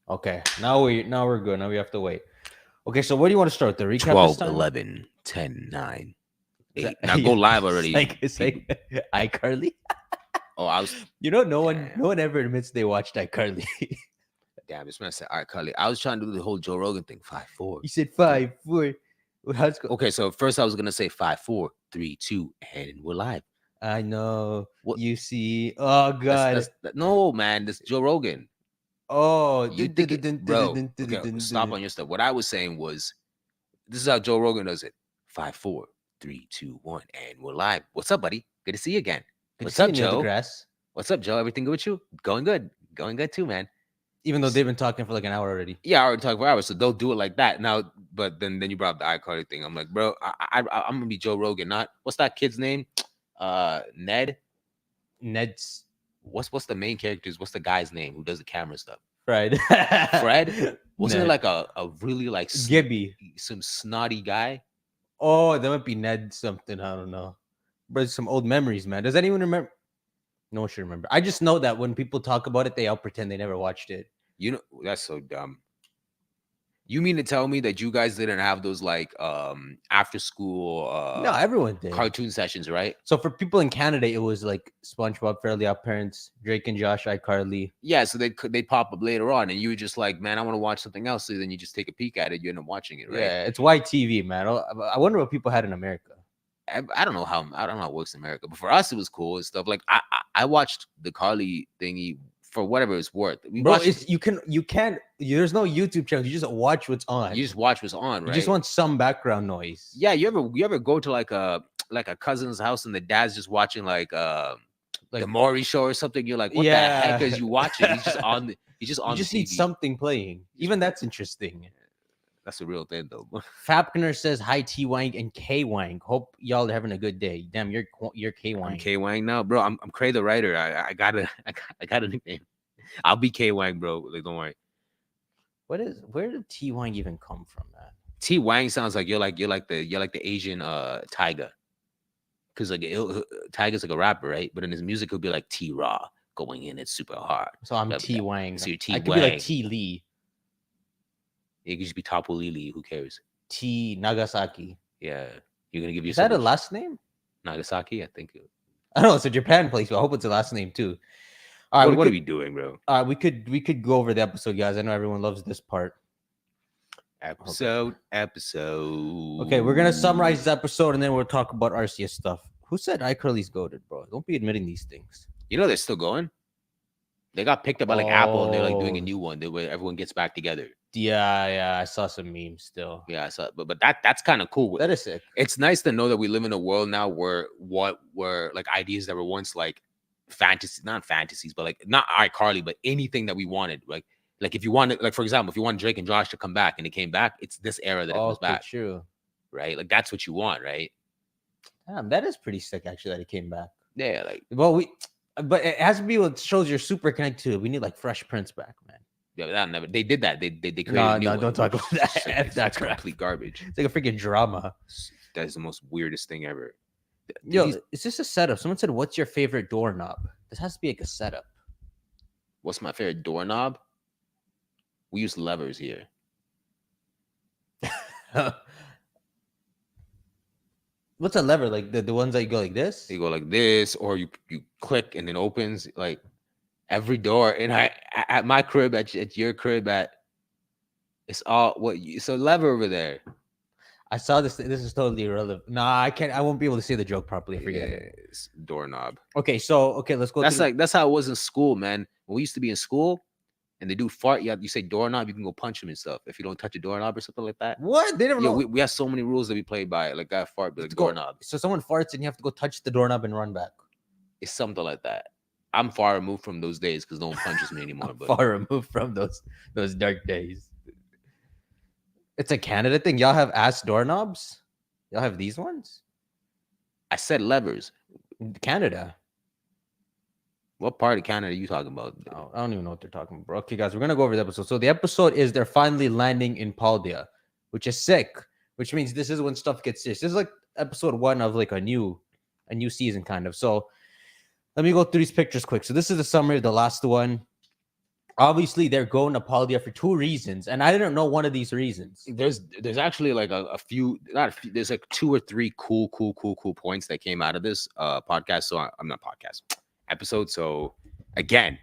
Okay, now we're good. Now we have to wait. Okay, so where do you want to start? The recap this 12, time? 11, 10, 9, Is that- 8. Now go yeah, live already. it's like iCarly. Oh, I was No one damn. no one ever admits they watched iCarly. Damn, this man said, all right, Carly. I was trying to do the whole Joe Rogan thing. 5, 4. You said 5, 4. Well, how's go? Okay, so first I was gonna say 5, 4, 3, 2, and we're live. I know. What? You see. Oh God. No, man. This Joe Rogan. Oh. You think it, bro? Okay, stop on your stuff. What I was saying was, this is how Joe Rogan does it. 5, 4, 3, 2, 1, and we're live. What's up, buddy? Good to see you again. Good to What's see up, you, Neil Joe? deGrasse. What's up, Joe? Everything good with you? Going good too, man. Even though they've been talking for like an hour already. Yeah, I already talked for hours, so they'll do it like that now. But then you brought up the iCarly thing. I'm like, bro, I'm gonna be Joe Rogan, not what's that kid's name? Ned. Ned's What's the main character's? What's the guy's name who does the camera stuff? Fred. Fred? Wasn't it Ned. like a really like Gibby? some snotty guy? Oh, that might be Ned something. I don't know. But it's some old memories, man. Does anyone remember? No one should remember. I just know that when people talk about it, they all pretend they never watched it. You know, that's so dumb. You mean to tell me that you guys didn't have those like after school No, everyone did. cartoon sessions, right? So for people in Canada, it was like SpongeBob, Fairly Odd Parents, Drake and Josh, iCarly. Yeah, so they'd pop up later on, and you were just like, man, I want to watch something else. So then you just take a peek at it. You end up watching it, right? Yeah, it's YTV, man. I wonder what people had in America. I don't know how it works in America, but for us it was cool and stuff. Like I watched the Carly thingy for whatever it's worth. Bro, you can't. There's no YouTube channel. You just watch what's on. You just watch what's on, right? You just want some background noise. Yeah, you ever go to like a cousin's house and the dad's just watching like the Maury show or something? You're like, what the heck is you watching? He's just on the You just need TV. something playing. Even that's interesting. That's a real thing though. Fapkner says hi T Wang and K Wang. Hope y'all are having a good day. Damn, you're K Wang. I'm K Wang now, bro. I'm Cray the writer. I got a nickname. I'll be K Wang, bro. Like, don't worry. Where did T Wang even come from, man? T Wang sounds like you're like the Asian Tyga. Cause like Tyga's like a rapper, right? But in his music he'll be like T Raw going in, it's super hard. So I'm T Wang. So you're T I Wang. could be like T Lee. It could just be Tapo Lili. Who cares? T Nagasaki. Yeah, you're gonna give Is that a last name? Nagasaki, I think. I don't know. It's a Japan place, but I hope it's a last name too. All right, what are we doing, bro? We could go over the episode, guys. I know everyone loves this part. Episode. Okay, we're gonna summarize this episode and then we'll talk about Arceus stuff. Who said iCarly's goated, bro? Don't be admitting these things. You know they're still going. They got picked up by like Apple, and they're like doing a new one where everyone gets back together. Yeah, I saw some memes still. Yeah, I saw, but that's kind of cool. That is sick. It's nice to know that we live in a world now where what were like ideas that were once like not fantasies, but like not iCarly, but anything that we wanted. Like if you wanted, like for example, if you want Drake and Josh to come back and it came back, it's this era that it comes back. True. Right? Like that's what you want, right? Damn, that is pretty sick actually that it came back. Yeah, like but it has to be what shows you're super connected to it. We need like Fresh Prince back, man. Yeah, that never. They did that. They created a new one. Don't talk about that. That's complete garbage. It's like a freaking drama. That is the most weirdest thing ever. Yo, is this a setup? Someone said, "What's your favorite doorknob?" This has to be like a setup. What's my favorite doorknob? We use levers here. What's a lever? Like the ones that you go like this? You go like this, or you click and it opens. Like every door, and at my crib, at your crib, it's all what it's a lever over there. I saw this. This is totally irrelevant. Nah, I can't. I won't be able to say the joke properly. Forget it. It's doorknob. Okay, let's go. That's how it was in school, man. When we used to be in school, and they do fart, you say doorknob, you can go punch them and stuff if you don't touch a doorknob or something like that. What? They never know. We have so many rules that we play by. Like I fart, but like doorknob. So someone farts and you have to go touch the doorknob and run back. It's something like that. I'm far removed from those days because no one punches me anymore. But far removed from those dark days. It's a Canada thing. Y'all have ass doorknobs? Y'all have these ones? I said levers. Canada. What part of Canada are you talking about? Oh, I don't even know what they're talking about. Okay, guys, we're gonna go over the episode. So the episode is they're finally landing in Paldea, which is sick. Which means this is when stuff gets serious. This is like episode 1 of like a new season, kind of. So let me go through these pictures quick. So this is the summary of the last one. Obviously, they're going to Paldea for 2 reasons, and I didn't know one of these reasons. There's actually like a few, not a few, there's like 2 or 3 cool points that came out of this podcast. So I'm not podcast episode. So again,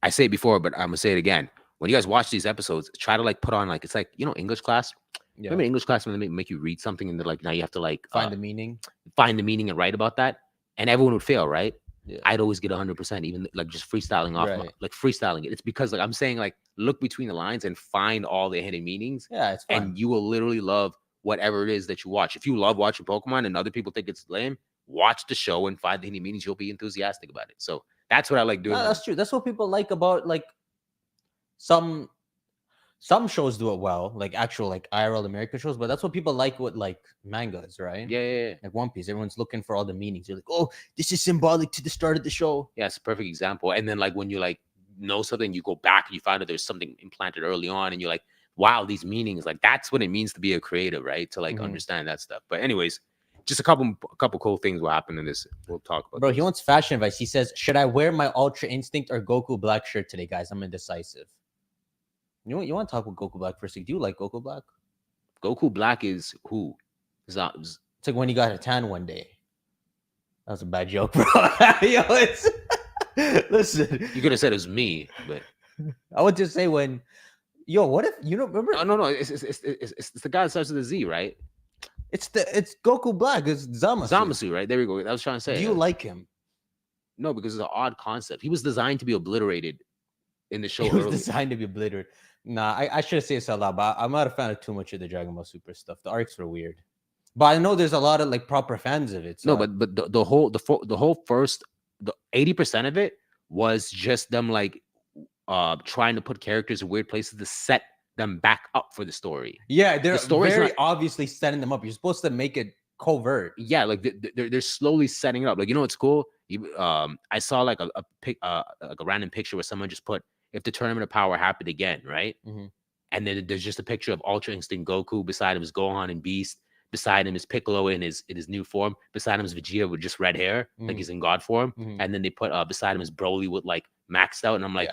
I say it before, but I'm gonna say it again. When you guys watch these episodes, try to like put on like, it's like, you know, English class. Yeah. Remember English class when they make you read something and they're like, now you have to like Find the meaning. find the meaning and write about that, and everyone would fail, right? Yeah. I'd always get 100%, even like just freestyling off, Right. like freestyling it. It's because like I'm saying, like look between the lines and find all the hidden meanings, Yeah, it's fun. and you will literally love whatever it is that you watch. If you love watching Pokemon and other people think it's lame, watch the show and find the hidden meanings. You'll be enthusiastic about it. So that's what I like doing. No, that's true. That's what people like about like some shows do it well, like actual like IRL American shows, but that's what people like with like mangas, right? Yeah. Like One Piece, everyone's looking for all the meanings. You're like, oh, this is symbolic to the start of the show. Yeah, it's a perfect example. And then like when you like know something, you go back and you find out there's something implanted early on, and you're like, wow, these meanings, like that's what it means to be a creative, right? To like understand that stuff. But anyways, just a couple cool things will happen in this. We'll talk about. Bro, he wants fashion advice. He says, should I wear my Ultra Instinct or Goku Black shirt today, guys? I'm indecisive. You want to talk about Goku Black for a second? Do you like Goku Black? Goku Black is who? It's like when he got a tan one day. That was a bad joke, bro. Yo, it's listen. You could have said it was me, but I would just say when. Yo, what if you don't remember? No. It's the guy that starts with a Z, right? It's Goku Black. It's Zamasu. Zamasu, right? There we go. I was trying to say. Do you like him? No, because it's an odd concept. He was designed to be obliterated in the show. He was designed to be obliterated. Nah, I should have said this a lot, but I'm not a fan of too much of the Dragon Ball Super stuff. The arcs were weird, but I know there's a lot of like proper fans of it. So. No, but the whole first 80% of it was just them like trying to put characters in weird places to set them back up for the story. Yeah, they're very obviously setting them up. You're supposed to make it covert. Yeah, like they're slowly setting it up. Like, you know what's cool? I saw like like a random picture where someone just put, if the tournament of power happened again, right? Mm-hmm. And then there's just a picture of Ultra Instinct Goku. Beside him is Gohan and Beast. Beside him is Piccolo in his new form. Beside him is Vegeta with just red hair, like he's in God form. And then they put beside him is Broly with like maxed out. And I'm like,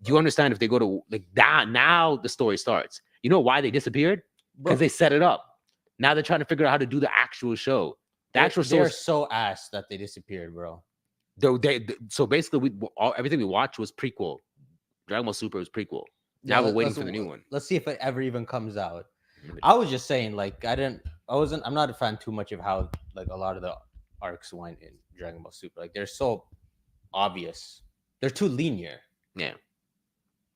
do you understand if they go to like that? Now the story starts. You know why they disappeared? Because they set it up. Now they're trying to figure out how to do the actual show. They're so ass that they disappeared, bro. So basically, everything we watched was prequel. Dragon Ball Super was prequel. Now we're waiting for the new one. Let's see if it ever even comes out. I was just saying, like, I'm not a fan too much of how like a lot of the arcs went in Dragon Ball Super. Like, they're so obvious. They're too linear. Yeah.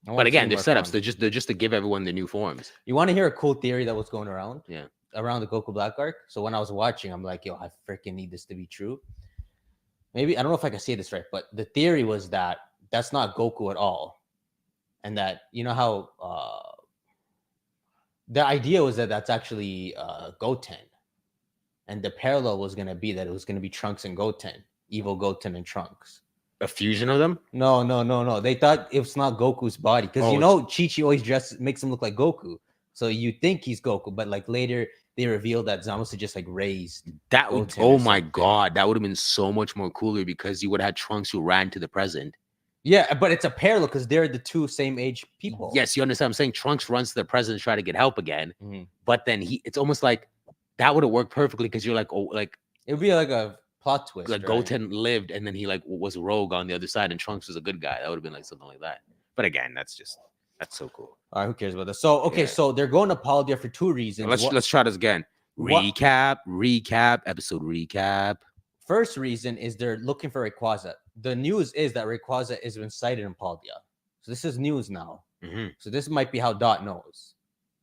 But again, they're setups. They're just to give everyone the new forms. You want to hear a cool theory that was going around? Yeah. Around the Goku Black arc. So when I was watching, I'm like, yo, I freaking need this to be true. Maybe I don't know if I can say this right, but the theory was that that's not Goku at all. And that, you know how the idea was that that's actually Goten. And the parallel was going to be that it was going to be Trunks and Goten. Evil Goten and Trunks. A fusion of them? No. They thought it's not Goku's body. Because, Chi-Chi always makes him look like Goku. So you think he's Goku. But, like, later they revealed that Zamasu just, like, raised that. Oh, my God. That would have been so much more cooler because you would have had Trunks who ran to the present. Yeah, but it's a parallel because they're the two same age people. Yes, you understand. I'm saying Trunks runs to the present to try to get help again. But then it's almost like that would have worked perfectly because you're like, oh, like it would be like a plot twist. Like Goten lived and then he like was rogue on the other side and Trunks was a good guy. That would have been like something like that. But again, that's so cool. All right, who cares about this? So so they're going to Paldea for 2 reasons. Let's try this again. Recap, episode recap. First reason is they're looking for Rayquaza. The news is that Rayquaza has been sighted in Paldea. So this is news now. So this might be how Dot knows.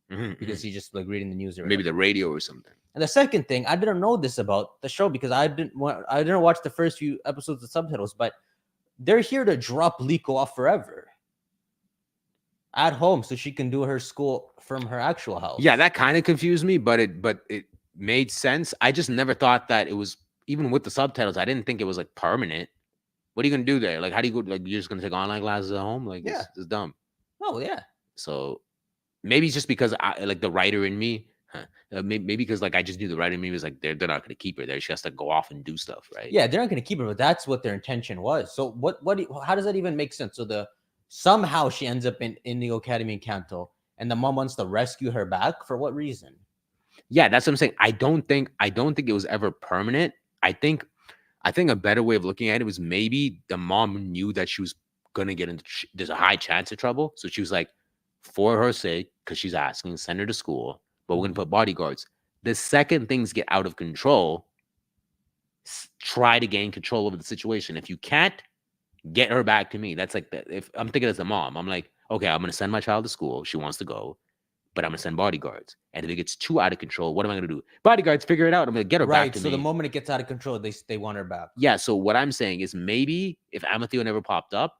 Because he's just like reading the news. Maybe the radio or something. And the second thing, I didn't know this about the show because I didn't watch the first few episodes of subtitles, but they're here to drop Liko off forever at home so she can do her school from her actual house. Yeah, that kind of confused me, but it made sense. I just never thought that it was, even with the subtitles, I didn't think it was like permanent. What are you gonna do there? Like, how do you go? Like, you're just gonna take online classes at home? Like, it's dumb. Oh yeah. So maybe it's just because I like the writer in me. Maybe because like I just knew the writer in me was like they're not gonna keep her there. She has to go off and do stuff, right? Yeah, they're not gonna keep her, but that's what their intention was. So how does that even make sense? So Somehow she ends up in the academy in Kanto, and the mom wants to rescue her back. For what reason? Yeah, that's what I'm saying. I don't think it was ever permanent. I think a better way of looking at it was maybe the mom knew that she was gonna get into there's a high chance of trouble, so she was like, for her sake, because she's asking, send her to school, but we're gonna put bodyguards. The second things get out of control, try to gain control over the situation. If you can't, get her back to me. That's like if I'm thinking as a mom, I'm like, okay, I'm gonna send my child to school. She wants to go, but I'm gonna send bodyguards. And if it gets too out of control, what am I gonna do? Bodyguards, figure it out. I'm gonna get her back to me. So the moment it gets out of control, they want her back. Yeah. So what I'm saying is maybe if Amethyst never popped up,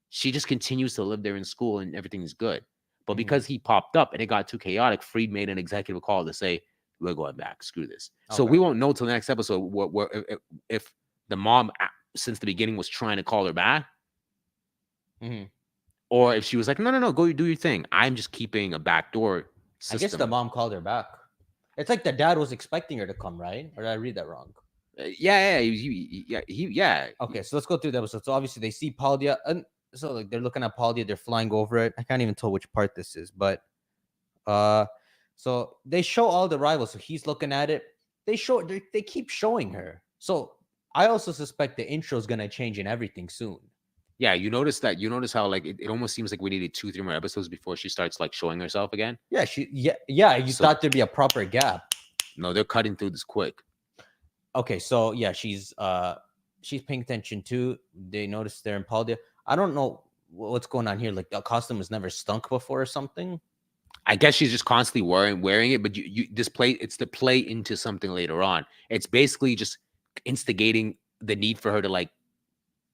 she just continues to live there in school and everything's good. But because he popped up and it got too chaotic, Freed made an executive call to say, we're going back. Screw this. Okay. So we won't know till the next episode if the mom, since the beginning, was trying to call her back. Or if she was like, no, go do your thing. I'm just keeping a backdoor system. I guess the mom called her back. It's like the dad was expecting her to come, right? Or did I read that wrong? Yeah. Okay, so let's go through the episode. So obviously they see Paldea, and so like they're looking at Paldea, they're flying over it. I can't even tell which part this is, but so they show all the rivals. So he's looking at it. They keep showing her. So I also suspect the intro is gonna change and everything soon. Yeah, you notice how like it almost seems like we needed 2-3 more episodes before she starts like showing herself again. Yeah, you thought there'd be a proper gap. No, they're cutting through this quick. Okay, so yeah, she's paying attention too. They notice they're in Paldea. I don't know what's going on here. Like the costume was never stunk before or something. I guess she's just constantly wearing it, but it's to play into something later on. It's basically just instigating the need for her to like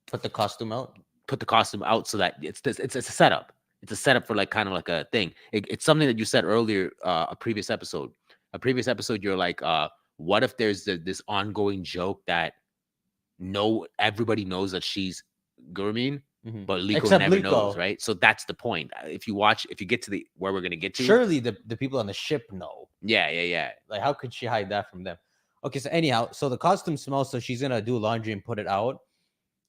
put the costume out so that it's a setup. It's a setup for like kind of like a thing. It's something that you said earlier, a previous episode. You're like, what if there's this ongoing joke that everybody knows that she's Gurmeen, but Liko never knows, right? So that's the point. If you get to where we're gonna get to, surely the people on the ship know. Yeah. Like, how could she hide that from them? Okay, so anyhow, so the costume smells, so she's gonna do laundry and put it out.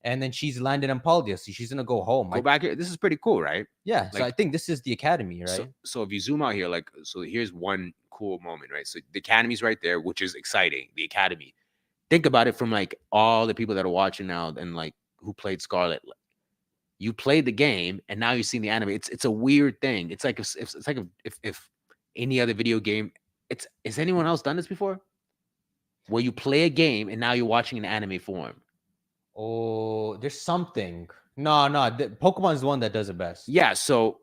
And then she's landed in Paldea, so she's gonna go home. Go back here. This is pretty cool, right? Yeah. Like, so I think this is the academy, right? So if you zoom out here, like, so here's one cool moment, right? So the academy's right there, which is exciting. The academy. Think about it from like all the people that are watching now and like who played Scarlet. You played the game and now you're seeing the anime. It's a weird thing. It's like if any other video game. Has anyone else done this before? Where you play a game and now you're watching an anime form. Oh, there's something. No, Pokemon's the one that does it best. Yeah, so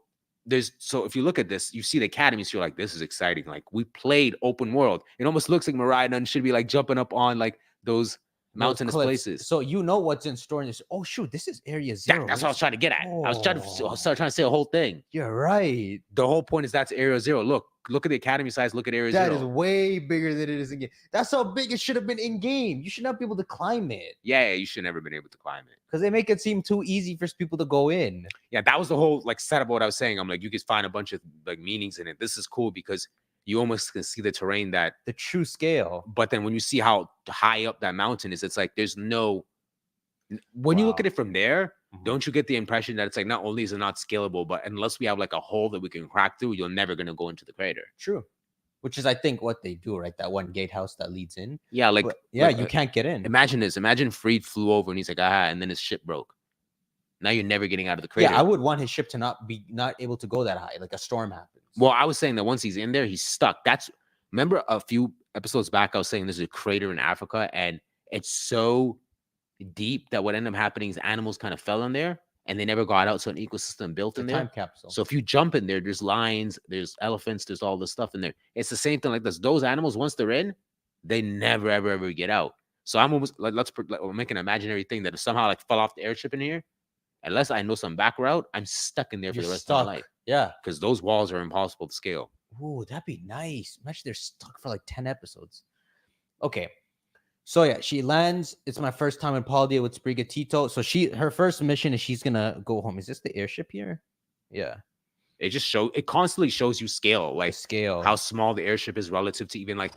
if you look at this, you see the academy, so you're like, this is exciting. Like, we played open world. It almost looks like Mirai Nun should be like jumping up on like those mountainous places. So you know what's in store in this. Oh shoot, this is Area 0. That's what I was trying to get at. I was trying to say a whole thing. You're right. The whole point is that's Area 0. Look at the academy size. Look at Area 0. That is way bigger than it is in game. That's how big it should have been in game. You should not be able to climb it. Yeah, you should never been able to climb it. Because they make it seem too easy for people to go in. Yeah, that was the whole like setup of what I was saying. I'm like, you could find a bunch of like meanings in it. This is cool because you almost can see the terrain, the true scale. But then when you see how high up that mountain is, it's like there's no. When you look at it from there, don't you get the impression that it's like not only is it not scalable, but unless we have like a hole that we can crack through, you're never gonna go into the crater. True. Which is, I think, what they do, right? That one gatehouse that leads in. Yeah, you can't get in. Imagine this. Imagine Freed flew over and he's like, and then his ship broke. Now you're never getting out of the crater. Yeah, I would want his ship to not able to go that high, like a storm happens. Well, I was saying that once he's in there, he's stuck. Remember a few episodes back, I was saying there's a crater in Africa, and it's so deep that what ended up happening is animals kind of fell in there, and they never got out. So an ecosystem built in there. Time capsule. So if you jump in there, there's lions, there's elephants, there's all this stuff in there. It's the same thing like this. Those animals, once they're in, they never, ever get out. So I'm almost like, we'll make an imaginary thing that if somehow like fell off the airship in here, unless I know some back route, I'm stuck in there for the rest of my life. Yeah. Because those walls are impossible to scale. Ooh, that'd be nice. Imagine they're stuck for like 10 episodes. Okay. So yeah, she lands. It's my first time in Paldea with Sprigatito. So her first mission is she's gonna go home. Is this the airship here? Yeah. It constantly shows you scale, like scale, how small the airship is relative to even like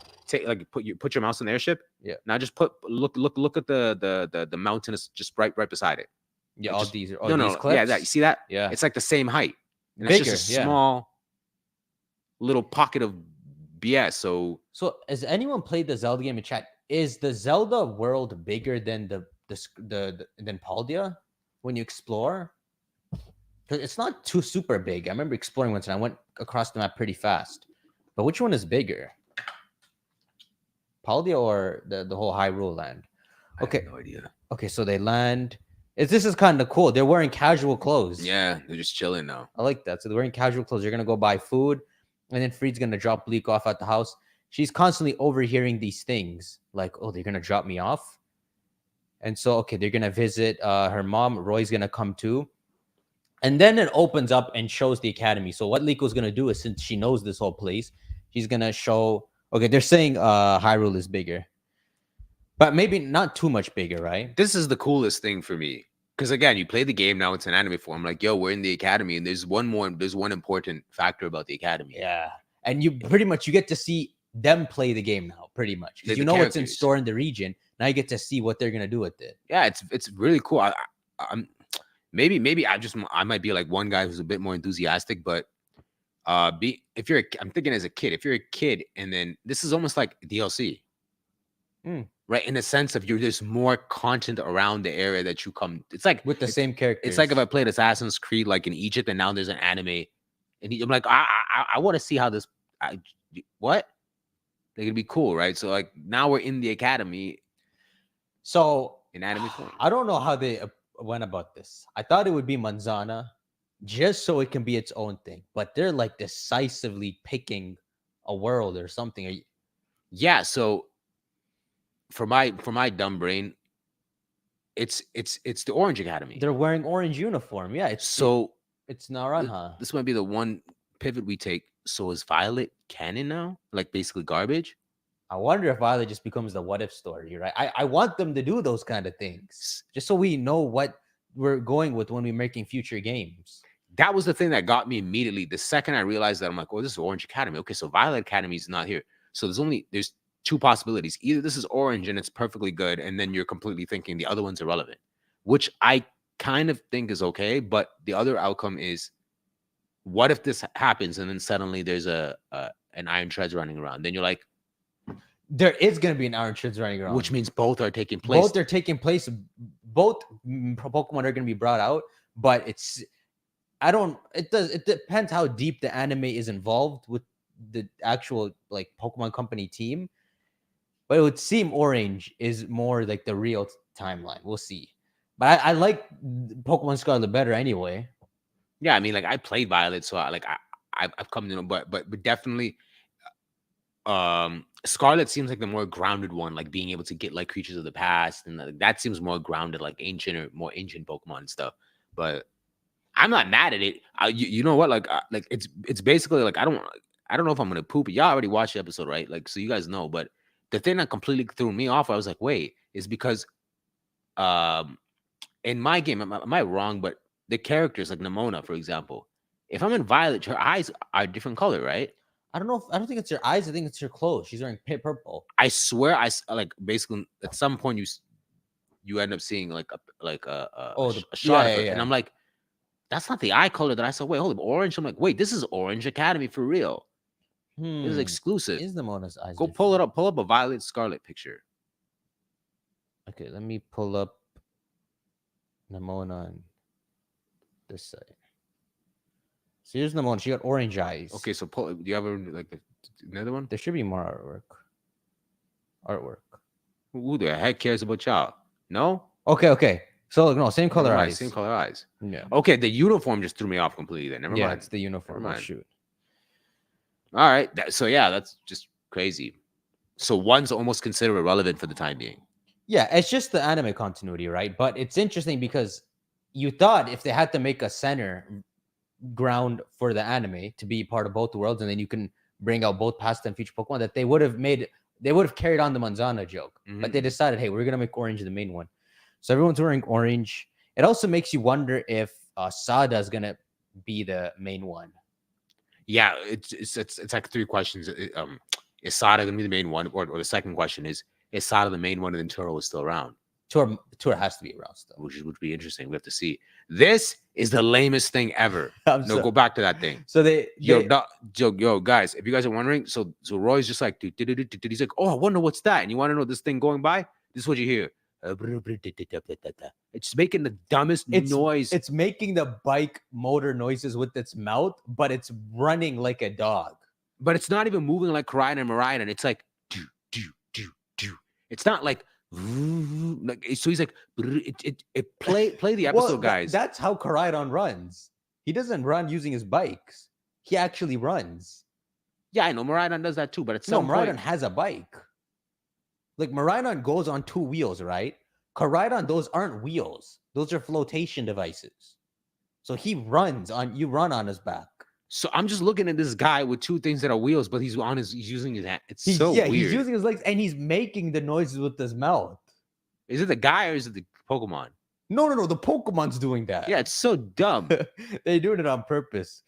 put your mouse on the airship. Yeah. Now just look at the mountain is just right beside it. Yeah, Like all just these no, these no, yeah, that you clips. see that? Yeah, It's like the same height, and it's bigger. just a Yeah. small little pocket of BS. So So, has anyone played the Zelda game in chat? Is the Zelda world bigger than than Paldea when you explore? 'Cause it's not too super big. I remember exploring once and I went across the map pretty fast. But which one is bigger, Paldea or the whole Hyrule land? I Okay, have no idea. okay, so they land. This is kind of cool. They're wearing casual clothes. Yeah, they're just chilling now. I like that. So they're wearing casual clothes. They're gonna go buy food, and then Freed's gonna drop Liko off at the house. She's constantly overhearing these things, like, "Oh, they're gonna drop me off," and so okay, they're gonna visit her mom. Roy's gonna come too, and then it opens up and shows the academy. So what Liko's gonna do is, since she knows this whole place, she's gonna show. Okay, they're saying Hyrule is bigger, but maybe not too much bigger, right? This is the coolest thing for me. Because again, you play the game now, it's an anime form. Like, yo, we're in the academy, and there's one important factor about the academy. Yeah, and you pretty much you get to see them play the game now, pretty much, because The you know what's in characters. store in the region. Now you get to see what they're gonna do with it. Yeah, it's really cool. I'm maybe I might be like one guy who's a bit more enthusiastic, but I'm thinking as a kid, if you're a kid, and then this is almost like DLC. Right, in the sense of there's more content around the area that you come. It's like With the same characters. It's like if I played Assassin's Creed like in Egypt, and now there's an anime, and I'm like, I want to see how this. What? Like, it'd be cool, right? So like now we're in the academy So in anime form. I don't know how they went about this. I thought it would be Manzana, just so it can be its own thing. But they're like decisively picking a world or something. Yeah. So for my dumb brain, it's the Orange Academy. They're wearing orange uniform. Yeah, it's Naranja. This might be the one pivot we take. So is Violet canon now? Like basically garbage? I wonder if Violet just becomes the what if story, right? I want them to do those kind of things, just so we know what we're going with when we're making future games. That was the thing that got me immediately. The second I realized that, I'm like, oh, this is Orange Academy. Okay, so Violet Academy is not here. So there's two possibilities. Either this is Orange and it's perfectly good, and then you're completely thinking the other one's irrelevant, which I kind of think is okay. But the other outcome is, what if this happens and then suddenly there's an Iron Treads running around? Then you're like, there is going to be an Iron Treads running around, which means both are taking place. Both are taking place. Both Pokemon are going to be brought out, but it depends how deep the anime is involved with the actual like Pokemon Company team. But it would seem Orange is more like the real timeline. We'll see. But I like Pokemon Scarlet better anyway. Yeah, I mean, like I played Violet, so I've come to know, but definitely, Scarlet seems like the more grounded one, like being able to get like creatures of the past, and that seems more grounded, like ancient or more ancient Pokemon and stuff. But I'm not mad at it. You know what? Like it's basically like I don't know if I'm gonna poop. Y'all already watched the episode, right? Like, so you guys know. But the thing that completely threw me off, I was like, wait, is because in my game, am I wrong? But the characters like Nimona, for example, if I'm in Violet, her eyes are different color, right? I don't think it's her eyes. I think it's her clothes. She's wearing purple. I swear, like basically at some point you end up seeing like a shot of her, and I'm like, that's not the eye color that I saw. Wait, hold up, orange. I'm like, wait, this is Orange Academy for real. This is exclusive. Is Nimona's eyes? Go pull it up. Pull up a Violet Scarlet picture. Okay, let me pull up Nimona on this side. So here's Nimona. She got orange eyes. Okay, so do you have another one? There should be more artwork. Who the heck cares about y'all? No? Okay. So no, same color eyes. Same color eyes. Yeah. Okay, the uniform just threw me off completely then. Never mind. It's the uniform. Never mind. Shoot. All right. So yeah, that's just crazy. So one's almost considered irrelevant for the time being. Yeah, it's just the anime continuity, right? But it's interesting because you thought if they had to make a center ground for the anime to be part of both worlds, and then you can bring out both past and future Pokemon, that they would have carried on the Manzana joke. Mm-hmm. But they decided, hey, we're gonna make Orange the main one. So everyone's wearing orange. It also makes you wonder if Sada is gonna be the main one. Yeah, it's like three questions. Is Sada gonna be the main one, or the second question is Sada the main one, and then Turo is still around? Tour has to be around still. which would be interesting. We have to see. This is the lamest thing ever. No, go back to that thing. So they Yo, guys, if you guys are wondering, so Roy's just like, he's like, oh, I wonder what's that, and you want to know this thing going by? This is what you hear. It's making the dumbest noise. It's making the bike motor noises with its mouth, but it's running like a dog. But it's not even moving like Ryan and Mariah, and it's like do do do do. It's not like so he's like play the episode, guys. That's how Koraidon runs. He doesn't run using his bikes. He actually runs. Yeah, I know Miraidon does that too, but it's no, Miraidon has a bike. Like Miraidon goes on 2 wheels, right? Koraidon, those aren't wheels. Those are flotation devices. So he runs on. You run on his back. So I'm just looking at this guy with 2 things that are wheels, but he's using his hand. It's so weird. He's using his legs and he's making the noises with his mouth. Is it the guy or is it the Pokemon? No. The Pokemon's doing that. Yeah, it's so dumb. They're doing it on purpose.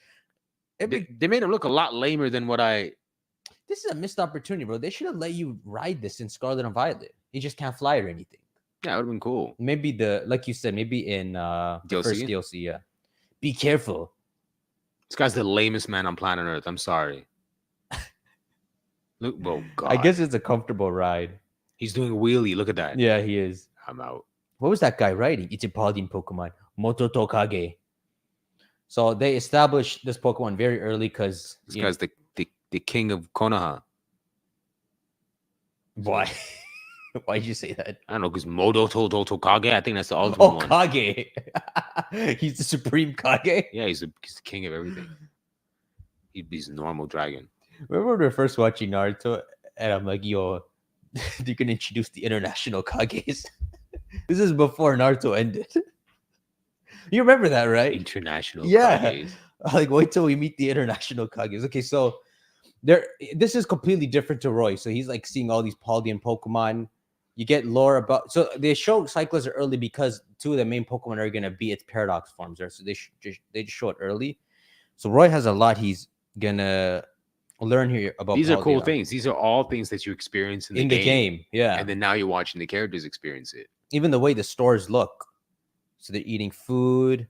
They made him look a lot lamer than what I. This is a missed opportunity, bro. They should have let you ride this in Scarlet and Violet. He just can't fly or anything. Yeah, it would have been cool. Maybe like you said, maybe in DLC? First DLC. Yeah. Be careful. This guy's the lamest man on planet Earth. I'm sorry. Look, oh God. I guess it's a comfortable ride. He's doing a wheelie. Look at that. Yeah, he is. I'm out. What was that guy riding? It's a Paldean Pokemon. Moto Tokage. So they established this Pokemon very early because this guy's the king of Konoha. Why? Why'd you say that? I don't know, because Moto Tokage. I think that's the ultimate one. Kage. He's the supreme Kage. Yeah, he's the king of everything. He's a normal dragon. Remember when we were first watching Naruto, and I'm like, yo, you can introduce the international Kages. This is before Naruto ended. You remember that, right? International Kages. Like, wait till we meet the international Kages. Okay, so this is completely different to Roy. So he's like seeing all these Paldean Pokemon. You get lore about. So they show Cyclers early because 2 of the main Pokemon are gonna be its paradox forms, right? So they just show it early. So Roy has a lot he's gonna learn here about. These are cool things. These are all things that you experience in the game. Yeah. And then now you're watching the characters experience it. Even the way the stores look. So they're eating food.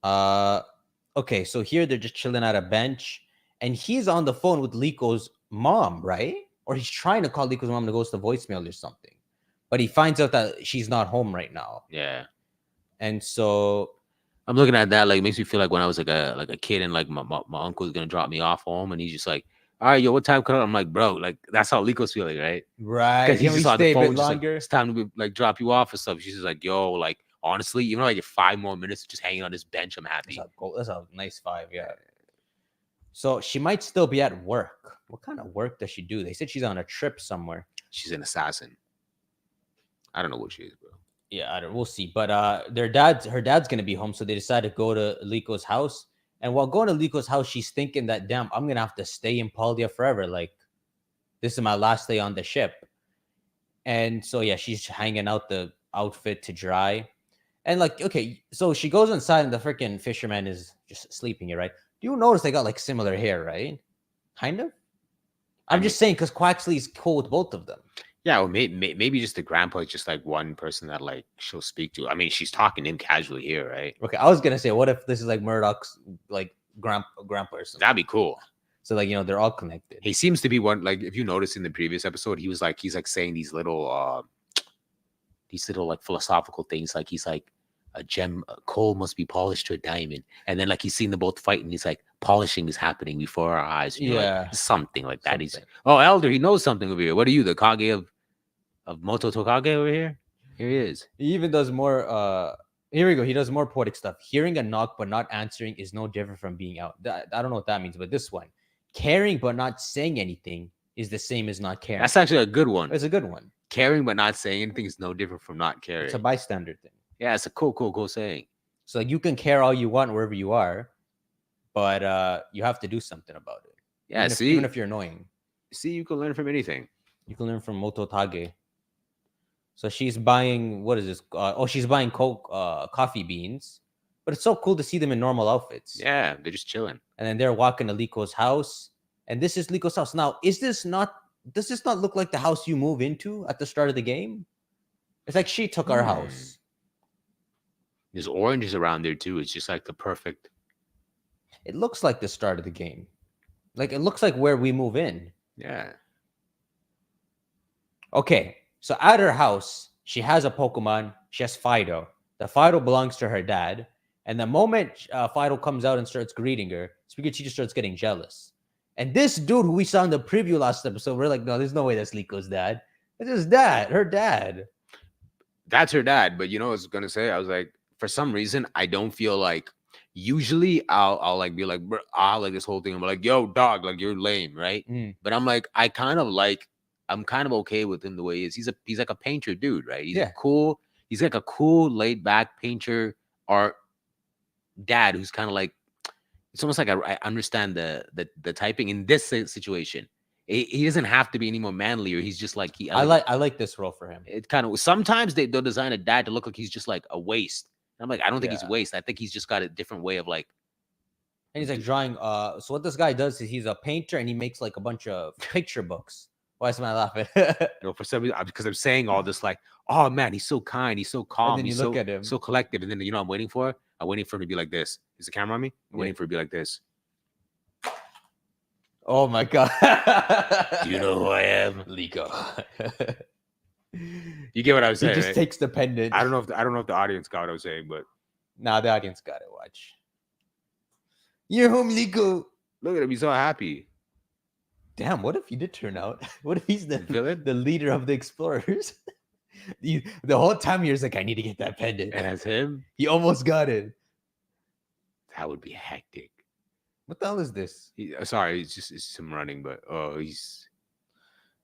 Okay, so here they're just chilling at a bench, and he's on the phone with Liko's mom, right? Or he's trying to call Liko's mom to go to the voicemail or something. But he finds out that she's not home right now. Yeah. And so I'm looking at that, like, it makes me feel like when I was like a kid and like my uncle's gonna drop me off home and he's just like, all right, yo, what time can I? I'm like, bro, like that's how Liko's feeling, right? Right. Because he's just on the phone, longer? Like, it's time to like drop you off or stuff. She's just like, yo, like honestly, even though I get 5 more minutes just hanging on this bench, I'm happy. That's a nice 5, yeah. So she might still be at work. What kind of work does she do? They said she's on a trip somewhere. She's an assassin. I don't know what she is, bro. Yeah, we'll see. But her dad's gonna be home, so they decide to go to Liko's house. And while going to Liko's house, she's thinking that, damn, I'm gonna have to stay in Paldea forever. Like, this is my last day on the ship. And so yeah, she's hanging out the outfit to dry. And like, okay, so she goes inside and the freaking fisherman is just sleeping here, right? Do you notice they got like similar hair, right? Kind of. I'm just saying because Quaxley's cool with both of them. Yeah, well, maybe just the grandpa is just like one person that like she'll speak to. I mean, she's talking to him casually here, right? Okay, I was gonna say, what if this is like Murdoch's like grandpa or something? That'd be cool. So like, you know, they're all connected. He seems to be one. Like, if you notice in the previous episode, he's like saying these little like philosophical things. Like he's like, a gem, coal must be polished to a diamond, and then like he's seen them both fight, and he's like, polishing is happening before our eyes. Yeah, like, something like that. Something. He's Elder. He knows something over here. What are you, the Kage of Moto Tokage over here? Here he is. He even does more. Here we go. He does more poetic stuff. Hearing a knock but not answering is no different from being out. I don't know what that means, but this one, caring but not saying anything is the same as not caring. That's actually a good one. It's a good one. Caring but not saying anything is no different from not caring. It's a bystander thing. Yeah, it's a cool saying. So like, you can care all you want wherever you are, but you have to do something about it. Yeah, even if you're annoying. See, you can learn from anything. You can learn from Moto Tage. So she's buying, what is this? She's buying coffee beans. But it's so cool to see them in normal outfits. Yeah, they're just chilling. And then they're walking to Liko's house. And this is Liko's house. Now, does this not look like the house you move into at the start of the game? It's like she took our house. There's oranges around there too. It's just like the perfect. It looks like the start of the game. Like it looks like where we move in. Yeah. Okay, so at her house, she has a Pokemon. She has Fido. The Fido belongs to her dad. And the moment Fido comes out and starts greeting her, Pikachu just starts getting jealous. And this dude who we saw in the preview last episode, we're like, no, there's no way that's Liko's dad. It's his dad, her dad. That's her dad. But you know what I was gonna say? I was like, for some reason, I don't feel like. Usually, I'll like be like, bro, like this whole thing. I'm like, yo, dog, like you're lame, right? But I'm like, I'm kind of okay with him the way he is. He's like a painter dude, right? He's cool. He's like a cool, laid back painter art dad who's kind of like. It's almost like I understand the typing in this situation. He doesn't have to be any more manly, or he's just like he. I like this role for him. It kind of sometimes they'll design a dad to look like he's just like a waste. I'm like, I don't think he's waste. I think he's just got a different way of like. And he's like drawing. So what this guy does is he's a painter and he makes like a bunch of picture books. Why am I laughing? For some reason, because I'm saying all this like, oh man, he's so kind, he's so calm, and then he's you look at him, so collected, and then I'm waiting for him to be like this. Is the camera on me? I'm waiting for it to be like this. Oh my god! Do you know who I am, Liko? You get what I was saying? He just right? takes the pendant. I don't know if the audience got what I was saying, but nah, the audience got it. Watch. You're home, Liko. Look at him; he's so happy. Damn! What if he did turn out? What if he's the villain, the leader of the explorers? The whole time you're like, I need to get that pendant, and as him, he almost got it. That would be hectic. What the hell is this? Sorry, it's him running, but he's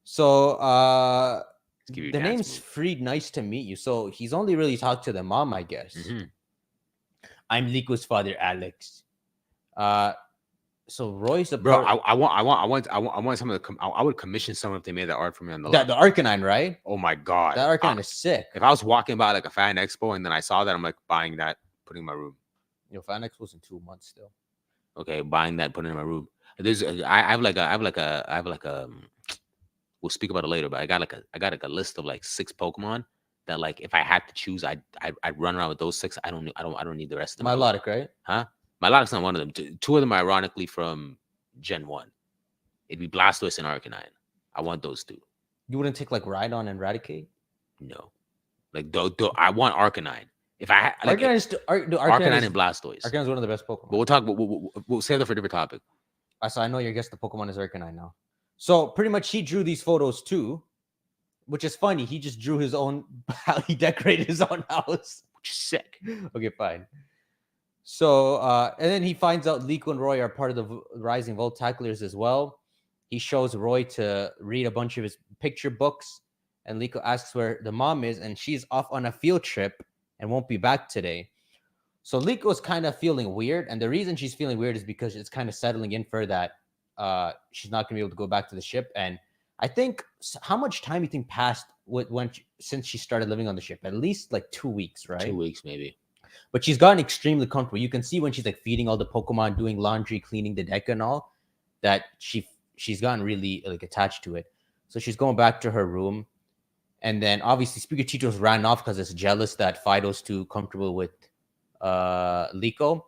so the name's Freed. Nice to meet you. So he's only really talked to the mom, I guess. I'm Liko's father, Alex. So Roy's a bro. I want some of the. I would commission someone if they made that art for me on the. The Arcanine, right? Oh my god, that Arcanine is sick. If I was walking by like a fan expo and then I saw that, I'm like buying that, putting in my room. Fan expo's in 2 months still. Okay, buying that, putting it in my room. There's I have like a we'll speak about it later, but I got like a list of like 6 Pokemon that like if I had to choose, I'd run around with those 6. I don't need the rest of them. Milotic, right? Huh? Milotic's not one of them. 2 of them are ironically from Gen 1. It'd be Blastoise and Arcanine. I want those 2. You wouldn't take like Rhydon and Raticate? No. Like I want Arcanine. If I had like Arcanine and Blastoise. Arcanine's one of the best Pokemon. But we'll save that for a different topic. So I know your guess the Pokemon is Arcanine now. So pretty much he drew these photos too, which is funny. He just drew his own, how he decorated his own house. Which is sick. Okay, fine. So and then he finds out Liko and Roy are part of the Rising Voltaclers as well. He shows Roy to read a bunch of his picture books, and Liko asks where the mom is, and she's off on a field trip and won't be back today. So Liko's kind of feeling weird, and the reason she's feeling weird is because it's kind of settling in for that she's not going to be able to go back to the ship. And I think, how much time you think passed since she started living on the ship? At least like 2 weeks, right? 2 weeks, maybe. But she's gotten extremely comfortable. You can see when she's like feeding all the Pokemon, doing laundry, cleaning the deck and all, that she's gotten really like attached to it. So she's going back to her room. And then obviously Sprigatito's ran off because it's jealous that Fido's too comfortable with Liko.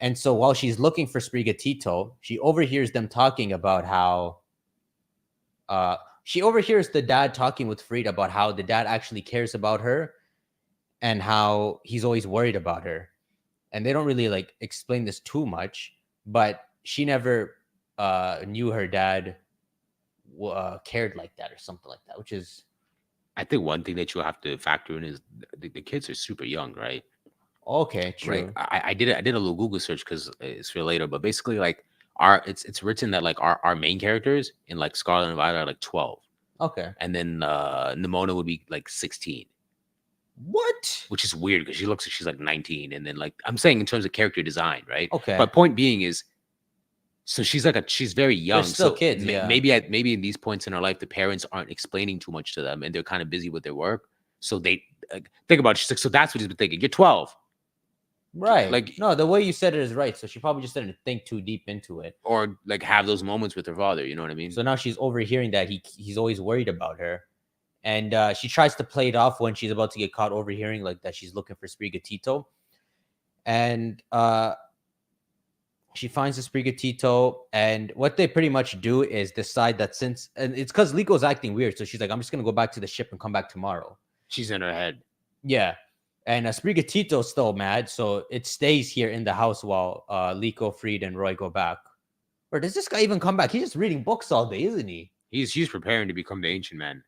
And so while she's looking for Sprigatito, she overhears them talking about how she overhears the dad talking with Frida about how the dad actually cares about her and how he's always worried about her. And they don't really like explain this too much, but she never knew her dad cared like that or something like that, which is, I think one thing that you have to factor in is the kids are super young, right? Okay, true. Right. I did a little Google search because it's for later, but basically like it's written that like our main characters in like Scarlet and Violet are like 12. Okay. And then Nimona would be like 16. What? Which is weird because she looks like she's like 19. And then like I'm saying in terms of character design, right? Okay. But point being is, so she's very young. They're still so kids, yeah. Maybe in these points in her life, the parents aren't explaining too much to them, and they're kind of busy with their work. So they think about it. She's like, so that's what he's been thinking. You're 12, right? Like, no, the way you said it is right. So she probably just didn't think too deep into it, or like have those moments with her father. You know what I mean? So now she's overhearing that he's always worried about her, And she tries to play it off when she's about to get caught overhearing, like that she's looking for Sprigatito. And she finds the Sprigatito, and what they pretty much do is decide that and it's because Liko's acting weird, so she's like, I'm just gonna go back to the ship and come back tomorrow. She's in her head. Yeah. And Sprigatito's still mad, so it stays here in the house while Liko, Fried, and Roy go back. Or does this guy even come back? He's just reading books all day, isn't he? He's preparing to become the Ancient Man.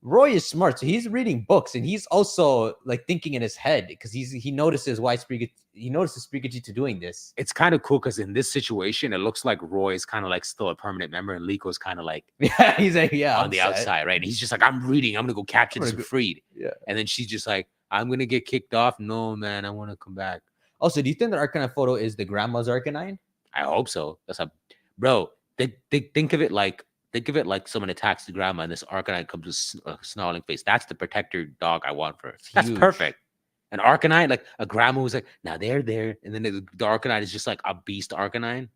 Roy is smart, so he's reading books, and he's also like thinking in his head because he notices why Sprigatito doing this. It's kind of cool because in this situation, it looks like Roy is kind of like still a permanent member, and Liko's kind of like he's like on the outside, right? And he's just like, I'm reading, I'm gonna go capture this Fried. Yeah, and then she's just like, I'm gonna get kicked off. No, man, I want to come back. Also, do you think the Arcanine photo is the grandma's Arcanine? I hope so. Bro. They think of it like. Think of it like someone attacks the grandma and this Arcanine comes with a snarling face. That's the protector dog I want for her. That's perfect. An Arcanine, like a grandma who's like, now they're there. And then the Arcanine is just like a beast Arcanine.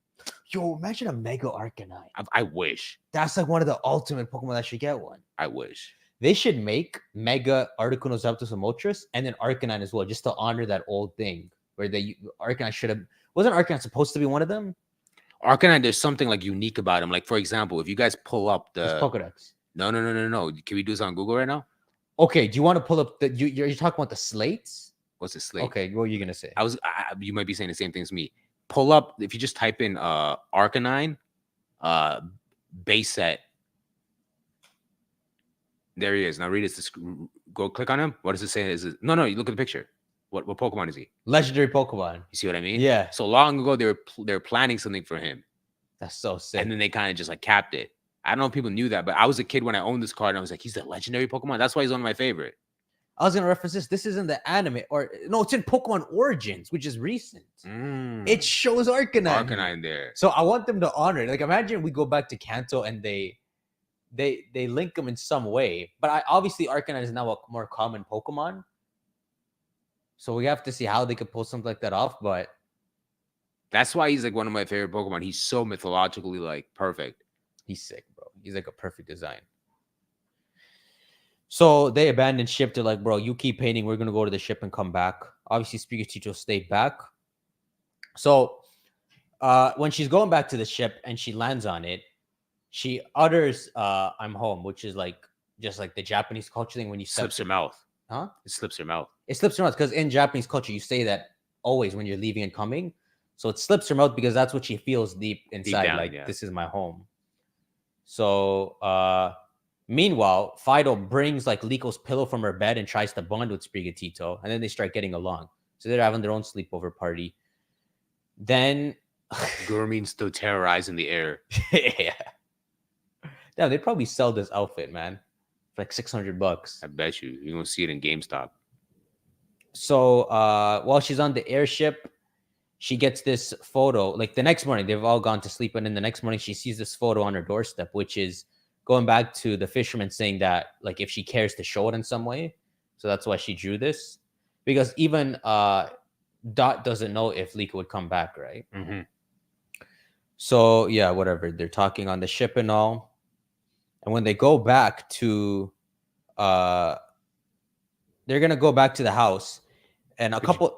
Yo, imagine a Mega Arcanine. I wish. That's like one of the ultimate Pokemon that should get one. I wish. They should make Mega Articuno Zapdos and Moltres and then Arcanine as well, just to honor that old thing where Arcanine should have... Wasn't Arcanine supposed to be one of them? Arcanine, there's something like unique about him. Like, for example, if you guys pull up the Pokedex. No. Can we do this on Google right now? Okay. Do you want to pull up you're talking about the slates? What's a slate? Okay, what are you gonna say? You might be saying the same thing as me. Pull up if you just type in Arcanine base set. There he is. Now read it. Go click on him. What does it say? Is it no? You look at the picture. What Pokemon is he? Legendary Pokemon. You see what I mean? Yeah. So long ago, they were planning something for him. That's so sick. And then they kind of just like capped it. I don't know if people knew that, but I was a kid when I owned this card, and I was like, he's the legendary Pokemon. That's why he's one of my favorite. I was gonna reference this. This isn't the anime, or no, it's in Pokemon Origins, which is recent. It shows Arcanine. Arcanine there. So I want them to honor it. Like, imagine we go back to Kanto and they link them in some way. But obviously Arcanine is now a more common Pokemon. So we have to see how they could pull something like that off, but that's why he's like one of my favorite Pokemon. He's so mythologically like perfect. He's sick, bro. He's like a perfect design. So they abandoned ship. They're like, bro, you keep painting. We're gonna go to the ship and come back. Obviously, Sprigatito stayed back. So when she's going back to the ship and she lands on it, she utters "I'm home," which is like just like the Japanese culture thing when you slips her mouth. Huh? It slips her mouth. It slips her mouth because in Japanese culture, you say that always when you're leaving and coming. So it slips her mouth because that's what she feels deep inside. Deep down, like, this is my home. So meanwhile, Fido brings like Liko's pillow from her bed and tries to bond with Sprigatito. And then they start getting along. So they're having their own sleepover party. Then Gurmin's still terrorizing the air. Yeah. Damn, they'd probably sell this outfit, man. Like $600. I bet you. You're gonna see it in GameStop. So while she's on the airship, she gets this photo. Like the next morning, they've all gone to sleep, and then the next morning she sees this photo on her doorstep, which is going back to the fisherman saying that like if she cares to show it in some way. So that's why she drew this. Because even Dot doesn't know if Liko would come back, right? Mm-hmm. So yeah, whatever. They're talking on the ship and all. And when they go back to, they're gonna go back to the house, and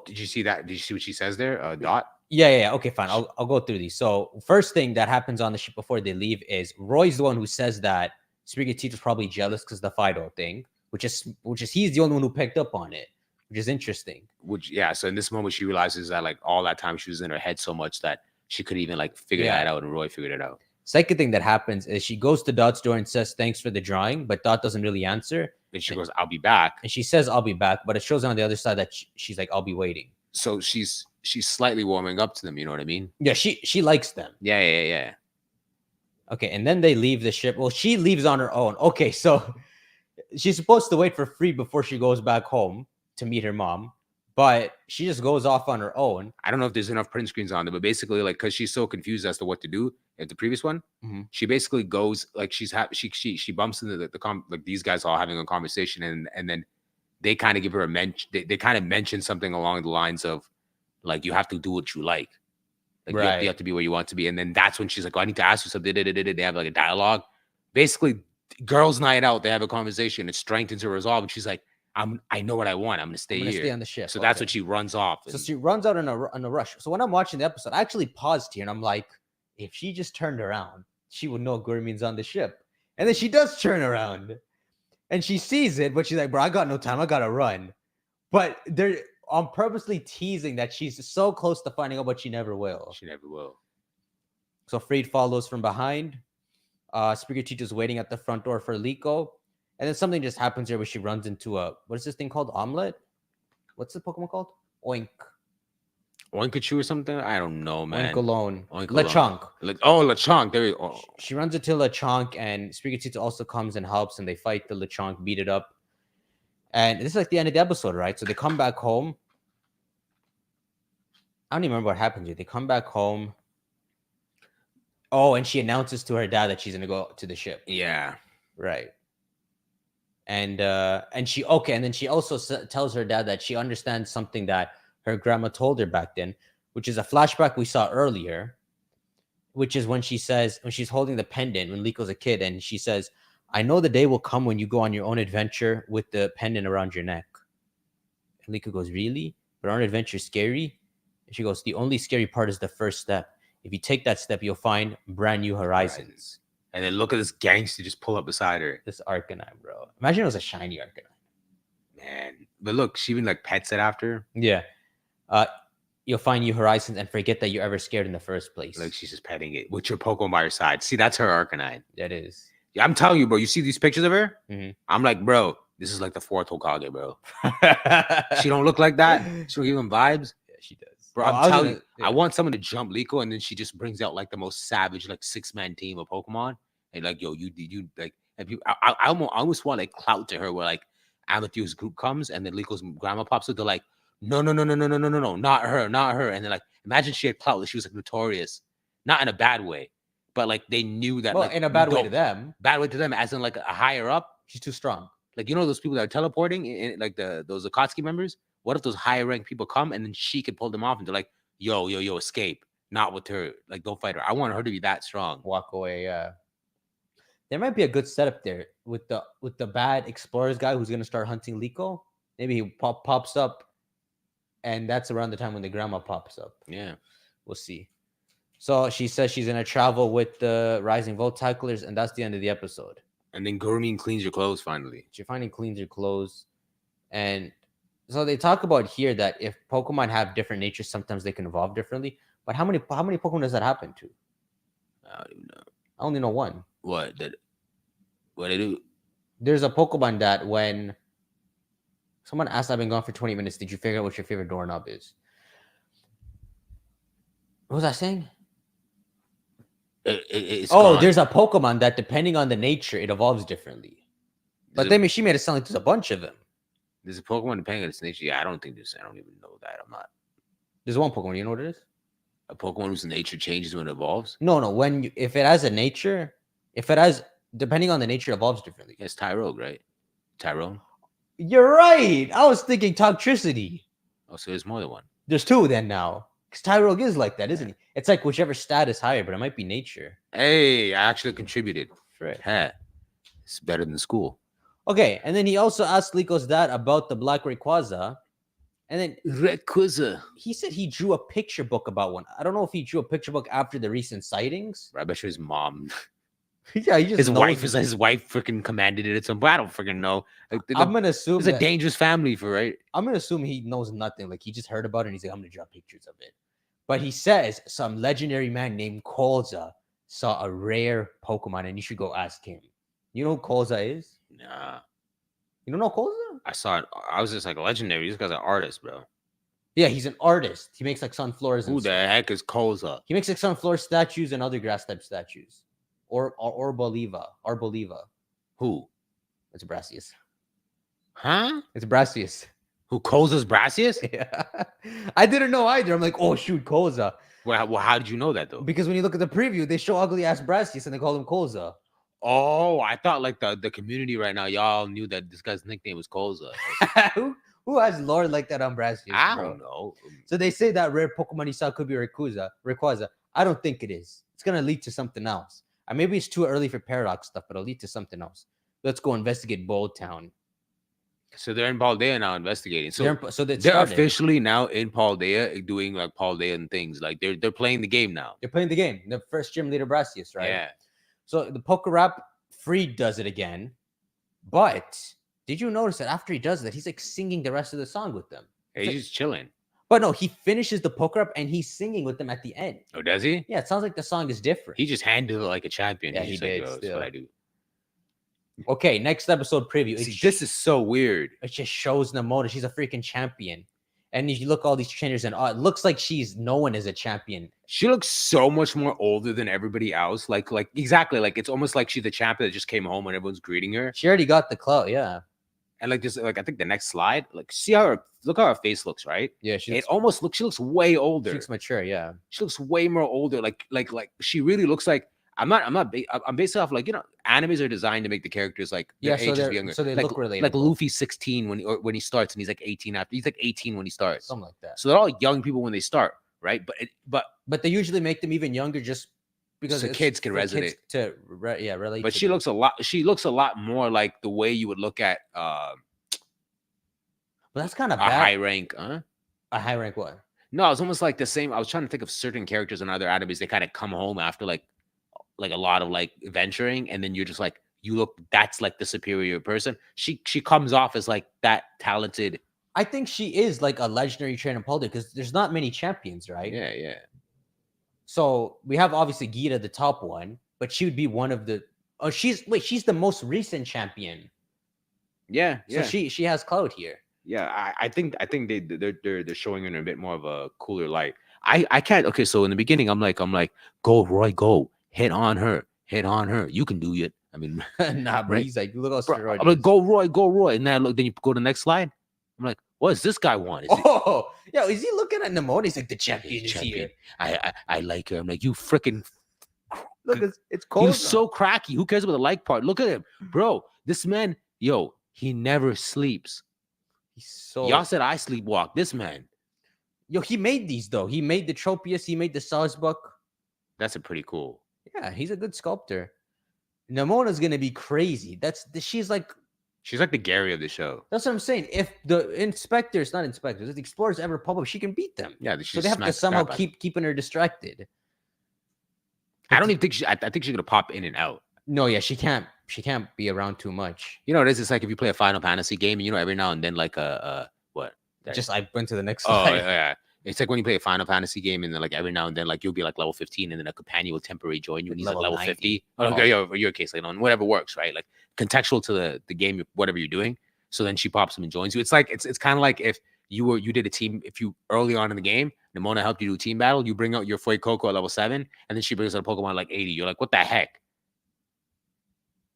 Did you see that? Did you see what she says there? Dot. Yeah. Okay, fine. I'll go through these. So first thing that happens on the ship before they leave is Roy's the one who says that Sprigatito's probably jealous because the Fido thing, which is he's the only one who picked up on it, which is interesting. So in this moment she realizes that like all that time she was in her head so much that she couldn't even like figure that out, and Roy figured it out. Second thing that happens is she goes to Dot's door and says, thanks for the drawing, but Dot doesn't really answer. And she goes, I'll be back. And she says, I'll be back, but it shows on the other side that she's like, I'll be waiting. So she's slightly warming up to them, you know what I mean? Yeah, she likes them. Yeah. Okay, and then they leave the ship. Well, she leaves on her own. Okay, so she's supposed to wait for free before she goes back home to meet her mom. But she just goes off on her own. I don't know if there's enough print screens on there, but basically, like, because she's so confused as to what to do at the previous one, she basically goes like she bumps into like these guys all having a conversation, and then they kind of give her a mention. They kind of mention something along the lines of like, you have to do what you like, you have to be where you want to be, and then that's when she's like, oh, I need to ask you something. They have like a dialogue. Basically, girls' night out, they have a conversation. It strengthens her resolve, and she's like, I know what I want. I'm gonna stay I'm gonna here. stay on the ship. So that's Okay. what she runs off. So and- she runs out in a rush. So when I'm watching the episode, I actually paused here and I'm like, if she just turned around, she would know Gurmin's on the ship. And then she does turn around and she sees it, but she's like, bro, I got no time. I gotta run. But they're on purposely teasing that she's so close to finding out, but she never will. She never will. So Freed follows from behind. Speaker Teacher's waiting at the front door for Liko. And then something just happens here where she runs into what is this thing called? Omelet? What's the Pokemon called? Oink. Oinkachu or something? I don't know, man. Oinkalone. Oinkalone. Lechonk. Lechonk. There you go. She runs into Lechonk and Speaker Teacher also comes and helps and they fight the Lechonk, beat it up. And this is like the end of the episode, right? So they come back home. I don't even remember what happened here. They come back home. Oh, and she announces to her dad that she's gonna go to the ship. Yeah. Right. And then she also tells her dad that she understands something that her grandma told her back then, which is a flashback we saw earlier, which is when she's holding the pendant when Liko's a kid, and she says, I know the day will come when you go on your own adventure with the pendant around your neck. And Liko goes, really? But aren't adventures scary? And she goes, the only scary part is the first step. If you take that step, you'll find brand new horizons. And then look at this gangster just pull up beside her. This Arcanine, bro. Imagine it was a shiny Arcanine. Man. But look, she even like pets it after. Yeah. You'll find new horizons and forget that you're ever scared in the first place. Like she's just petting it with your Pokemon by her side. See, that's her Arcanine. That is. Yeah, I'm telling you, bro. You see these pictures of her? Mhm. I'm like, bro, this is like the fourth Hokage, bro. She don't look like that. She don't give them vibes. Yeah, she does. Bro, Oh, I'm telling you, yeah. I want someone to jump Liko, and then she just brings out like the most savage, like 6-man team of Pokemon. And like, yo, you like, if you, I almost want like clout to her where like Amethy's group comes and then Liko's grandma pops up. They're like, no, not her. And then like, imagine she had clout. She was like notorious, not in a bad way, but like they knew that. Well, like, in a bad way to them. Bad way to them, as in like a higher up. She's too strong. Like, you know, those people that are teleporting, in like those Akatsuki members. What if those higher ranked people come and then she could pull them off and they're like, yo, escape. Not with her. Like, don't fight her. I want her to be that strong. Walk away. Yeah. There might be a good setup there with the bad explorers guy who's gonna start hunting Liko. Maybe he pops up, and that's around the time when the grandma pops up. Yeah, we'll see. So she says she's gonna travel with the Rising Voltaclers, and that's the end of the episode. And then Gurmin cleans your clothes finally. She finally cleans her clothes, and so they talk about here that if Pokemon have different natures, sometimes they can evolve differently. But how many Pokemon does that happen to? I don't even know. I only know one. What they do? There's a Pokemon that when someone asked, I've been gone for 20 minutes, did you figure out what your favorite doorknob is? What was I saying? It's there's a Pokemon that depending on the nature, it evolves differently. But she made it sound like there's a bunch of them. There's a Pokemon depending on its nature. Yeah, I don't even know that. I'm not. There's one Pokemon. You know what it is? A Pokemon whose nature changes when it evolves? No. If it has a nature, depending on the nature, it evolves differently. It's Tyrogue, right? Tyrone? You're right. I was thinking Toxtricity. Oh, so there's more than one. There's two then now. Because Tyrogue is like that, isn't he? It's like whichever stat is higher, but it might be nature. Hey, I actually contributed. Right. Hey, it's better than school. Okay, and then he also asked Liko's dad about the Black Rayquaza. And then Rayquaza. He said he drew a picture book about one. I don't know if he drew a picture book after the recent sightings. I bet you his mom. Yeah, he just his wife freaking commanded it at some point. I don't freaking know. Like, I'm gonna assume it's a dangerous family right. I'm gonna assume he knows nothing. Like he just heard about it and he's like, I'm gonna draw pictures of it. But he says some legendary man named Kolza saw a rare Pokemon and you should go ask him. You know who Kolza is? Nah. You don't know Kolza? I saw it. I was just like legendary. This guy's an artist, bro. Yeah, he's an artist. He makes like sunflowers. Who the heck is Kolza? He makes like sunflower statues and other grass type statues. Or Arboliva. Who? It's Brassius. Huh? It's Brassius. Who, Kolza's Brassius? Yeah. I didn't know either. I'm like, oh shoot, Kolza. Well, how did you know that though? Because when you look at the preview, they show ugly ass Brassius and they call him Kolza. Oh, I thought like the community right now, y'all knew that this guy's nickname was Kolza. Who has lore like that on Brassius? I don't know. So they say that rare Pokemon he saw could be Rayquaza. I don't think it is. It's gonna lead to something else. Maybe it's too early for Paradox stuff, but it'll lead to something else. Let's go investigate Bold Town. So they're in Paldea now investigating. So They're they're officially now in Paldea doing like Paldean things. Like they're playing the game now. They're playing the game. The first gym leader, Bracius, right? Yeah. So the poker rap, Freed does it again. But did you notice that after he does that, he's like singing the rest of the song with them? He's like, just chilling. But no, he finishes the poker rap and he's singing with them at the end. Oh, does he? Yeah, it sounds like the song is different. He just handled it like a champion. Yeah, He's he did. Like, that's what I do. Okay, next episode preview. See, this is so weird. It just shows Namona. She's a freaking champion. And if you look at all these trainers, and it looks like she's known as a champion. She looks so much more older than everybody else. Like exactly. Like it's almost like she's the champion that just came home and everyone's greeting her. She already got the clout, yeah. And like this, like I think the next slide, like see how look how her face looks, right? Yeah, it almost looks. She looks way older. She looks mature, yeah. She looks way more older. Like she really looks like. I'm based off like animes are designed to make the characters like their ages younger. So they like, look relatable. Like Luffy 16 when he starts and he's like 18 after. He's like 18 when he starts. Something like that. So they're all young people when they start, right? But they usually make them even younger just because the kids can resonate relate. But she looks a lot more like the way you would look at but that's kind of a high rank, A high rank what? No, it's almost like the same. I was trying to think of certain characters in other animes. They kind of come home after like a lot of like venturing, and then you're just like that's like the superior person. She comes off as like that talented. I think she is like a legendary trainer in Paldea because there's not many champions, right? Yeah. So we have obviously Gita, the top one, but she would be one of the. Oh, she's the most recent champion. Yeah. So she has clout here. Yeah, I think they're showing her in a bit more of a cooler light. I can't. Okay, so in the beginning, I'm like, go Roy, go hit on her. You can do it. I mean, nah, bro. Right? He's like, look how I'm like, go Roy, and then then you go to the next slide. I'm like, what does this guy want? Yeah, is he looking at Namona? He's like, the champion is here. I like her. I'm like, you freaking look, it's cold. He's so cracky. Who cares about the like part? Look at him, bro. This man, he never sleeps. Y'all said I sleepwalk. This man. He made these though. He made the Tropius. He made the Salzbuck. That's a pretty cool. Yeah, he's a good sculptor. Namona's gonna be crazy. She's like the Gary of the show. That's what I'm saying. If the inspectors, not inspectors, if the explorers ever pop up, she can beat them. Yeah, so they have to somehow keeping her distracted. I don't even think I think she's gonna pop in and out. No, yeah, she can't. She can't be around too much. You know, it's like if you play a Final Fantasy game, and every now and then, like what? I went to the next slide. Oh yeah. It's like when you play a Final Fantasy game, and then like every now and then, like you'll be like level 15, and then a companion will temporarily join you, and he's like level 50. Okay, your case, like whatever works, right? Like contextual to the game, whatever you're doing. So then she pops him and joins you. It's like it's kind of like if you did a team. If you early on in the game, Nimona helped you do a team battle. You bring out your Fuecoco at level 7, and then she brings out a Pokemon like 80. You're like, what the heck?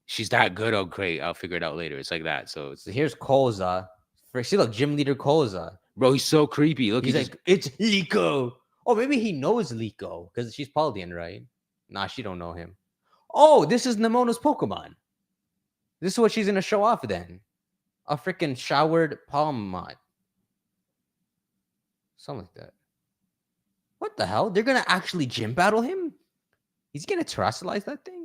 She's that good. Oh, great. I'll figure it out later. It's like that. So here's Koza. See, look, gym leader Koza. Bro, he's so creepy. Look, he's like, it's Liko. Oh, maybe he knows Liko because she's Paldean, right? Nah, she don't know him. Oh, this is Nemona's Pokemon. This is what she's gonna show off then. A freaking showered Palmot. Something like that. What the hell? They're gonna actually gym battle him? He's gonna terrestrialize that thing?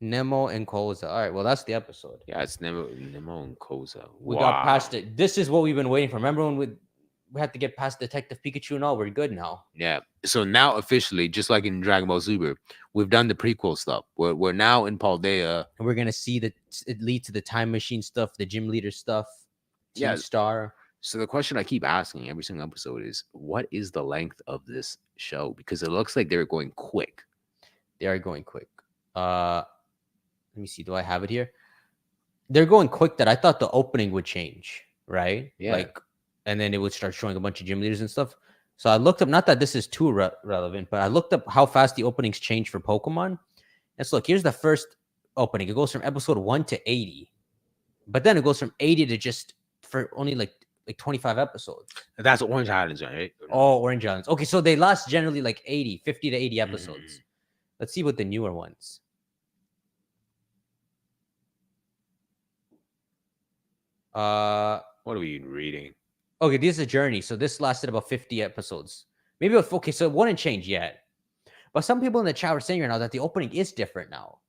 Nemo and Koza. All right, well, that's the episode. Yeah, it's Nemo and Koza. We got past it. This is what we've been waiting for. Remember when we had to get past Detective Pikachu and all? We're good now. Yeah. So now officially, just like in Dragon Ball Super, we've done the prequel stuff. We're now in Paldea. And we're going to see that it leads to the time machine stuff, the gym leader stuff, Team Star. So the question I keep asking every single episode is, what is the length of this show? Because it looks like they're going quick. They are going quick. Let me see. Do I have it here? They're going quick that I thought the opening would change, right? Yeah. And then it would start showing a bunch of gym leaders and stuff. So I looked up, not that this is too relevant, but I looked up how fast the openings change for Pokemon. And so look, here's the first opening. It goes from episode 1 to 80. But then it goes from 80 to just for only like 25 episodes. That's Orange Islands, right? Oh, Orange Islands. Okay, so they last generally like 50 to 80 episodes. Let's see what the newer ones. What are we reading? Okay, this is a journey. So this lasted about 50 episodes. Maybe okay, so it wouldn't change yet. But some people in the chat were saying right now that the opening is different now,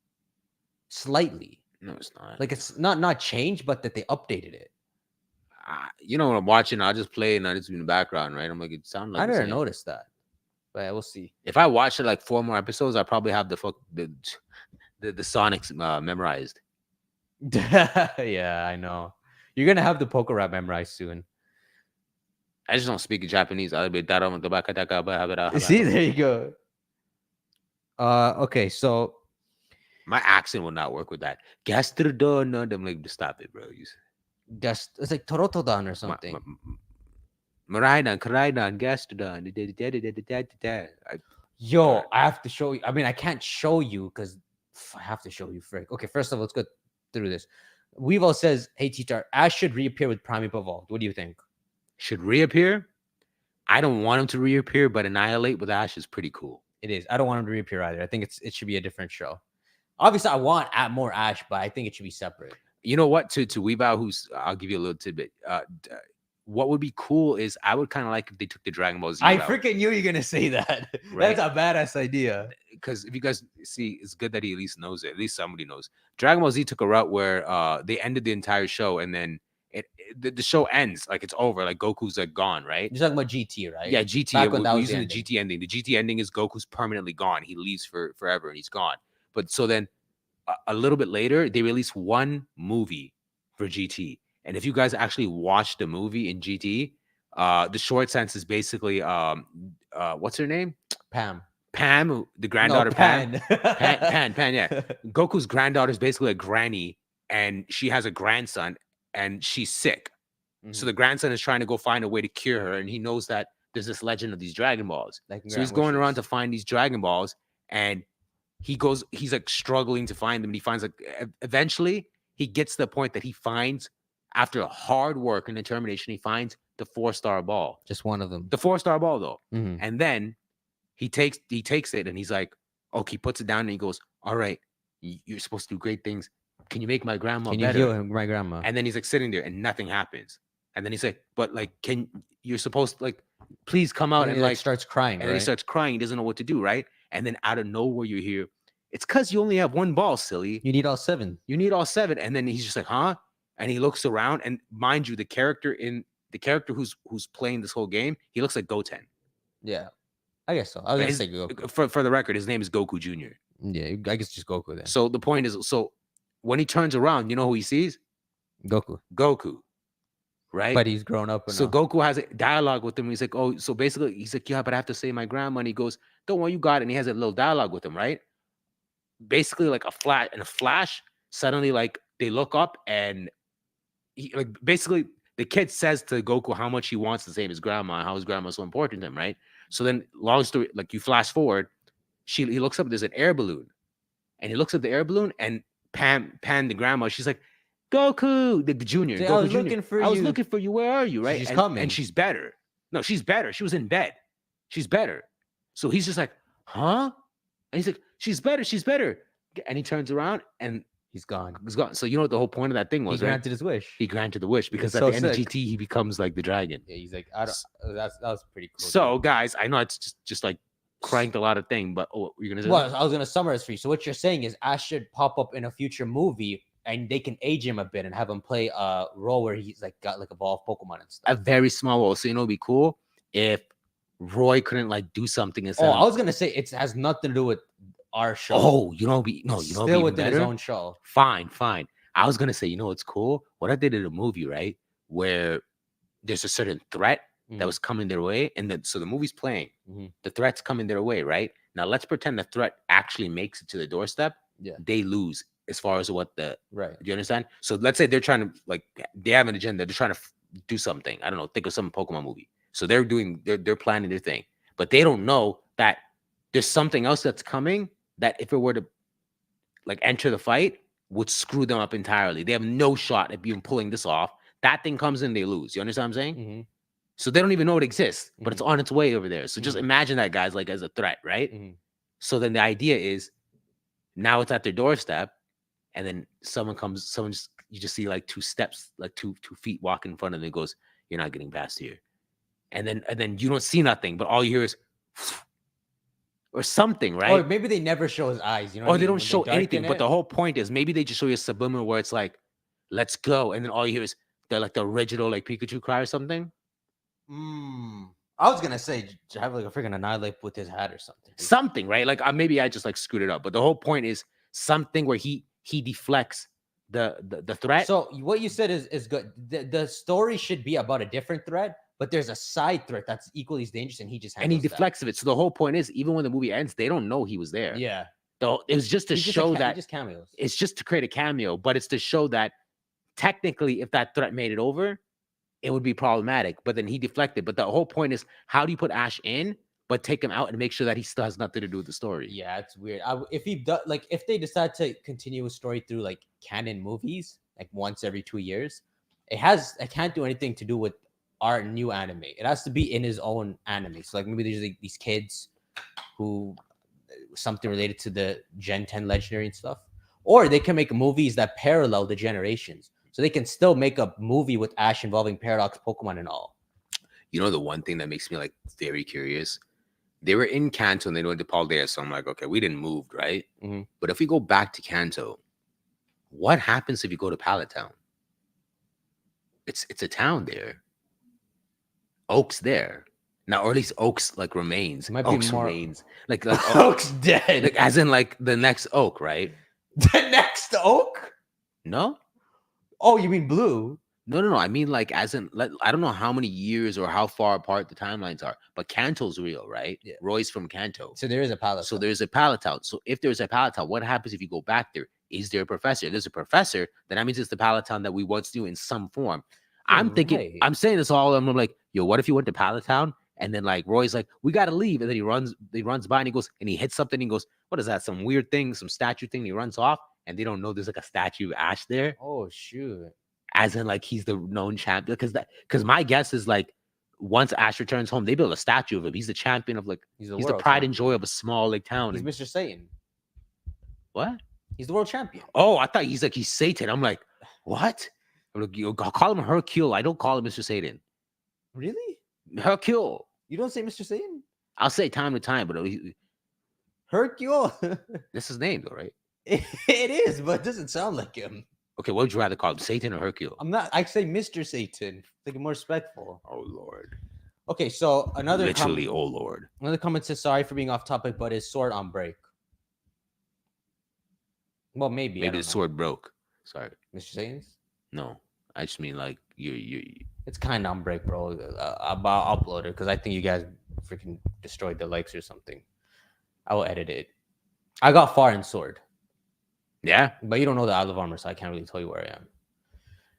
slightly. No, it's not. Like it's not changed, but that they updated it. You know, when I'm watching, I'll just play and I just be in the background, right? I'm like, it sounds like I the never same. noticed that, but we'll see. If I watch it like 4 more episodes, I probably have the Sonics memorized. Yeah, I know. You're gonna have the poker rap memorized soon. I just don't speak Japanese. I'll be See, there you go. Okay, so my accent will not work with that. Gastrodon, I'm like, stop it, bro. it's like Torotodan or something. Maraidan, Karaidan, Gastrodon. Yo, I have to show you. I mean, I can't show you because I have to show you, frick. Okay, first of all, let's go through this. Weevil says, "Hey, TTar, Ash should reappear with Primeape Evolved. What do you think? Should reappear? I don't want him to reappear, but Annihilate with Ash is pretty cool. It is. I don't want him to reappear either. I think it should be a different show. Obviously, I want more Ash, but I think it should be separate. You know what? To Weebow, I'll give you a little tidbit. What would be cool is I would kind of like if they took the Dragon Ball Z. I freaking knew you're gonna say that. Right? That's a badass idea. Because if you guys see, it's good that he at least knows it. At least somebody knows. Dragon Ball Z took a route where they ended the entire show, and then the show ends, like it's over, like Goku's like gone, right? You're talking about GT, right? Yeah, GT. Back when that was using the the GT ending. The GT ending is Goku's permanently gone. He leaves for forever and he's gone. But so then a little bit later, they released one movie for GT. And if you guys actually watch the movie in GT, the short sense is basically what's her name? Pam, the granddaughter. Pan, yeah. Goku's granddaughter is basically a granny, and she has a grandson, and she's sick. Mm-hmm. So the grandson is trying to go find a way to cure her, and he knows that there's this legend of these Dragon Balls. So he's going around to find these Dragon Balls, and he's like struggling to find them. And he finds like eventually he gets to the point that he finds, after hard work and determination, he finds the 4-star ball. Just one of them. The 4-star ball, though. Mm-hmm. And then he takes it and he's like, okay, he puts it down and he goes, all right, you're supposed to do great things. Can you make my grandma better? Can you heal my grandma? And then he's like sitting there and nothing happens. And then he's like, but like, you're supposed to like, please come out. And like starts crying. And then he starts crying. He doesn't know what to do, right? And then out of nowhere, you hear, it's because you only have one ball, silly. You need all 7. And then he's just like, huh? And he looks around, and mind you, the character who's playing this whole game, he looks like Goten. Yeah, I guess so. I was gonna say Goku. For the record, his name is Goku Jr. Yeah, I guess just Goku then. So the point is, when he turns around, you know who he sees? Goku, right? But he's grown up. So Goku has a dialogue with him. He's like, oh, so basically, he's like, yeah, but I have to save my grandma. And he goes, don't worry, you got it. And he has a little dialogue with him, right? Basically, like a flash, suddenly, like they look up and basically the kid says to Goku how much he wants to save his grandma and how his grandma is so important to him, right? So then, long story, like you flash forward, he looks up, there's an air balloon, and he looks at the air balloon, and Pan, the grandma, she's like, Goku, the junior. See, Goku I was Jr. looking for I was looking for you. Where are you? Right? She's coming, and she's better. No, she's better. She was in bed. She's better. So he's just like, huh? And he's like, she's better. She's better. And he turns around and he's gone. So you know what the whole point of that thing was, he granted his wish. He granted the wish because at the end of GT, he becomes like the dragon. Yeah, he's like, that was pretty cool. So, guys, I know it's just like cranked a lot of things, but you're gonna say? Well, I was gonna summarize for you. So what you're saying is Ash should pop up in a future movie, and they can age him a bit and have him play a role where he's like got like evolved Pokemon and stuff. A very small role. So it'd be cool if Roy couldn't like do something. I was gonna say it has nothing to do with our show. Oh, still within his own show. Fine. I was gonna say, you know what's cool? What I did in a movie, right, where there's a certain threat that was coming their way, and so the movie's playing. The threat's coming their way, right? Now let's pretend the threat actually makes it to the doorstep. Yeah, they lose as far as what the right. Do you understand? So let's say they're trying to like they have an agenda. They're trying to do something. I don't know. Think of some Pokemon movie. So they're planning their thing, but they don't know that there's something else that's coming that if it were to like enter the fight would screw them up entirely. They have no shot at even pulling this off. That thing comes in, they lose. You understand what I'm saying? So they don't even know it exists, but it's on its way over there. So just imagine that, guys, like as a threat, right? So then the idea is now it's at their doorstep, and then you just see like 2 steps, like two feet walking in front of them. It goes, you're not getting past here. And then you don't see nothing, but all you hear is or something, Or right? maybe they never show his eyes. You know what Or I they mean? don't When show darken anything. But it. the whole point is maybe they just show you a subliminal where it's like, let's go. And then all you hear is the original like Pikachu cry or something. I was gonna say have like a freaking annihilate with his hat or something. Something, right? Like maybe I just like screwed it up. But the whole point is something where he deflects the threat. So what you said is good. The story should be about a different threat, but there's a side threat that's equally as dangerous, and he just And he handles deflects of it. So the whole point is, even when the movie ends, they don't know he was there. that. Yeah, Though it was just to show he that just cameos. it's just to create a cameo, but it's to show that technically, if that threat made it over, it would be problematic. But then he deflected. But the whole point is, how do you put Ash in, but take him out and make sure that he still has nothing to do with the story? Yeah, it's weird. If he does, like, if they decide to continue a story through like canon movies, like once every 2 years, it can't do anything to do with our new anime. It has to be in his own anime. So like maybe there's like these kids who something related to the Gen 10 legendary and stuff, or they can make movies that parallel the generations. So they can still make a movie with Ash involving Paradox Pokemon and all. You know, the one thing that makes me like very curious, they were in Kanto and they went to Paldea. So I'm like, okay, we didn't move, right? Mhm. But if we go back to Kanto, what happens if you go to Pallet Town? It's a town there. Oak's there. Now, or at least Oak's like remains. Might be Oak's more- remains. Like Oak's dead. like as in like the next Oak, right? The next Oak? No? Oh, you mean Blue? No. I mean, like, as in, like, I don't know how many years or how far apart the timelines are, but Kanto's real, right? Yeah. Roy's from Kanto. So there is a palace. So there's a Pallet Town. So if there's a Pallet Town, what happens if you go back there? Is there a professor? If there's a professor, then that means it's the Pallet Town that we once knew in some form. I'm thinking, Right. I'm saying this all, I'm like, yo, what if you went to Pallet Town? And then like Roy's like, we gotta leave. And then he runs by and he goes, and he hits something. And he goes, what is that? Some weird thing, some statue thing. And he runs off, and they don't know there's like a statue of Ash there. Oh shoot. As in like he's the known champion, because my guess is like once Ash returns home, they build a statue of him. He's the champion of like he's the world pride and champion. joy of a small like town. He's And- Mr. Satan. what? He's the world champion. Oh, I thought he's Satan. I'm like, what? I'm like, I'll call him Hercule. I don't call him Mr. Satan. Really? Hercule. You don't say Mr. Satan? I'll say time to time, but Hercule. that's his name though, right? It is, but it doesn't sound like him. Okay, what would you rather call him, Satan or Hercule? I say Mr. Satan. Like more respectful. Oh Lord. Okay, so Literally, oh Lord. another comment says sorry for being off topic, but is sword on break. Well, maybe. I Maybe don't the know. sword broke. Sorry. Mr. Satan's? No. I just mean like you It's kind of on break, bro. I'll upload it because I think you guys freaking destroyed the likes or something. I will edit it. I got far in sword, yeah. but you don't know the Isle of Armor, so I can't really tell you where I am.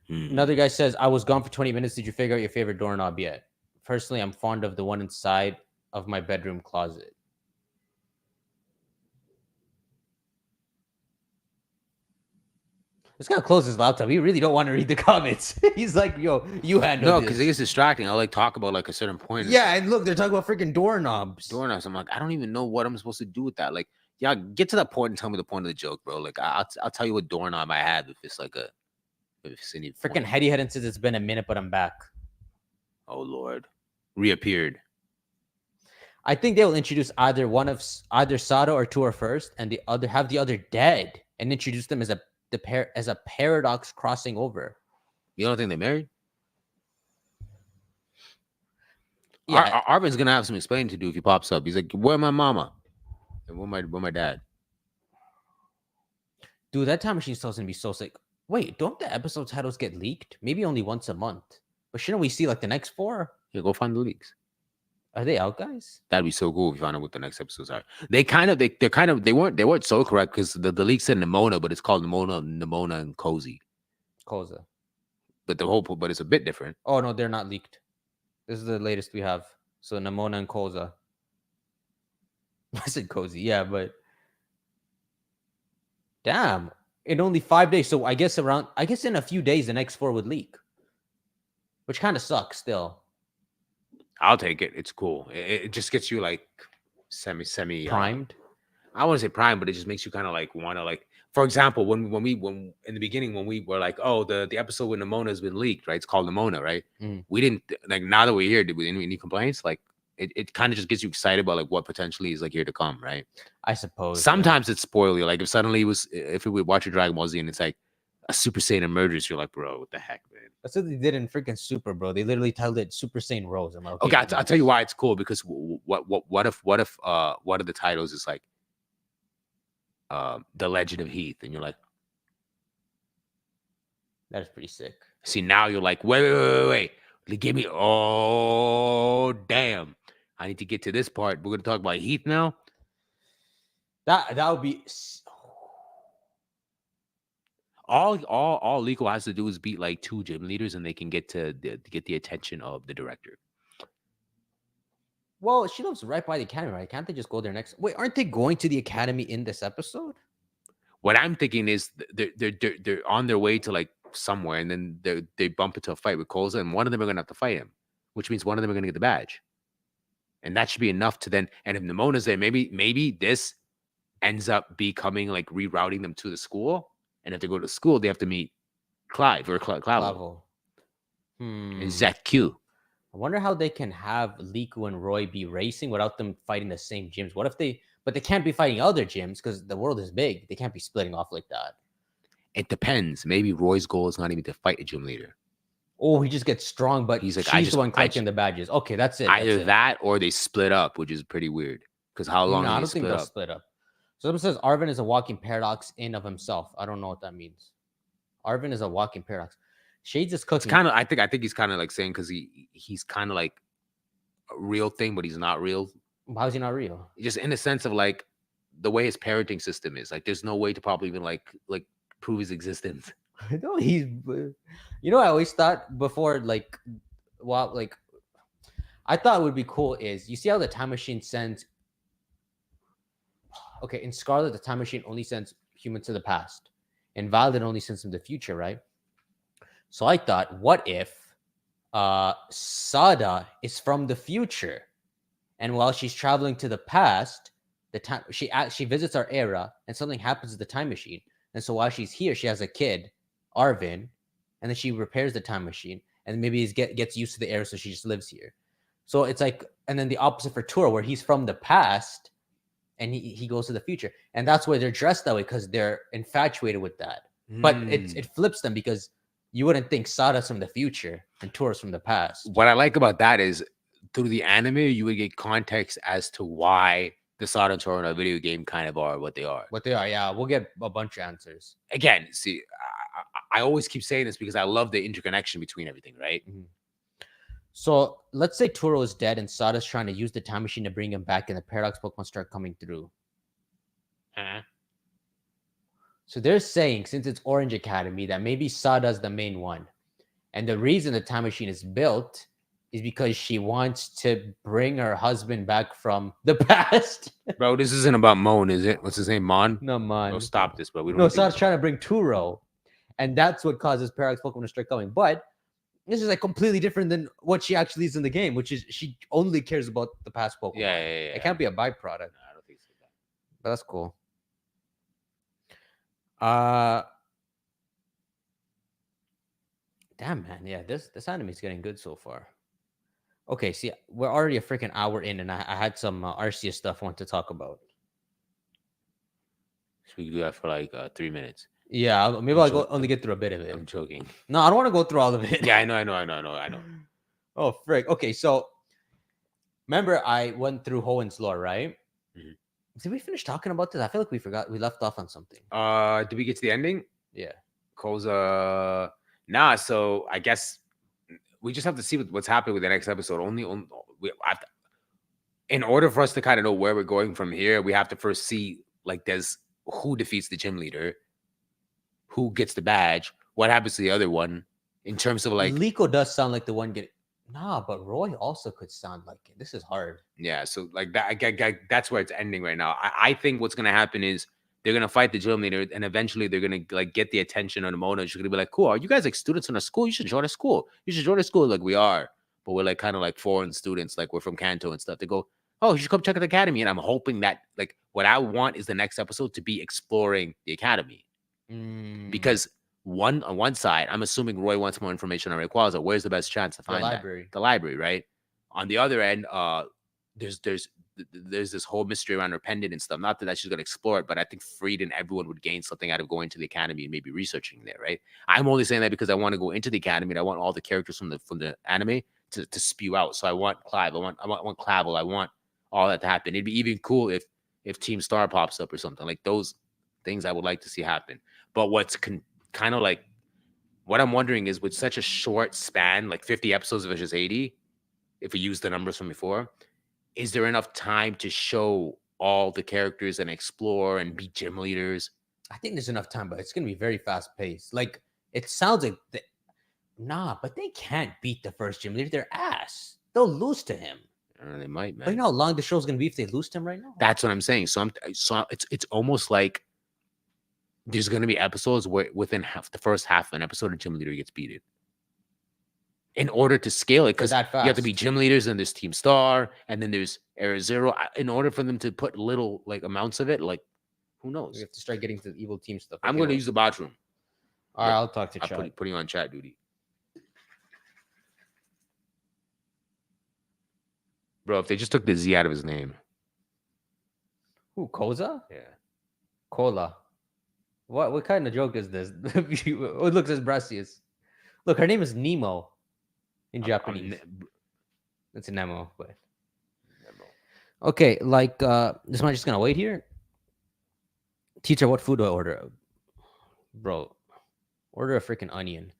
Hmm. Another guy says, I was gone for 20 minutes. Did you figure out your favorite doorknob yet? Personally, I'm fond of the one inside of my bedroom closet. This guy closed his laptop. He really don't want to read the comments. He's like, yo, you handle No, this. because it gets distracting. I'll like talk about like a certain point. Yeah, and look, they're talking about freaking doorknobs. Doorknobs. I'm like, I don't even know what I'm supposed to do with that. Like, yeah, get to that point and tell me the point of the joke, bro. Like, I'll tell you what doorknob I have if it's like if it's any Freaking point. Heady Head says it's been a minute, but I'm back. Oh Lord, reappeared. I think they will introduce either Sada or Tua first, and the other dead, and introduce them as a paradox crossing over. You don't think they married? Yeah, Arvin's gonna have some explaining to do if he pops up. He's like, "Where my mama? And where my dad?" dude, that Time Machine stuff's gonna be so sick. Wait, don't the episode titles get leaked? Maybe only once a month, but shouldn't we see like the next 4? Yeah, go find the leaks. Are they out, guys? That'd be so cool if you found out what the next episodes are. They weren't so correct because the leak said Nimona, but it's called Nimona and Cozy. Koza. But it's a bit different. Oh no, they're not leaked. This is the latest we have. So Nimona and Koza. I said Cozy, yeah, but damn, in only 5 days. So I guess in a few days the next 4 would leak, which kind of sucks. Still I'll take it. It's cool. It just gets you like semi primed. I want to say prime, but it just makes you kind of like want to like. For example, when in the beginning when we were like, oh, the episode with Nimona has been leaked, right? It's called Nimona, right? Mm. We didn't like. Now that we're here, did we any complaints? Like, it kind of just gets you excited about like what potentially is like here to come, right? I suppose. Sometimes it's spoil you. Like if suddenly it was if we watch a Dragon Ball Z and it's like a Super Saiyan emerges, you're like, bro, what the heck, man? That's what they did in freaking Super, bro. They literally titled it Super Saiyan Rose. I'm like, Okay, I'll tell you why it's cool because what if one of the titles is like The Legend of Heath, and you're like, that is pretty sick. see, now you're like, wait. Give me, oh damn, I need to get to this part. We're gonna talk about Heath now. That would be All Liko has to do is beat like 2 gym leaders, and they can get get the attention of the director. well. She lives right by the academy, right? Can't they just go there next? Wait, aren't they going to the academy in this episode? What I'm thinking is they're on their way to like somewhere, and then they bump into a fight with Koza, and one of them are gonna have to fight him, which means one of them are gonna get the badge, and that should be enough to then. And if Nemona's there, maybe this ends up becoming like rerouting them to the school, and if they go to school, they have to meet Clive or Clavo Level. and ZQ. I wonder how they can have Liko and Roy be racing without them fighting the same gyms. What if they? But they can't be fighting other gyms because the world is big. They can't be splitting off like that. It depends. Maybe Roy's goal is not even to fight a gym leader. Oh, he just gets strong, but He's like, she's the one collecting the badges. Okay, that's it. Either that or they split up, which is pretty weird. Because how long? No, did I they don't think split they'll up? split up. So someone says Arvin is a walking paradox in of himself. I don't know what that means. Arvin is a walking paradox. Shades is It's cooking. kind of. I think he's kind of like saying because he's kind of like a real thing, but he's not real. How is he not real? Just in the sense of like the way his parenting system is. Like, there's no way to probably even like prove his existence. No, he's. You know, I always thought before, like, well, like, I thought it would be cool is you see how the time machine sends. Okay, in Scarlet, the time machine only sends humans to the past. In Violet, it only sends them to the future, right? So I thought, what if Sada is from the future, and while she's traveling to the past, the time she visits our era, and something happens to the time machine, and so while she's here, she has a kid, Arvin, and then she repairs the time machine, and maybe he gets used to the era, so she just lives here. So it's like, and then the opposite for Tura, where he's from the past, and he goes to the future, and that's why they're dressed that way because they're infatuated with that. But it flips them because you wouldn't think Sada's from the future and Tura's from the past. What I like about that is through the anime, you would get context as to why the Sada and Tora in a video game kind of are what they are. What they are, yeah. We'll get a bunch of answers. Again, see, I always keep saying this because I love the interconnection between everything, right? Mm-hmm. So let's say Turo is dead and Sada's trying to use the time machine to bring him back, and the Paradox Pokemon start coming through. So they're saying, since it's Orange Academy, that maybe Sada's the main one. And the reason the time machine is built is because she wants to bring her husband back from the past. Bro, this isn't about Moan, is it? What's his name? Mon? No, man. Bro, stop this, bro. We don't No, need Sada's trying to bring Turo. And that's what causes Paradox Pokemon to start coming. But this is like completely different than what she actually is in the game, which is she only cares about the past Pokemon. Yeah. It can't be a byproduct. No, I don't think so. But that's cool. Damn, man. Yeah, this anime is getting good so far. Okay, see, we're already a freaking hour in, and I had some Arceus stuff I want to talk about. So we can do that for like 3 minutes. Yeah, maybe I'll only get through a bit of it. I'm joking. No, I don't want to go through all of it. Yeah, I know. Oh, frick. Okay, so remember I went through Hoen's lore, right? Mm-hmm. Did we finish talking about this? I feel like we forgot. We left off on something. Did we get to the ending? Yeah. Koza. Nah, so I guess we just have to see what's happening with the next episode. In order for us to kind of know where we're going from here, we have to first see like there's who defeats the gym leader, who gets the badge, what happens to the other one, in terms of like Liko does sound like the one getting. Nah, but Roy also could sound like it. This is hard. Yeah, so like that, that's where it's ending right now. I think what's gonna happen is they're gonna fight the gym leader, and eventually they're gonna like get the attention of Mona. She's gonna be like, "Cool, are you guys like students in a school? You should join a school. You should join a school." Like we are, but we're like kind of like foreign students, like we're from Kanto and stuff. They go, "Oh, you should come check out the academy." And I'm hoping that like what I want is the next episode to be exploring the academy, because on one side, I'm assuming Roy wants more information on Rayquaza. Where's the best chance to find library? The library, right? On the other end, there's this whole mystery around her pendant and stuff. Not that she's gonna explore it, but I think Freed and everyone would gain something out of going to the academy and maybe researching there, right? I'm only saying that because I want to go into the academy and I want all the characters from the anime to spew out. So I want Clive, I want Clavel, I want all that to happen. It'd be even cool if Team Star pops up or something like those things. I would like to see happen. But what's kind of like what I'm wondering is with such a short span, like 50 episodes versus 80, if we use the numbers from before, is there enough time to show all the characters and explore and be gym leaders? I think there's enough time, but it's gonna be very fast paced. Like it sounds like nah, but they can't beat the first gym leader. They're ass. They'll lose to him. They might, man. But you know how long the show's gonna be if they lose to him right now? That's what I'm saying. So it's almost like there's gonna be episodes where within the first half of an episode, a gym leader gets beaten. In order to scale it, because you have to be gym leaders, and there's Team Star, and then there's Era Zero. In order for them to put little like amounts of it, like who knows? We have to start getting to the evil team stuff. I'm going to use the bathroom. All right, I'll talk to chat. Putting you on chat duty, bro. If they just took the Z out of his name, who? Koza? Yeah, Cola. What kind of joke is this? It looks as Arceus. Look, her name is Nemo in Japanese. It's Nemo, but okay. Like, this man just gonna wait here. Teacher, what food do I order? Bro, order a freaking onion.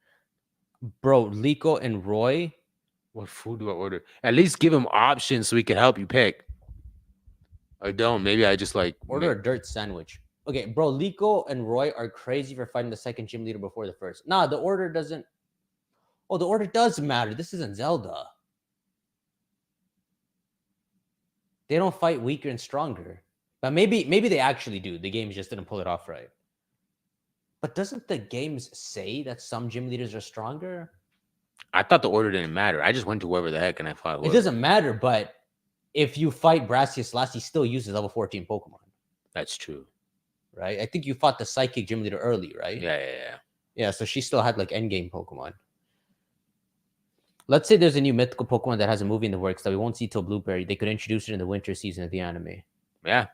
Bro, Liko and Roy. What food do I order? At least give him options so we can help you pick. I don't. Maybe I just like order a dirt sandwich. Okay, bro, Liko and Roy are crazy for fighting the second gym leader before the first. Nah, the order doesn't. Oh, the order does matter. This isn't Zelda. They don't fight weaker and stronger. But maybe they actually do. The games just didn't pull it off right. But doesn't the games say that some gym leaders are stronger? I thought the order didn't matter. I just went to whoever the heck and I fought. It doesn't matter, but if you fight Arceus last, he still uses level 14 Pokemon. That's true. Right? I think you fought the Psychic gym leader early, right? Yeah. Yeah, so she still had like endgame Pokemon. Let's say there's a new mythical Pokemon that has a movie in the works that we won't see till Blueberry. They could introduce it in the winter season of the anime. Yeah,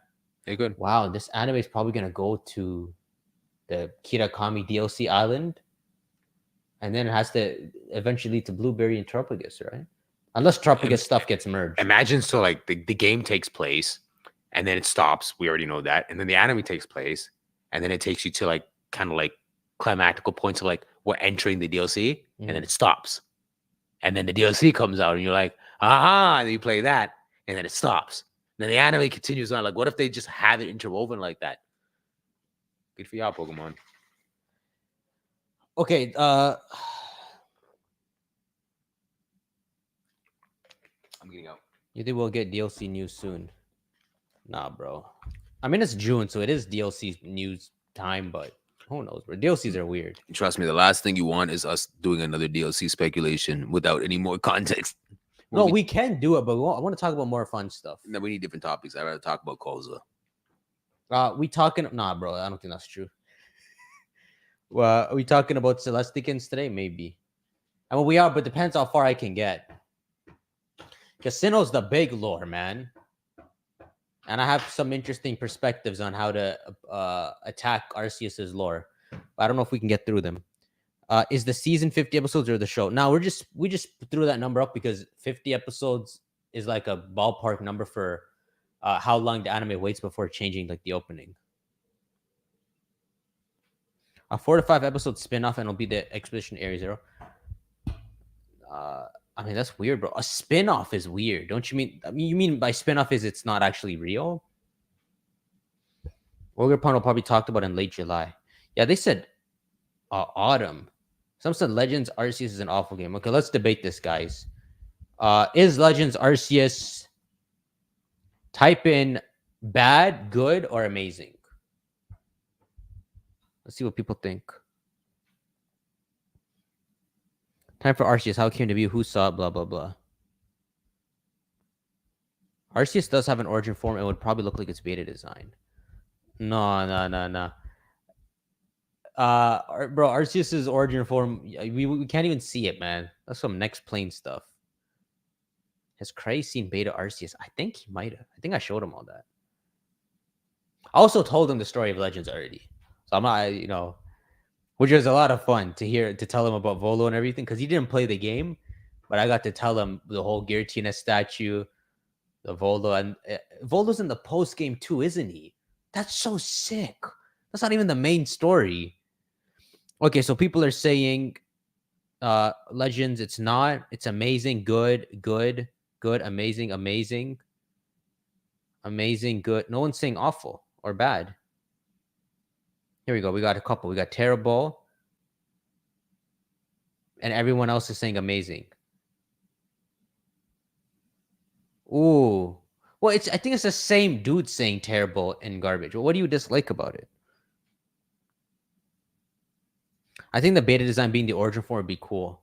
they could. Wow, this anime is probably going to go to the Kirakami DLC island. And then it has to eventually lead to Blueberry and Tropigus, right? Unless Tropigus stuff gets merged. Imagine so like the game takes place and then it stops. We already know that. And then the anime takes place and then it takes you to like kind of like climactical points of like we're entering the DLC and then it stops. And then the DLC comes out and you're like, aha, and then you play that and then it stops. And then the anime continues on. Like, what if they just have it interwoven like that? Good for y'all, Pokemon. Okay, I'm getting out. You think we'll get DLC news soon? Nah, bro. I mean, it's June, so it is DLC news time, but who knows, bro? DLCs are weird. Trust me, the last thing you want is us doing another DLC speculation without any more context. No, we can do it, but I want to talk about more fun stuff. No, we need different topics. I'd rather talk about Koza. We talking? Nah, bro. I don't think that's true. Well, are we talking about Celesticans today? Maybe. I mean, we are, but depends how far I can get. Because Sinnoh's the big lore, man. And I have some interesting perspectives on how to attack Arceus's lore. But I don't know if we can get through them. Is the season 50 episodes or the show? Now we just threw that number up because 50 episodes is like a ballpark number for how long the anime waits before changing like the opening. A 4 to 5 episode spin-off and it'll be the Expedition Area Zero. I mean, that's weird, bro. A spin-off is weird. Don't you mean? I mean, you mean by spin-off is it's not actually real? Ogre will probably talked about in late July. Yeah, they said autumn. Some said Legends Arceus is an awful game. Okay, let's debate this, guys. Is Legends Arceus, type in bad, good, or amazing? Let's see what people think. Time for Arceus. How it came to be? Who saw it? Blah, blah, blah. Arceus does have an origin form. It would probably look like it's beta design. No. Bro, Arceus's origin form, we can't even see it, man. That's some next plane stuff. Has Cray seen Beta Arceus? I think he might have. I think I showed him all that. I also told him the story of Legends already. So I'm not, which was a lot of fun to tell him about Volo and everything because he didn't play the game, but I got to tell him the whole Giratina statue, the Volo, and Volo's in the post game too, isn't he? That's so sick. That's not even the main story. Okay, so people are saying Legends, it's not. It's amazing, good, amazing, good. No one's saying awful or bad. Here we go. We got a couple. We got terrible. And everyone else is saying amazing. Ooh. Well, I think it's the same dude saying terrible and garbage. Well, what do you dislike about it? I think the beta design being the origin form would be cool.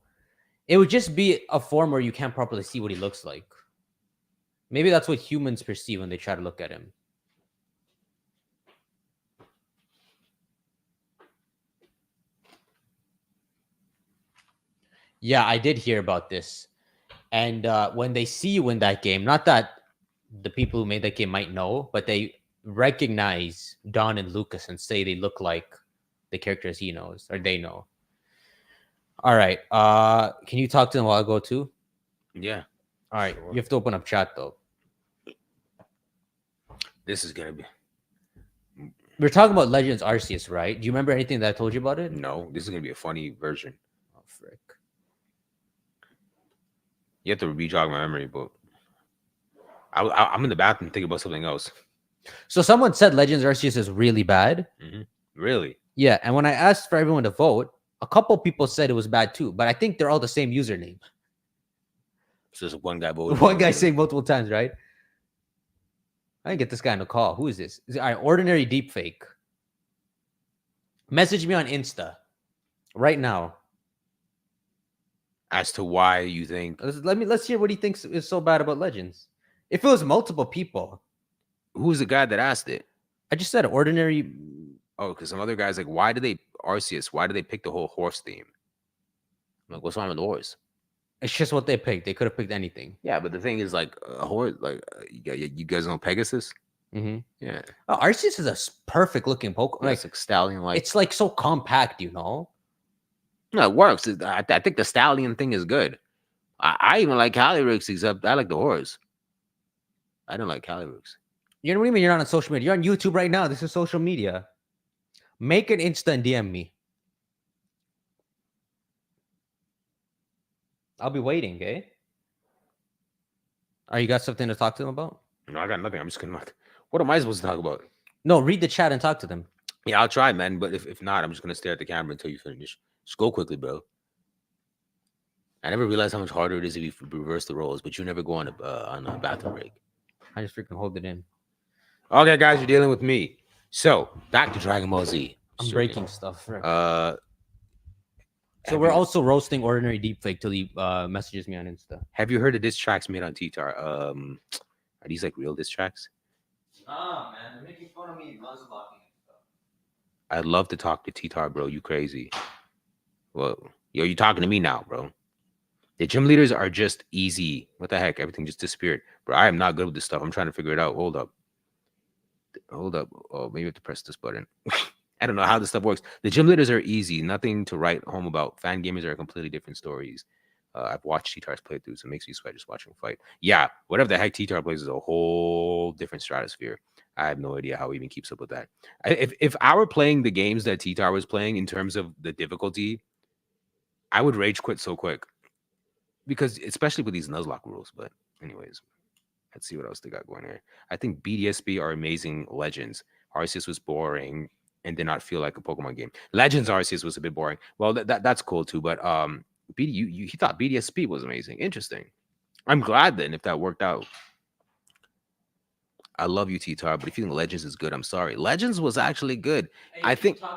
It would just be a form where you can't properly see what he looks like. Maybe that's what humans perceive when they try to look at him. Yeah, I did hear about this. And when they see you in that game, not that the people who made that game might know, but they recognize Don and Lucas and say they look like the characters he knows or they know. All right. Can you talk to them while I go too? Yeah. All right. Sure. You have to open up chat though. This is gonna be. We're talking about Legends Arceus, right? Do you remember anything that I told you about it? No. This is gonna be a funny version. Oh frick! You have to re-jog my memory, but I'm in the bathroom thinking about something else. So someone said Legends Arceus is really bad. Mm-hmm. Really? Yeah. And when I asked for everyone to vote, a couple people said it was bad too, but I think they're all the same username. So there's one guy voted. One guy saying multiple times, right? I didn't get this guy on the call. Who is this? Is it ordinary deepfake? Message me on Insta right now. As to why you think? Let's hear what he thinks is so bad about Legends. If it was multiple people, who's the guy that asked it? I just said ordinary. Oh, because some other guys like, why did they Arceus? Why did they pick the whole horse theme? I'm like, what's wrong with the horse? It's just what they picked. They could have picked anything. Yeah, but the thing is, like a horse. Like you guys know Pegasus. Mm-hmm. Yeah. Oh, Arceus is a perfect looking Pokemon. Yeah, like stallion. Like it's like so compact, No, it works. I think the stallion thing is good. I even like Calyrex, except I like the horse. I don't like Calyrex. You know what I mean? You're not on social media. You're on YouTube right now. This is social media. Make an Insta and DM me. I'll be waiting, eh? Are you got something to talk to them about? No, I got nothing. I'm just gonna like, what am I supposed to talk about? No, read the chat and talk to them. Yeah, I'll try, man. But if not, I'm just gonna stare at the camera until you finish. Just go quickly, bro. I never realized how much harder it is if you reverse the roles, but you never go on a bathroom break. I just freaking hold it in. Okay, guys, you're dealing with me. So back to Dragon Ball Z. I'm breaking stuff. Rick. So we're also roasting ordinary deepfake till he messages me on Insta. Have you heard of diss tracks made on TTar? Are these like real diss tracks? Nah, man, they're making fun of me muzzlocking and stuff. I'd love to talk to TTar, bro. You crazy? Well, you talking to me now, bro? The gym leaders are just easy. What the heck? Everything just disappeared, bro. I am not good with this stuff. I'm trying to figure it out. Hold up. Oh, maybe I have to press this button. I don't know how this stuff works. The gym leaders are easy. Nothing to write home about. Fan gamers are completely different stories. I've watched TTar's playthroughs. It makes me sweat just watching him fight. Yeah, whatever the heck TTar plays is a whole different stratosphere. I have no idea how he even keeps up with that. If I were playing the games that TTar was playing in terms of the difficulty, I would rage quit so quick. Because especially with these Nuzlocke rules. But anyways, let's see what else they got going here. I think BDSP are amazing Legends. Arceus was boring and did not feel like a Pokemon game. Legends Arceus was a bit boring. Well, that's cool too. But he thought BDSP was amazing. Interesting. I'm glad then if that worked out. I love you, TTar, but if you think Legends is good, I'm sorry. Legends was actually good. Hey, I think. Huh?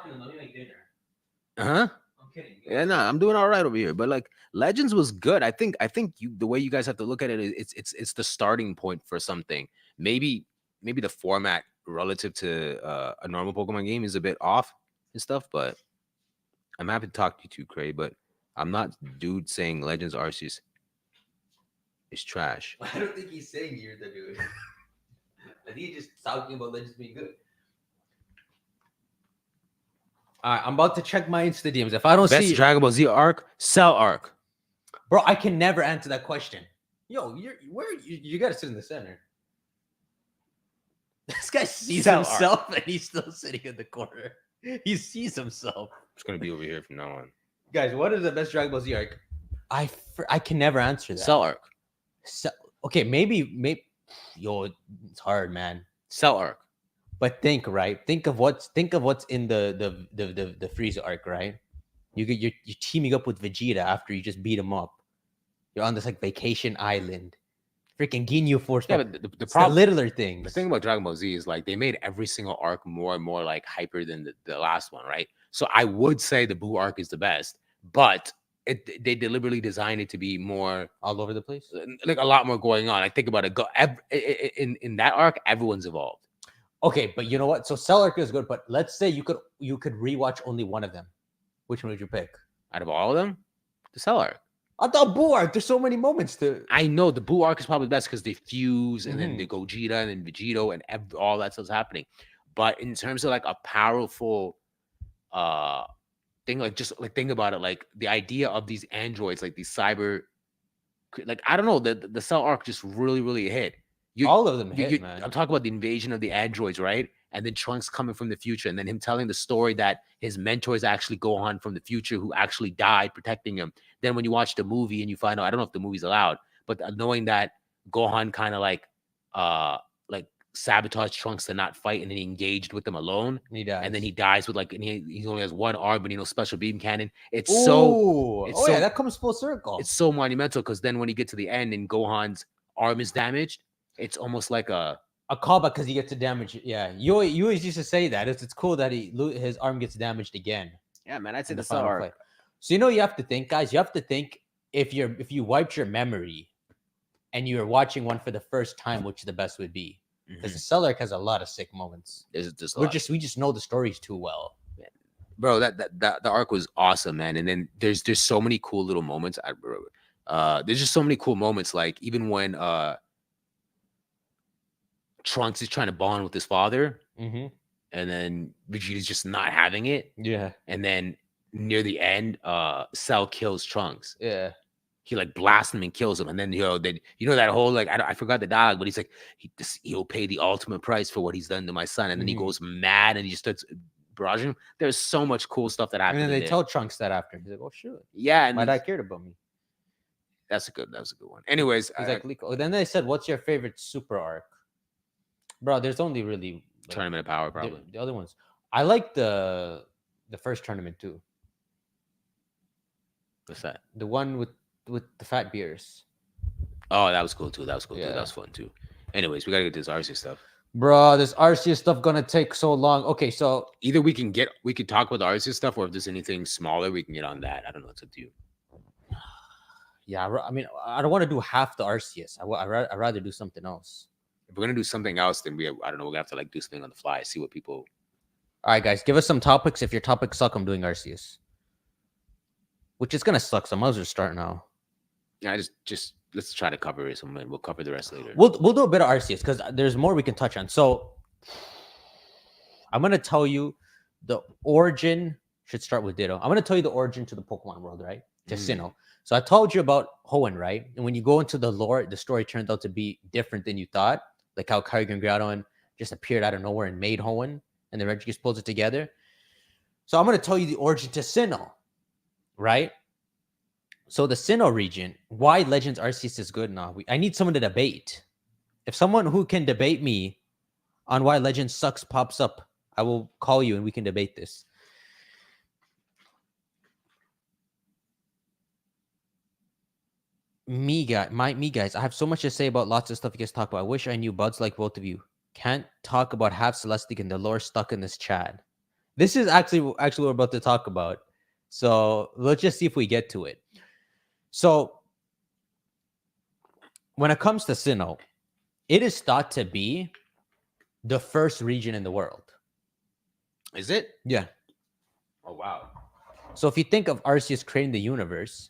I'm kidding. Yeah, no, I'm doing all right over here. But like Legends was good. I think the way you guys have to look at it is it's the starting point for something. Maybe the format relative to a normal Pokemon game is a bit off and stuff, but I'm happy to talk to you too, Cray. But I'm not dude saying Legends Arceus. is trash. I don't think he's saying you're the dude. I think he's just talking about Legends being good. All right, I'm about to check my Insta DMs. If I don't Best see, Dragon Ball Z arc, Cell arc. bro, I can never answer that question. Yo, you gotta sit in the center. This guy sees Cell himself and he's still sitting in the corner. He sees himself. It's gonna be over here from now on. Guys, what is the best Dragon Ball Z arc? I can never answer that. Cell arc. Okay, maybe. Yo, it's hard, man. Cell arc. But think of what's in the Frieza arc, right? You're teaming up with Vegeta after you just beat him up. You're on this like vacation island. Freaking Ginyu Force. Yeah, but the It's problem, the littler things. the thing about Dragon Ball Z is like they made every single arc more and more like hyper than the last one, right? So I would say the Buu arc is the best, but they deliberately designed it to be more all over the place. like a lot more going on. I think about it. In that arc, everyone's evolved. Okay, but you know what? So Cell arc is good, but let's say you could rewatch only one of them. Which one would you pick? Out of all of them, the Cell arc. I thought Buu arc. There's so many moments to. I know the Buu arc is probably the best because they fuse and then the Gogeta and then Vegito and all that stuff's happening. But in terms of like a powerful thing, like just like think about it, like the idea of these androids, like these cyber, like I don't know, the Cell arc just really hit. All of them hit, man. I'm talking about the invasion of the androids, right? And then Trunks coming from the future, and then him telling the story that his mentor is actually Gohan from the future who actually died protecting him. Then when you watch the movie and you find out, I don't know if the movie's allowed, but knowing that Gohan kind of like sabotaged Trunks to not fight, and then he engaged with them alone. And he dies. And then he dies with like, and he only has one arm, but special beam cannon. It's yeah, that comes full circle. It's so monumental because then when you get to the end and Gohan's arm is damaged, it's almost like a callback because he gets a damage. Yeah, you always used to say that. It's cool that his arm gets damaged again. Yeah, man, I'd say the final Cell arc. fight. So you have to think, guys. You have to think if you wiped your memory and you're watching one for the first time, which the best would be, because the Cell arc has a lot of sick moments. We just know the stories too well, bro. That the arc was awesome, man. And then there's so many cool little moments. There's just so many cool moments. Like even when Trunks is trying to bond with his father, and then Vegeta's just not having it. Yeah. And then near the end, Cell kills Trunks. Yeah. He like blasts him and kills him. And then that whole like I forgot the dialogue, but he's like he'll pay the ultimate price for what he's done to my son. And then he goes mad and he just starts barraging him. There's so much cool stuff that happens. And then they tell Trunks that after. He's like, oh shoot. Yeah. And my dad cared about me. That was a good one. Anyways, he's like Liko. Then they said, what's your favorite super arc? Bro, there's only really Tournament of Power, probably. The other ones. I like the first tournament too. What's that? The one with the fat beers. Oh, that was cool too. That was cool too. That was fun too. Anyways, we gotta get this Arceus stuff. Bro, this Arceus stuff gonna take so long. Okay, so either we can talk about the Arceus stuff, or if there's anything smaller, we can get on that. I don't know. It's up to you. Yeah, I mean, I don't want to do half the Arceus. I'd rather do something else. If we're gonna do something else, then I don't know. We're gonna have to like do something on the fly, see what people. All right, guys, give us some topics. If your topics suck, I'm doing Arceus. Which is gonna suck, so I might as well start now. Yeah, just let's try to cover it. And we'll cover the rest later. We'll do a bit of Arceus because there's more we can touch on. So I'm gonna tell you the origin should start with Ditto. I'm gonna tell you the origin to the Pokemon world, right? To Sinnoh. So I told you about Hoenn, right? And when you go into the lore, the story turned out to be different than you thought. Like how Kyogre Groudon just appeared out of nowhere and made Hoenn, and the Regigigas pulled it together. So I'm gonna tell you the origin to Sinnoh, right? So the Sinnoh region, why Legends Arceus is good now. I need someone to debate. If someone who can debate me on why Legends sucks pops up, I will call you and we can debate this. Me guys, I have so much to say about lots of stuff you guys talk about. I wish I knew buds like both of you. Can't talk about half Celestic and the lore stuck in this chat. This is actually what we're about to talk about. So let's just see if we get to it. So when it comes to Sinnoh, it is thought to be the first region in the world. Is it? Yeah. Oh, wow. So if you think of Arceus creating the universe,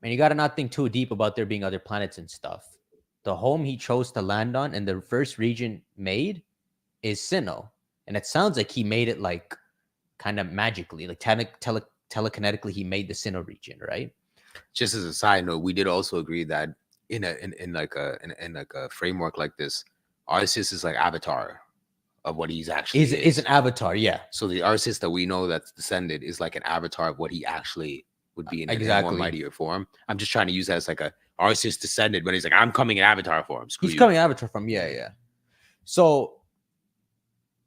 And you gotta not think too deep about there being other planets and stuff. The home he chose to land on and the first region made is Sinnoh. And it sounds like he made it like kind of magically, like telekinetically, he made the Sinnoh region, right? Just as a side note, we did also agree that in like a framework like this, Arceus is like avatar of what he's actually Is an avatar, yeah. So the Arceus that we know that's descended is like an avatar of what he actually would be in a more Exactly. mightier form. I'm just trying to use that as like a Arceus descended, but he's like, I'm coming in avatar form. Screw He's you. coming avatar from, yeah. So,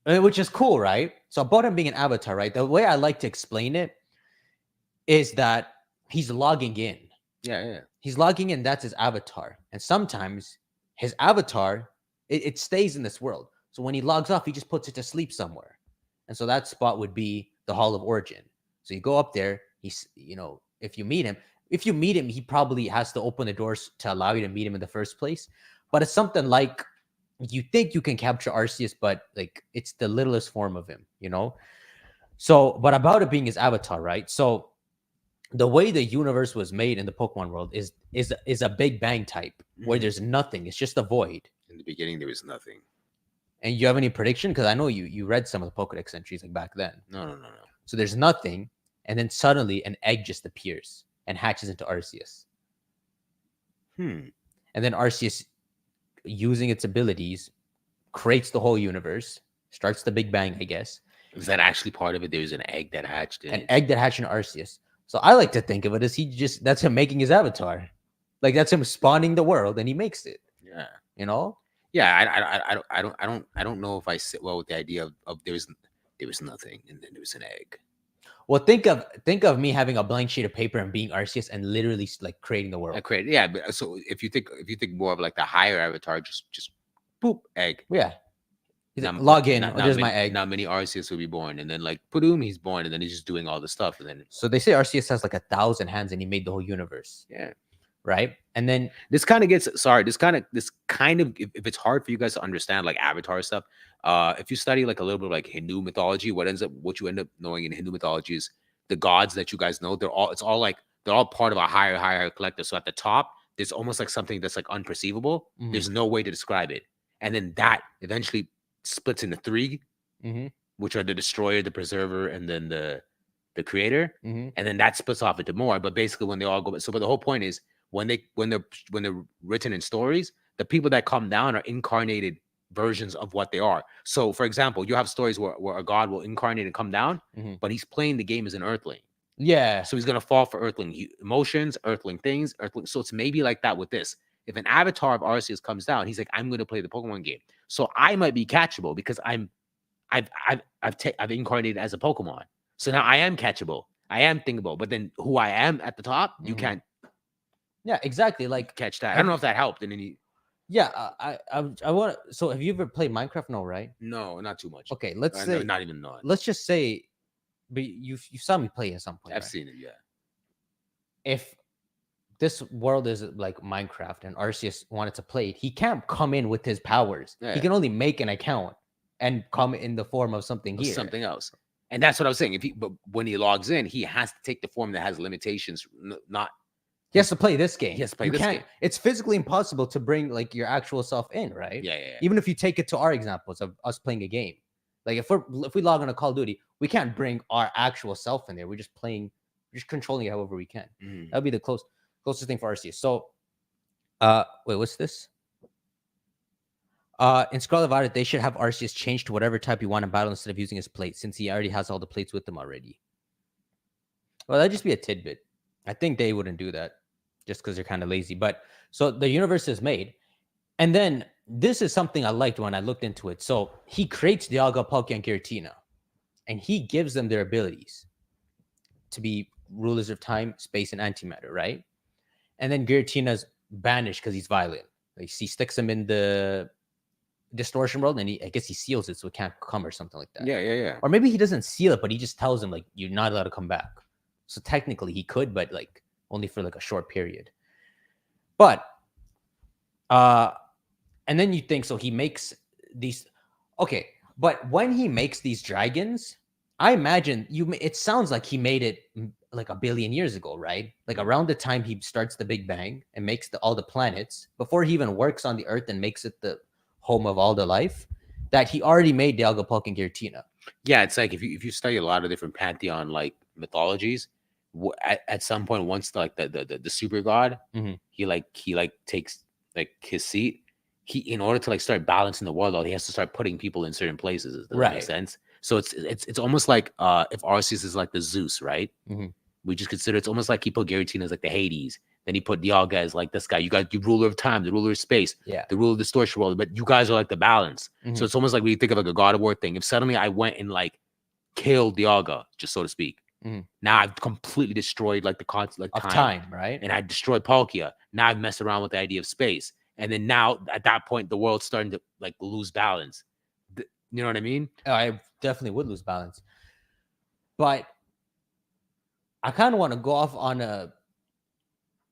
which is cool, right? So about him being an avatar, right? The way I like to explain it is that he's logging in. Yeah. He's logging in. That's his avatar. And sometimes his avatar, it stays in this world. So when he logs off, he just puts it to sleep somewhere. And so that spot would be the Hall of Origin. So you go up there. He's, if you meet him, he probably has to open the doors to allow you to meet him in the first place. But it's something like you think you can capture Arceus, but like it's the littlest form of him, So, but about it being his avatar, right? So the way the universe was made in the Pokemon world is a Big Bang type where there's nothing. It's just a void. In the beginning, there was nothing. And you have any prediction? Because I know you read some of the Pokedex entries like back then. No. So there's nothing, and then suddenly an egg just appears and hatches into Arceus. And then Arceus, using its abilities, creates the whole universe, starts the Big Bang, I guess. Is that actually part of it? There's an egg that hatched in it. Egg that hatched in Arceus. So I like to think of it as that's him making his avatar. Like that's him spawning the world and he makes it. Yeah. Yeah, I don't know if I sit well with the idea of there was nothing and then there was an egg. Well, think of me having a blank sheet of paper and being Arceus and literally like creating the world. But so if you think more of like the higher avatar, just boop, egg. Yeah. Log in. There's my egg. Not many Arceus will be born, and then like boom, he's born, and then he's just doing all the stuff, and then. So they say Arceus has like 1,000 hands, and he made the whole universe. Yeah. Right. And then this kind of if it's hard for you guys to understand like avatar stuff, if you study like a little bit of like Hindu mythology, what you end up knowing in Hindu mythology is the gods that you guys know, they're all part of a higher collective. So at the top, there's almost like something that's like unperceivable. Mhm. There's no way to describe it. And then that eventually splits into three, which are the destroyer, the preserver, and then the creator. And then that splits off into more. But basically when they all go, but the whole point is when they're written in stories, the people that come down are incarnated versions of what they are. So for example, you have stories where a god will incarnate and come down, but he's playing the game as an earthling. Yeah. So he's gonna fall for earthling emotions, earthling things, earthling. So it's maybe like that with this. If an avatar of Arceus comes down, he's like, I'm gonna play the Pokemon game. So I might be catchable because I've incarnated as a Pokemon. So now I am catchable. I am thinkable. But then who I am at the top, you can't. Yeah, exactly. Like Catch that. I don't know if that helped in any. Yeah, I want. So have you ever played Minecraft? No, right? No, not too much. Okay, let's say not even not. Let's just say, but you saw me play at some point. I've right? seen it. Yeah. If this world is like Minecraft and Arceus wanted to play it, he can't come in with his powers. Yeah. He can only make an account and come in the form of something here. Something else. And that's what I was saying. But when he logs in, he has to take the form that has limitations. He has to play this game. He has to play this game. It's physically impossible to bring like your actual self in, right? Yeah. Even if you take it to our examples of us playing a game, like if we log on a Call of Duty, we can't bring our actual self in there. We're just controlling it however we can. That would be the closest thing for Arceus. So, wait, what's this? In Scarlet Violet, they should have Arceus change to whatever type you want in battle instead of using his plate, since he already has all the plates with him already. Well, that'd just be a tidbit. I think they wouldn't do that just because they're kind of lazy. But so the universe is made. And then this is something I liked when I looked into it. So he creates Dialga, Palkia, and Giratina. And he gives them their abilities to be rulers of time, space, and antimatter, right? And then Giratina's banished because he's violent. Like he sticks him in the distortion world, and I guess he seals it so it can't come or something like that. Yeah. Or maybe he doesn't seal it, but he just tells him like you're not allowed to come back. So technically he could, but like only for like a short period. But and then you think so he makes these. Okay, but when he makes these dragons, I imagine it sounds like he made it like a billion years ago, right? Like around the time he starts the Big Bang and makes all the planets, before he even works on the Earth and makes it the home of all the life, that he already made Dialga and Giratina. Yeah, it's like if you study a lot of different pantheon like mythologies, at some point once the super god, he takes like his seat, he in order to like start balancing the world, he has to start putting people in certain places. Does that make sense? So it's almost like if Arceus is like the Zeus, right? We just consider it's almost like he put Giratina as like the Hades. Then he put Dialga as like this guy. You got the ruler of time, the ruler of space, the ruler of the distortion world. But you guys are like the balance. So it's almost like we think of like a God of War thing. If suddenly I went and like killed Dialga, just so to speak, now I've completely destroyed like the concept like of time, right? And I destroyed Palkia. Now I've messed around with the idea of space. And then now at that point, the world's starting to like lose balance. You know what I mean? I definitely would lose balance. But I kind of want to go off on a,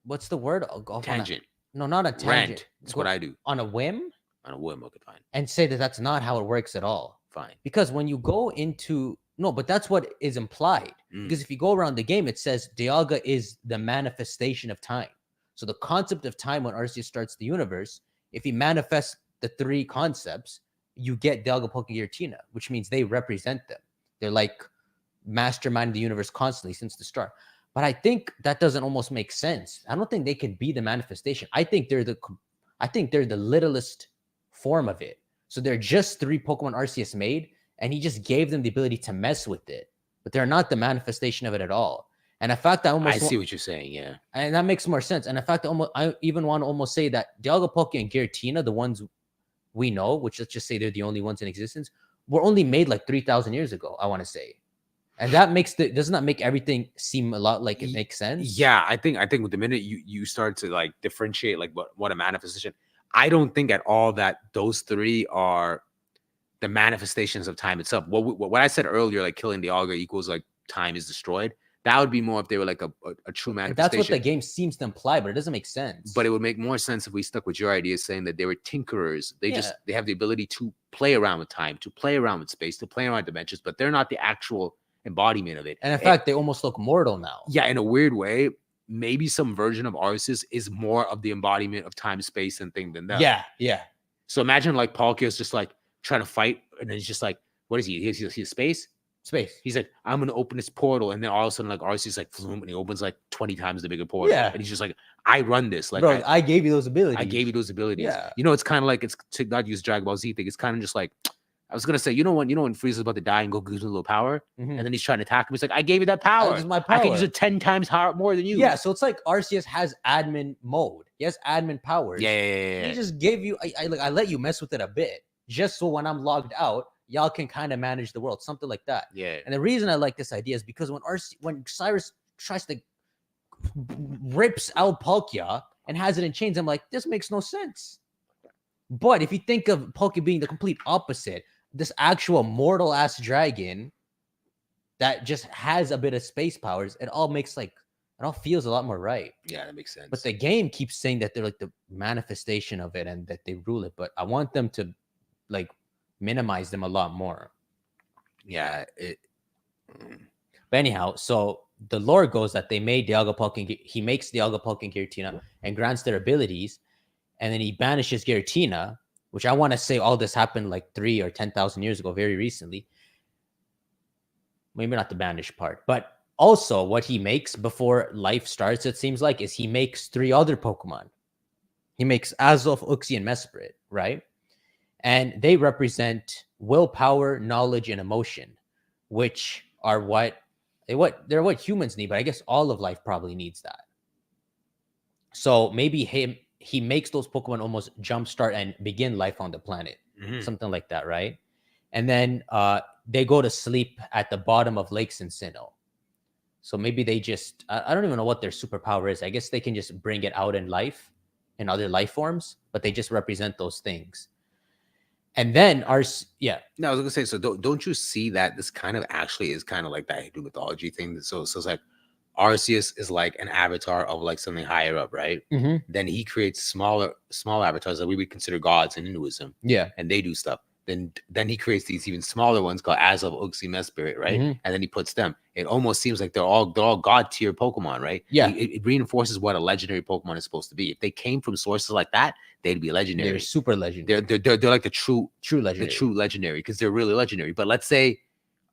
what's the word? I'll go off tangent. No, not a tangent. Rant. That's what I do. On a whim? On a whim, okay, fine. And say that that's not how it works at all. Fine. Because when you go into, no, but that's what is implied. Because if you go around the game, it says Dialga is the manifestation of time. So the concept of time when Arceus starts the universe, if he manifests the three concepts, you get Dialga, Palkia, Giratina, which means they represent them. They're like masterminding the universe constantly since the start. But I think that doesn't almost make sense. I don't think they can be the manifestation. I think they're the littlest form of it. So they're just three Pokemon Arceus made, and he just gave them the ability to mess with it. But they're not the manifestation of it at all. And in fact, I see what you're saying, yeah. And that makes more sense. And in fact, I even want to almost say that Dialga, Palkia, and Giratina, the ones we know, which let's just say they're the only ones in existence, were only made like 3,000 years ago, I want to say. And that doesn't that make everything seem a lot like it makes sense? Yeah, I think with the minute you start to like differentiate like what a manifestation, I don't think at all that those three are the manifestations of time itself. What I said earlier, like killing Dialga equals like time is destroyed. That would be more if they were like a true manifestation. That's what the game seems to imply, but it doesn't make sense. But it would make more sense if we stuck with your idea, saying that they were tinkerers. They have the ability to play around with time, to play around with space, to play around with dimensions, but they're not the actual embodiment of it. And in fact, they almost look mortal now. Yeah, in a weird way. Maybe some version of Arceus is more of the embodiment of time, space, and thing than that. Yeah. So imagine like Palkia is just like trying to fight, and then he's just like, what is he? He's space? Space. He's like, I'm gonna open this portal, and then all of a sudden, like Arceus like floom, and he opens like 20 times the bigger portal. Yeah. And he's just like, I run this. Like, bro, I gave you those abilities. I gave you those abilities. Yeah. You know, it's kind of like, it's to not use Dragon Ball Z thing. It's kind of just like, I was gonna say, you know when Frieza's about to die and Goku gives him a little power, and then he's trying to attack him. He's like, I gave you that power. This is my power. I can use it 10 times more than you. Yeah, so it's like Arceus has admin mode. He has admin powers. Yeah. He just gave you. I let you mess with it a bit, just so when I'm logged out, y'all can kind of manage the world, something like that. Yeah. And the reason I like this idea is because when Cyrus tries to rips out Palkia and has it in chains, I'm like, this makes no sense. But if you think of Palkia being the complete opposite, this actual mortal ass dragon that just has a bit of space powers, it all feels a lot more right. Yeah, that makes sense. But the game keeps saying that they're like the manifestation of it and that they rule it. But I want them to like minimize them a lot more. Yeah. But anyhow, so the lore goes that they made Dialga, Palkia, he makes Dialga, Palkia, and Giratina and grants their abilities, and then he banishes Giratina, which I want to say all this happened like 3 or 10,000 years ago, very recently. Maybe not the banish part, but also what he makes before life starts, it seems like, is he makes 3 other Pokemon. He makes Azoth, Uxie, and Mesprit, right? And they represent willpower, knowledge, and emotion, which are what humans need, but I guess all of life probably needs that. So maybe he makes those Pokemon almost jumpstart and begin life on the planet. Something like that, right? And then they go to sleep at the bottom of lakes in Sinnoh. So maybe they just, I don't even know what their superpower is. I guess they can just bring it out in life, in other life forms, but they just represent those things. And then No, I was gonna say, so don't you see that this kind of actually is kind of like that Hindu mythology thing? So it's like Arceus is like an avatar of like something higher up, right? Then he creates small avatars that we would consider gods in Hinduism. Yeah. And they do stuff. Then he creates these even smaller ones called Azov, Uxie, Mesprit, right? Mhm. And then he puts them. It almost seems like they're all god tier Pokemon, right? Yeah. It reinforces what a legendary Pokemon is supposed to be. If they came from sources like that, they'd be legendary. They're super legendary. They're like the true legendary. legendary because they're really legendary. But let's say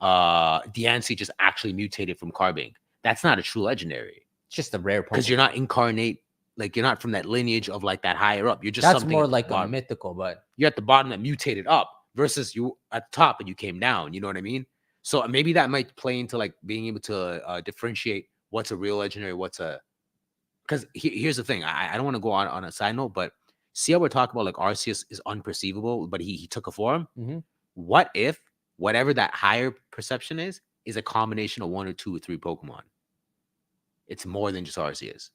Diancie just actually mutated from Carbink. That's not a true legendary. It's just a rare Pokemon. Because you're not incarnate, like you're not from that lineage of like that higher up. You're just That's something more at the like a bottom. mythical, but You're at the bottom that mutated up versus you at the top and you came down. You know what I mean? So maybe that might play into like being able to differentiate what's a real legendary, what's a. Because here's the thing. I don't want to go on a side note, but see how we're talking about like Arceus is unperceivable, but he took a form. Mhm. What if whatever that higher perception is a combination of 1 or 2 or 3 Pokemon? It's more than just Arceus.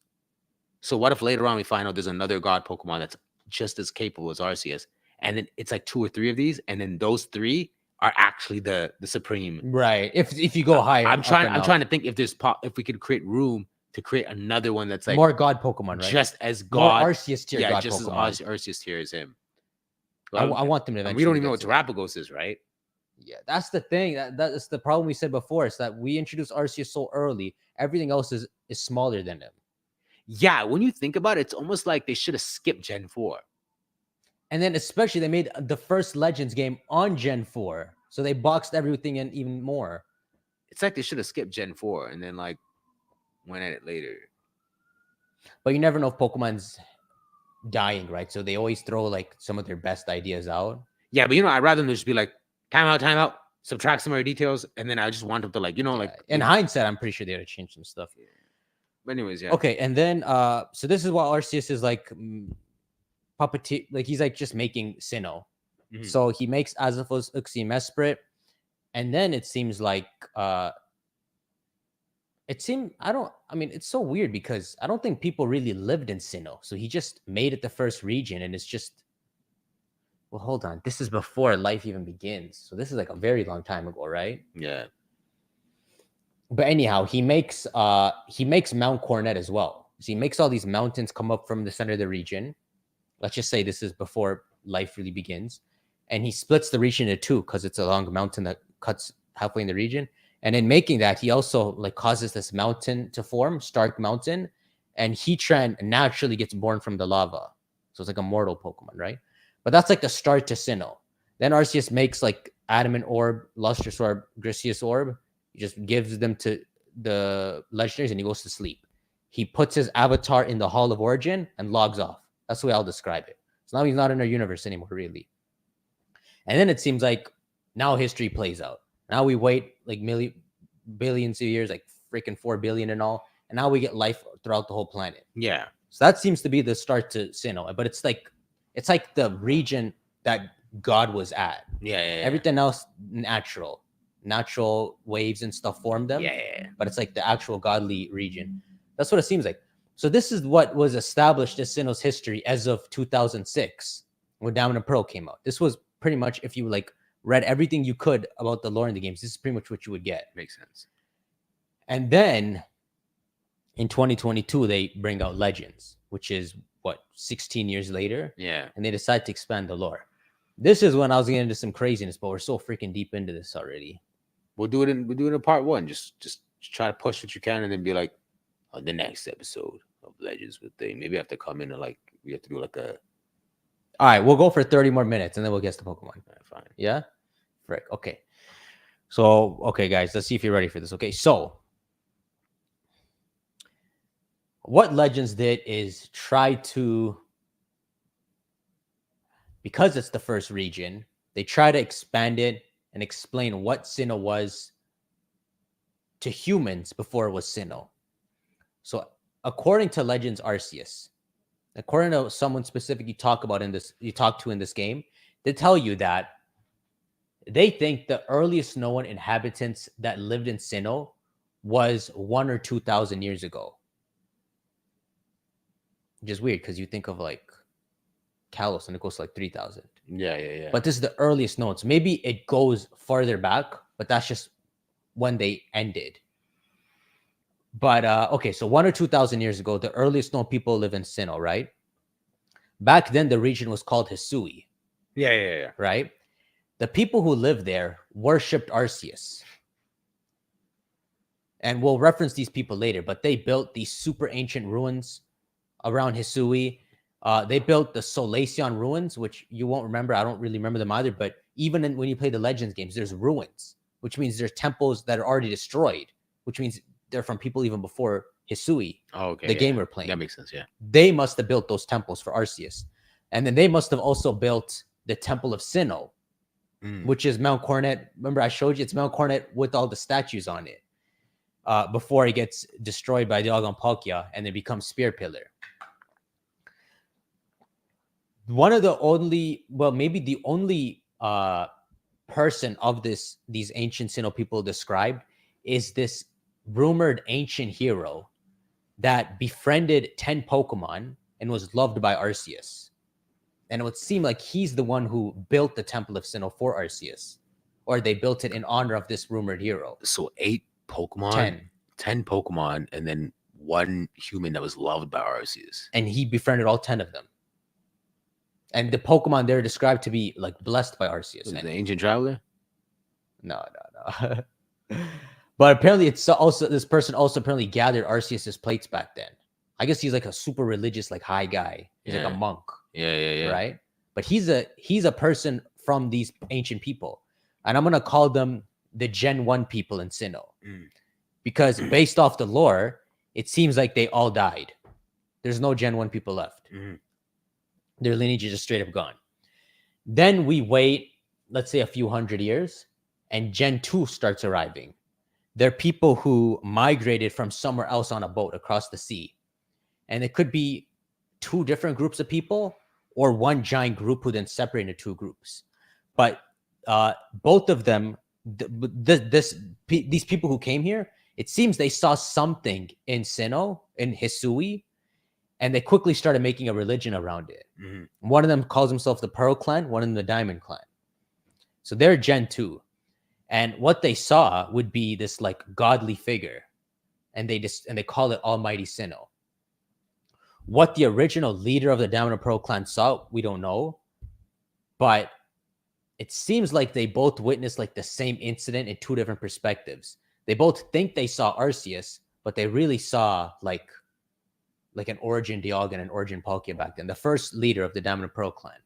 So what if later on we find out there's another god Pokemon that's just as capable as Arceus, and then it's like 2 or 3 of these, and then those 3 are actually the supreme. Right. If you go higher, I'm trying to think if there's if we could create room to create another one that's like more god Pokemon, right? just as More god, Arceus tier god just Pokemon. as Arceus tier as him. I want them to And eventually. we don't even know get what to that. Terapagos is, right? Yeah, that's the thing. That's the problem we said before. Is that we introduced Arceus so early. Everything else is smaller than him. Yeah, when you think about it, it's almost like they should have skipped Gen 4. And then especially they made the first Legends game on Gen 4. So they boxed everything in even more. It's like they should have skipped Gen 4 and then like went at it later. But you never know if Pokemon's dying, right? So they always throw like some of their best ideas out. Yeah, but I'd rather them just be like, time out, subtract some of our details, and then I just want them to like, like in hindsight, I'm pretty sure they would have changed some stuff. Yeah. But anyways, yeah. Okay, and then so this is what Arceus is like puppeteer, like he's like just making Sinnoh. Mhm. So he makes Azafos, Uxie, Mesprit, and then it seems like it's so weird because I don't think people really lived in Sinnoh. So he just made it the first region, and it's just, well, hold on, this is before life even begins. So this is like a very long time ago, right? Yeah. But anyhow, he makes Mount Coronet as well. So he makes all these mountains come up from the center of the region. Let's just say this is before life really begins. And he splits the region into 2 because it's a long mountain that cuts halfway in the region. And in making that, he also like causes this mountain to form, Stark Mountain. And Heatran naturally gets born from the lava. So it's like a mortal Pokemon, right? But that's like the start to Sinnoh. Then Arceus makes like Adamant Orb, Lustrous Orb, Griseous Orb. He just gives them to the legendaries and he goes to sleep. He puts his avatar in the Hall of Origin and logs off. That's the way I'll describe it. So now he's not in our universe anymore, really. And then it seems like now history plays out. Now we wait like billions of years, like freaking 4 billion and all. And now we get life throughout the whole planet. Yeah. So that seems to be the start to Sinnoh. But it's like the region that God was at. Yeah. Everything else natural waves and stuff formed them. Yeah. But it's like the actual godly region. That's what it seems like. So this is what was established as Sinnoh's history as of 2006 when Diamond and Pearl came out. This was pretty much, if you like read everything you could about the lore in the games, this is pretty much what you would get. Makes sense. And then in 2022, they bring out Legends, which is what, 16 years later? Yeah. And they decide to expand the lore. This is when I was getting into some craziness, but we're so freaking deep into this already. We'll do it in part 1. Just try to push what you can and then be like, on the next episode of Legends with thing. Maybe I have to come in and like we have to do like a. All right, we'll go for 30 more minutes and then we'll guess the Pokemon. Right, fine. Yeah? Frick. Okay. So, okay, guys, let's see if you're ready for this. Okay, so what Legends did is try to, because it's the first region, they try to expand it and explain what Sinnoh was to humans before it was Sinnoh. So, according to Legends Arceus, according to someone specific you talk to in this game, they tell you that they think the earliest known inhabitants that lived in Sinnoh was 1,000 or 2,000 years ago. Which is weird because you think of like Kalos and it goes to like 3,000. Yeah. But this is the earliest known. So maybe it goes farther back, but that's just when they ended. But okay, so 1,000 or 2,000 years ago, the earliest known people live in Sinnoh, right? Back then, the region was called Hisui. Yeah. Right? The people who lived there worshipped Arceus. And we'll reference these people later, but they built these super ancient ruins around Hisui. They built the Solaceon ruins, which you won't remember. I don't really remember them either. But even when you play the Legends games, there's ruins, which means there's temples that are already destroyed, which means they're from people even before Hisui, the game we're playing. That makes sense, yeah. They must have built those temples for Arceus. And then they must have also built the Temple of Sinnoh, which is Mount Coronet. Remember, I showed you it's Mount Coronet with all the statues on it before it gets destroyed by Dialga and Palkia and then becomes Spear Pillar. One of the only, well, maybe the only person of these ancient Sinnoh people described is this rumored ancient hero that befriended 10 Pokemon and was loved by Arceus. And it would seem like he's the one who built the Temple of Sinnoh for Arceus, or they built it in honor of this rumored hero. So 8 Pokemon, 10 Pokemon, and then 1 human that was loved by Arceus. And he befriended all 10 of them. And the Pokemon they're described to be like blessed by Arceus. The ancient traveler? No. But apparently it's also, this person also apparently gathered Arceus's plates back then. I guess he's like a super religious, like high guy. He's like a monk. Yeah. Right? But he's a person from these ancient people. And I'm gonna call them the Gen 1 people in Sinnoh. Because based off the lore, it seems like they all died. There's no Gen 1 people left. Their lineage is just straight up gone. Then we wait, let's say a few hundred years, and Gen 2 starts arriving. They're people who migrated from somewhere else on a boat across the sea. And it could be 2 different groups of people or one giant group who then separate into 2 groups. But both of them, these people who came here, it seems they saw something in Sinnoh, in Hisui, and they quickly started making a religion around it. One of them calls himself the Pearl Clan, one of them the Diamond Clan. So they're Gen 2. And what they saw would be this like godly figure. And they call it Almighty Sinnoh. What the original leader of the Diamond and Pearl Clan saw, we don't know. But it seems like they both witnessed like the same incident in 2 different perspectives. They both think they saw Arceus, but they really saw like an origin Dialga and an origin Palkia back then, the first leader of the Diamond and Pearl Clan.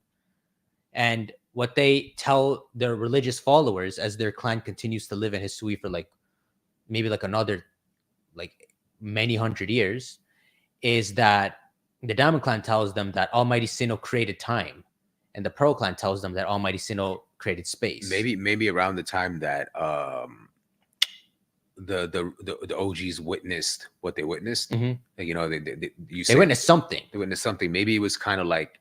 And what they tell their religious followers as their clan continues to live in Hisui for like maybe like another like many hundred years is that the Diamond Clan tells them that Almighty Sinnoh created time, and the Pearl Clan tells them that Almighty Sinnoh created space. Maybe around the time that the OGs witnessed what they witnessed. Like, you know, they witnessed something. They witnessed something. Maybe it was kind of like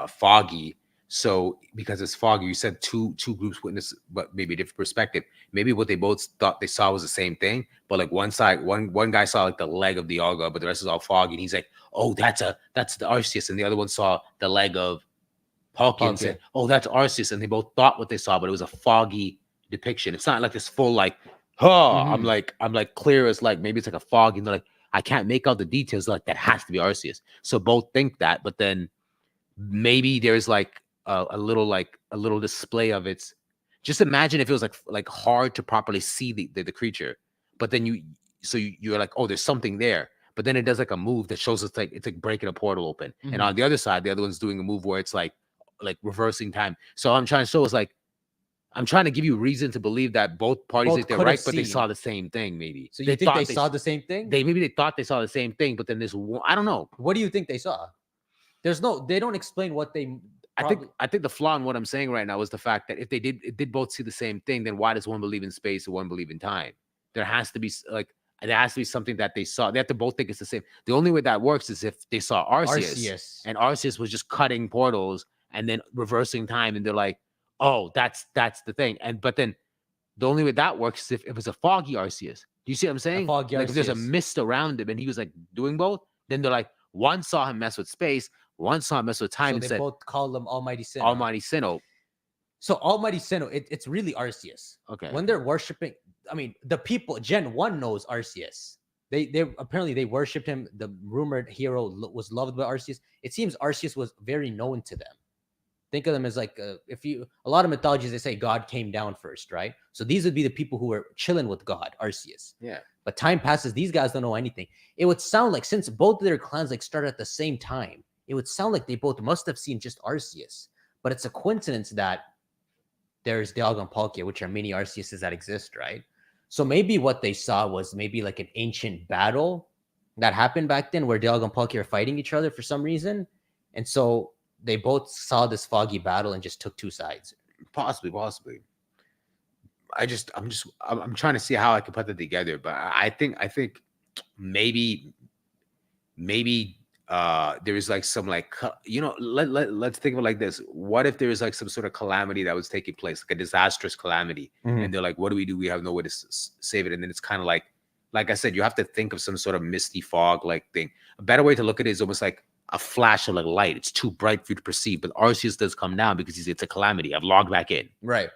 foggy. So because it's foggy, you said two groups witnessed, but maybe a different perspective. Maybe what they both thought they saw was the same thing, but like one guy saw like the leg of Dialga, but the rest is all foggy, and he's like, "Oh, that's the Arceus," and the other one saw the leg of Palkia and said, "Oh, that's Arceus," and they both thought what they saw, but it was a foggy depiction. It's not like this full like, I'm like clear as like, maybe it's like a fog, and they're like, I can't make out the details. Like, that has to be Arceus. So both think that, but then maybe there's like a little display of its. Just imagine if it was like hard to properly see the creature, but then you're like, oh, there's something there, but then it does like a move that shows it's like breaking a portal open, and on the other side, the other one's doing a move where it's like reversing time. So I'm trying to show is like, I'm trying to give you reason to believe that both parties think they're right, but they saw the same thing. Maybe. So you think they saw the same thing? Maybe they thought they saw the same thing, but then this one, I don't know. What do you think they saw? They don't explain what they. I think the flaw in what I'm saying right now is the fact that if they did both see the same thing, then why does one believe in space and one believe in time? There has to be something that they saw. They have to both think it's the same. The only way that works is if they saw Arceus. And Arceus was just cutting portals and then reversing time, and they're like, oh, that's the thing. But then the only way that works is if it was a foggy Arceus. Do you see what I'm saying? Like if there's a mist around him and he was like doing both, then they're like, one saw him mess with space, one saw him mess with time, and they said, both call them Almighty Sinnoh. Almighty Sinnoh. So Almighty Sinnoh, it's really Arceus. Okay. When they're worshiping, I mean, the people, Gen 1 knows Arceus. They apparently they worshipped him. The rumored hero was loved by Arceus. It seems Arceus was very known to them. Think of them as like if you a lot of mythologies they say God came down first, right? So these would be the people who were chilling with God, Arceus. Yeah. But time passes; these guys don't know anything. It would sound like since both of their clans like started at the same time, it would sound like they both must have seen just Arceus. But it's a coincidence that there's Dialga and Palkia, which are mini Arceuses that exist, right? So maybe what they saw was maybe like an ancient battle that happened back then where Dialga and Palkia are fighting each other for some reason. And so they both saw this foggy battle and just took two sides. Possibly. I'm trying to see how I can put that together, but I think maybe there is like some like let's think of it like this. What if there is like some sort of calamity that was taking place, like a disastrous calamity, and they're like, what do? We have no way to save it. And then it's kind of like I said, you have to think of some sort of misty fog like thing. A better way to look at it is almost like a flash of like light. It's too bright for you to perceive, but Arceus does come down because it's a calamity. I've logged back in. Right.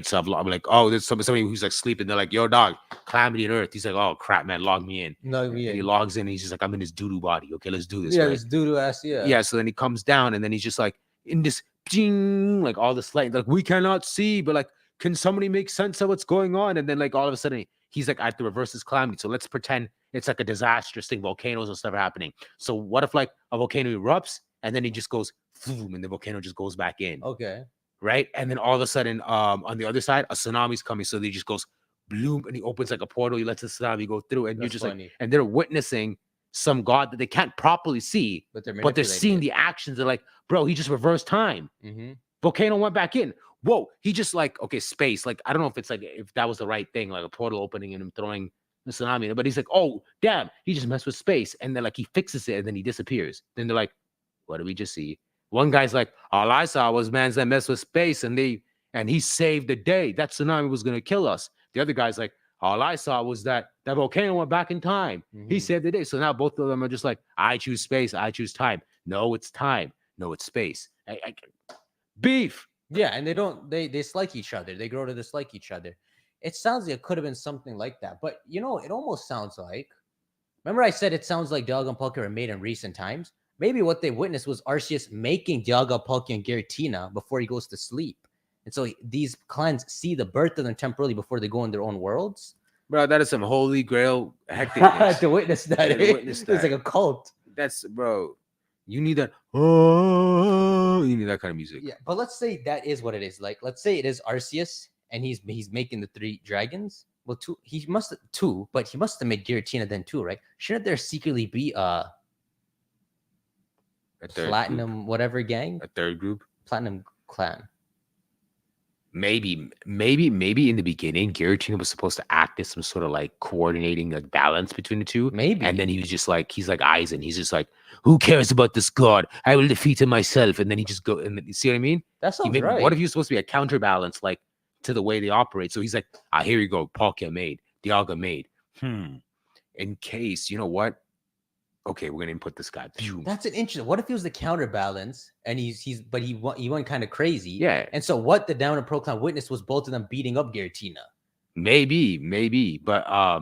So I'm like, oh, there's somebody who's like sleeping. They're like, yo, dog, calamity on Earth. He's like, oh crap, man, log me in. And he logs in and he's just like, I'm in his doo-doo body. Okay, let's do this. Yeah, right? this doo-doo ass, yeah. Yeah, so then he comes down and then he's just like in this ding, like all this light, like we cannot see, but like, can somebody make sense of what's going on? And then like all of a sudden he's like, I have to reverse this calamity. So let's pretend it's like a disastrous thing, volcanoes and stuff are happening. So what if like a volcano erupts and then he just goes boom, and the volcano just goes back in. Okay. Right. And then all of a sudden, on the other side, a tsunami's coming. So he just goes bloom and he opens like a portal. He lets the tsunami go through, and you're just funny. Like, and they're witnessing some god that they can't properly see, but they're seeing the actions. They're like, bro, he just reversed time. Volcano went back in. Whoa, he just like, okay, space. Like, I don't know if it's like, if that was the right thing, like a portal opening and him throwing the tsunami. But he's like, oh, damn, he just messed with space. And then like he fixes it and then he disappears. Then they're like, what did we just see? One guy's like, all I saw was mans that mess with space and he saved the day. That tsunami was going to kill us. The other guy's like, all I saw was that volcano went back in time. He saved the day. So now both of them are just like, I choose space. I choose time. No, it's time. No, it's space. Beef. Yeah, and they dislike each other. They grow to dislike each other. It sounds like it could have been something like that. But, it almost sounds like, remember I said it sounds like Dialga and Palkia were made in recent times? Maybe what they witnessed was Arceus making Dialga, Palkia, and Giratina before he goes to sleep. And so these clans see the birth of them temporarily before they go in their own worlds. Bro, that is some holy grail hecticness. To witness that. It's like a cult. That's, bro, you need that. Oh, you need that kind of music. Yeah, but let's say that is what it is. Like, let's say it is Arceus and he's making the three dragons. Well, he must have made Giratina then too, right? Shouldn't there secretly be a platinum group. Whatever gang, a third group, platinum clan? Maybe in the beginning Giratina was supposed to act as some sort of like coordinating like balance between the two, maybe, and then he was just like, he's like Aizen, he's just like, who cares about this god, I will defeat him myself. And then he just go, and you see what I mean? That sounds right. What if you're supposed to be a counterbalance like to the way they operate? So he's like, here you go, Palkia made, Dialga made, in case, you know what, okay, we're gonna input this guy. That's an interesting. What if he was the counterbalance and he went kind of crazy? Yeah. And so what the Down and Pro Clan witnessed was both of them beating up Giratina. Maybe, but I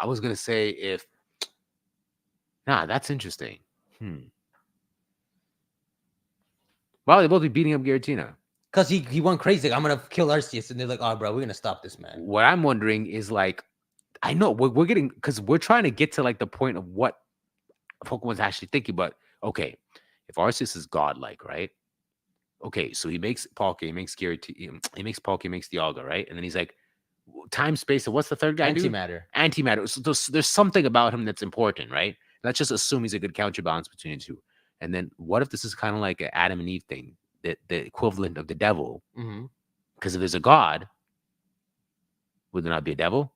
was gonna say if that's interesting. Why would they both be beating up Giratina? Because he went crazy. Like, I'm gonna kill Arceus, and they're like, oh, bro, we're gonna stop this man. What I'm wondering is like, I know we're getting, because we're trying to get to like the point of what Pokemon's actually thinking. But okay, if Arceus is godlike, right? Okay, so he makes Palkia, he makes Giratina, he makes Palkia, he makes Dialga, right? And then he's like, time, space, and what's the third guy? Antimatter. So there's something about him that's important, right? Let's just assume he's a good counterbalance between the two. And then what if this is kind of like an Adam and Eve thing, the equivalent of the devil? Because if there's a god, would there not be a devil?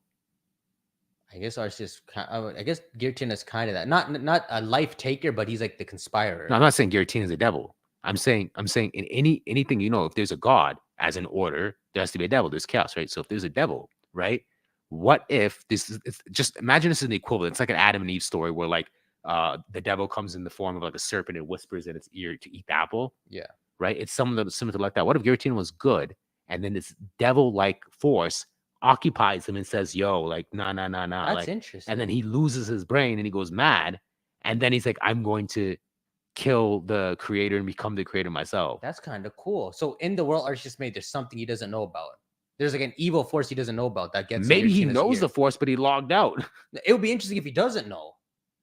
I guess Arceus. I guess Giratina is kind of that. Not a life taker, but he's like the conspirer. No, I'm not saying Giratina is a devil. I'm saying in anything, if there's a god as an order, there has to be a devil. There's chaos, right? So if there's a devil, right? What if this is, it's just imagine this is the equivalent. It's like an Adam and Eve story where like the devil comes in the form of like a serpent and whispers in its ear to eat the apple. Yeah. Right? It's similar like that. What if Giratina was good and then this devil-like force occupies him and says, yo, like, nah. That's like, interesting. and then he loses his brain and he goes mad. And then he's like, I'm going to kill the creator and become the creator myself. That's kind of cool. So in the world Arceus made, there's something he doesn't know about. There's like an evil force he doesn't know about that gets. Maybe he Giratina knows ear. the force, but he logged out. It would be interesting if he doesn't know.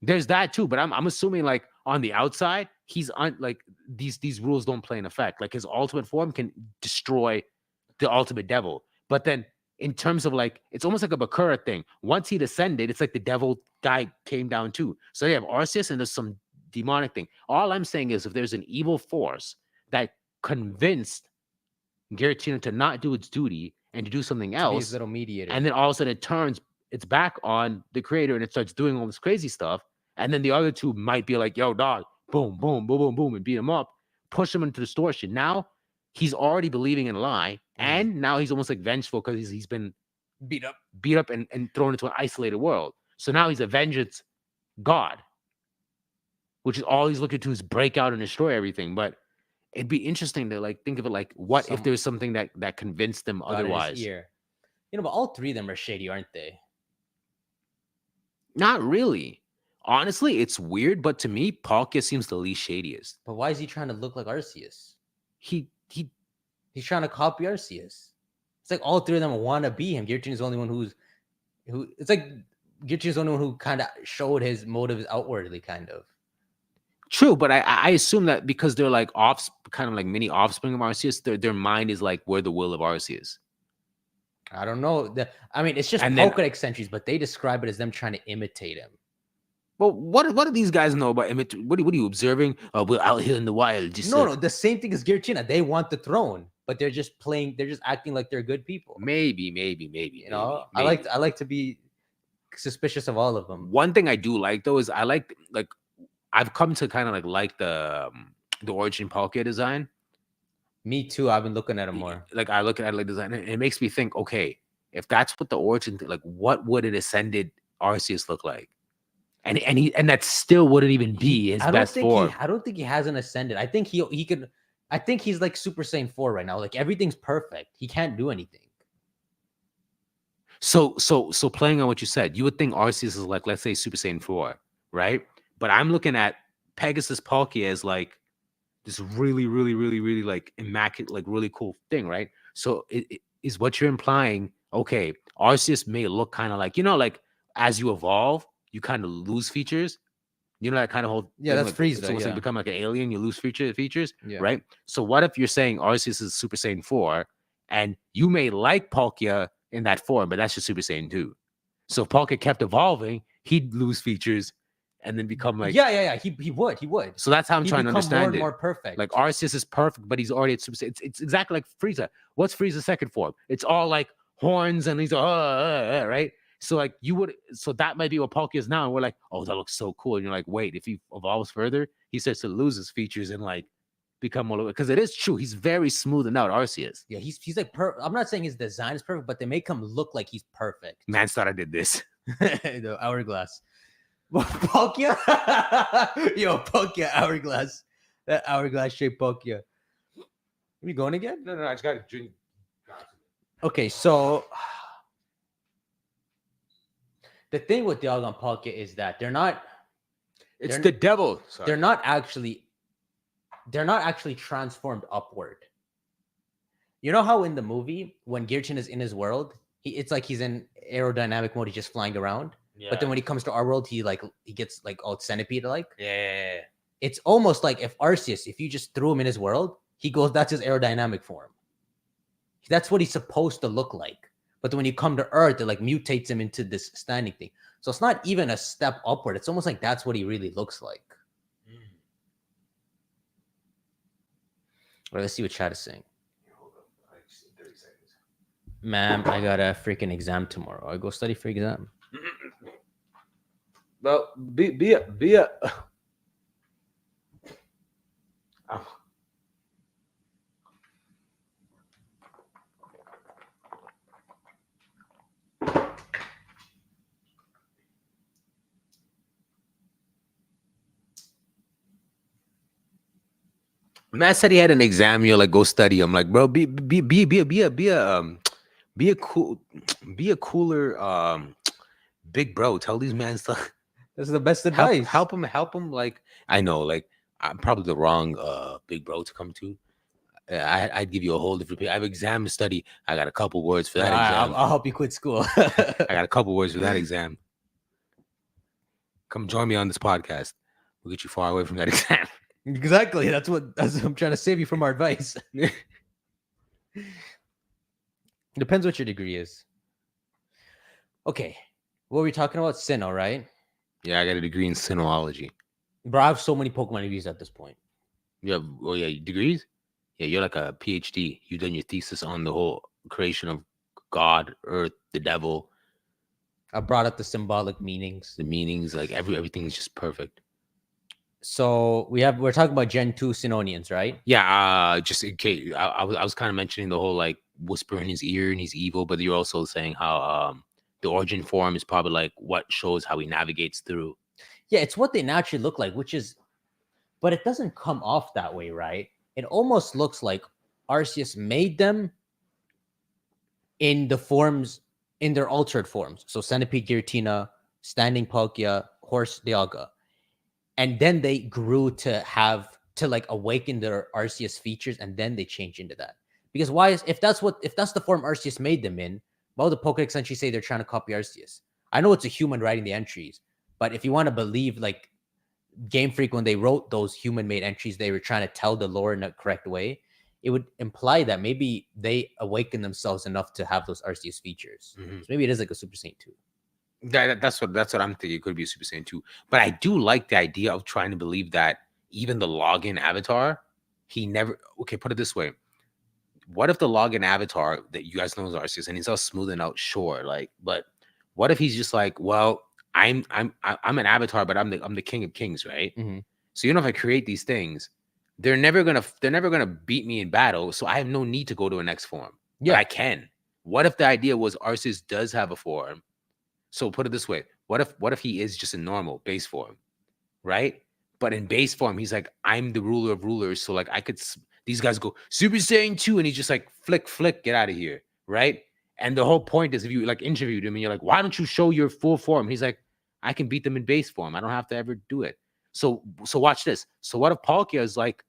There's that too, but I'm assuming like on the outside, he's like these rules don't play in effect. Like his ultimate form can destroy the ultimate devil, but then in terms of like, it's almost like a Bakura thing. Once he descended, it's like the devil guy came down too. So you have Arceus and there's some demonic thing. All I'm saying is if there's an evil force that convinced Giratina to not do its duty and to do something else, little mediator, and then all of a sudden it turns its back on the creator and it starts doing all this crazy stuff. And then the other two might be like, yo, dog, boom, boom, boom, boom, boom, and beat him up, push him into distortion. Now he's already believing in a lie. And now he's almost like vengeful because he's been beat up and thrown into an isolated world. So now he's a vengeance god, which is all he's looking to is break out and destroy everything. But it'd be interesting to like think of it like, what if there's something that convinced them otherwise? You know, but all three of them are shady, aren't they? Not really. Honestly, it's weird, but to me, Palkia seems the least shadiest. But why is he trying to look like Arceus? He's trying to copy Arceus. It's like all three of them want to be him. Giratina's the only one who. It's like Giratina's the only one who kind of showed his motives outwardly, kind of. True, but I assume that because they're like kind of like mini offspring of Arceus, their mind is like where the will of Arceus. I don't know. I mean, it's just Pokédex entries, but they describe it as them trying to imitate him. Well, what do these guys know about what are you observing? We're out here in the wild. No, the same thing as Giratina. They want the throne, but they're just acting like they're good people. Maybe. You know, maybe. I like to be suspicious of all of them. One thing I do like though is I like I've come to kind of like the origin Palkia design. Me too. I've been looking at it more. Like I look at like design, and it makes me think, okay, if that's what the origin, like, what would an ascended Arceus look like? And that still wouldn't even be his best form. I don't think he hasn't ascended. I think he could. I think he's like Super Saiyan 4 right now. Like everything's perfect. He can't do anything. So playing on what you said, you would think Arceus is like, let's say Super Saiyan 4, right? But I'm looking at Pegasus Palkia as like this really, really, really, really like immaculate, like really cool thing, right? So it is what you're implying. Okay, Arceus may look kind of like, you know, like as you evolve, you kind of lose features. You know that kind of whole that's like, Frieza. It's almost like become like an alien. You lose features, yeah. right? So what if you're saying Arceus is Super Saiyan 4, and you may like Palkia in that form, but that's just Super Saiyan 2. So if Palkia kept evolving, he'd lose features and then become like he would. So that's how I'm trying to understand it. More perfect. Like Arceus is perfect, but he's already at Super Saiyan. It's exactly like Frieza. What's Frieza's second form? It's all like horns and he's right. So like so that might be what Palkia is now, and we're like, oh, that looks so cool. And you're like, wait, if he evolves further, he starts to lose his features and like become more, because it is true, he's very smooth and out, Arceus. Yeah, he's like I'm not saying his design is perfect, but they make him look like he's perfect. Man's thought I did this. The hourglass. Palkia, Palkia hourglass. That hourglass shaped Palkia. Are we going again? No, I just got to drink. Okay, so the thing with Dialga and Palkia is that they're not. It's the devil. Sorry. They're not actually transformed upward. You know how in the movie when Giratina is in his world, it's like he's in aerodynamic mode, he's just flying around. Yeah. But then when he comes to our world, he gets like all centipede like. Yeah. It's almost like if Arceus, if you just threw him in his world, that's his aerodynamic form. That's what he's supposed to look like. But then when you come to Earth, it like mutates him into this standing thing. So it's not even a step upward. It's almost like that's what he really looks like. All right, let's see what chat is saying. Hold up, 30 seconds. Ma'am, I got a freaking exam tomorrow. I go study for exam. Well, be a. Oh. Matt said he had an exam. You're like, go study. I'm like, bro, be a cooler big bro. Tell these man stuff. This is the best advice. Help him. Like, I know, like I'm probably the wrong big bro to come to. I'd give you a whole different. I have exam to study. I got a couple words for Bro, that exam. I'll help you quit school. I got a couple words for that exam. Come join me on this podcast. We'll get you far away from that exam. Exactly. That's what I'm trying to save you from our advice. Depends what your degree is. Okay. What were we talking about? Sinnoh, right? Yeah, I got a degree in Sinnohology. Bro, I have so many Pokemon degrees at this point. You have, oh yeah, degrees? Yeah, you're like a PhD. You've done your thesis on the whole creation of God, Earth, the devil, I brought up the symbolic meanings. the meanings, like everything is just perfect. So we're talking about Gen 2 Sinonians, right? Yeah, just in case I was kind of mentioning the whole like whisper in his ear and he's evil, but you're also saying how the origin form is probably like what shows how he navigates through. Yeah, it's what they naturally look like, which is, but it doesn't come off that way, right? It almost looks like Arceus made them in the forms, in their altered forms. So Centipede Giratina, Standing Palkia, Horse Dialga. And then they grew to like awaken their Arceus features, and then they change into that. Because if that's the form Arceus made them in, why would the Pokedex entries say they're trying to copy Arceus? I know it's a human writing the entries, but if you want to believe like Game Freak, when they wrote those human-made entries, they were trying to tell the lore in a correct way, it would imply that maybe they awaken themselves enough to have those Arceus features. Mm-hmm. So maybe it is like a Super Saiyan 2. That's what I'm thinking. It could be a Super Saiyan 2. But I do like the idea of trying to believe that even the login avatar, he never. Okay, put it this way: what if the login avatar that you guys know is Arceus and he's all smoothing out, sure, like, but what if he's just like, well, I'm an avatar, but I'm the king of kings, right? Mm-hmm. So if I create these things, they're never gonna beat me in battle. So I have no need to go to a next form. Yeah, but I can. What if the idea was Arceus does have a form? So put it this way: what if he is just a normal base form, right? But in base form, he's like, I'm the ruler of rulers. So like I could, these guys go Super Saiyan 2, and he's just like flick, get out of here, right? And the whole point is, if you like interviewed him and you're like, why don't you show your full form? He's like, I can beat them in base form. I don't have to ever do it. So watch this. So what if Palkia is like,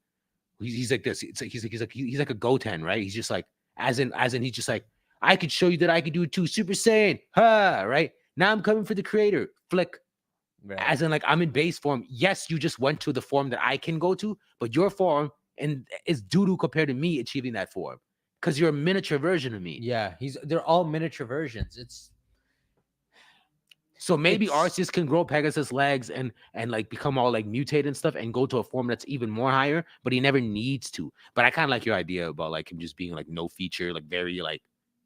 he's like this? It's like he's like a Goten, right? He's just like, as in he's just like, I could show you that I could do it too. Super Saiyan, right? Now I'm coming for the creator. Flick. Right. As in, like, I'm in base form. Yes, you just went to the form that I can go to, but your form is doo-doo compared to me achieving that form. Because you're a miniature version of me. Yeah, they're all miniature versions. So maybe Arceus can grow Pegasus legs and like become all like mutated and stuff and go to a form that's even more higher, but he never needs to. But I kind of like your idea about like him just being like no feature, like very like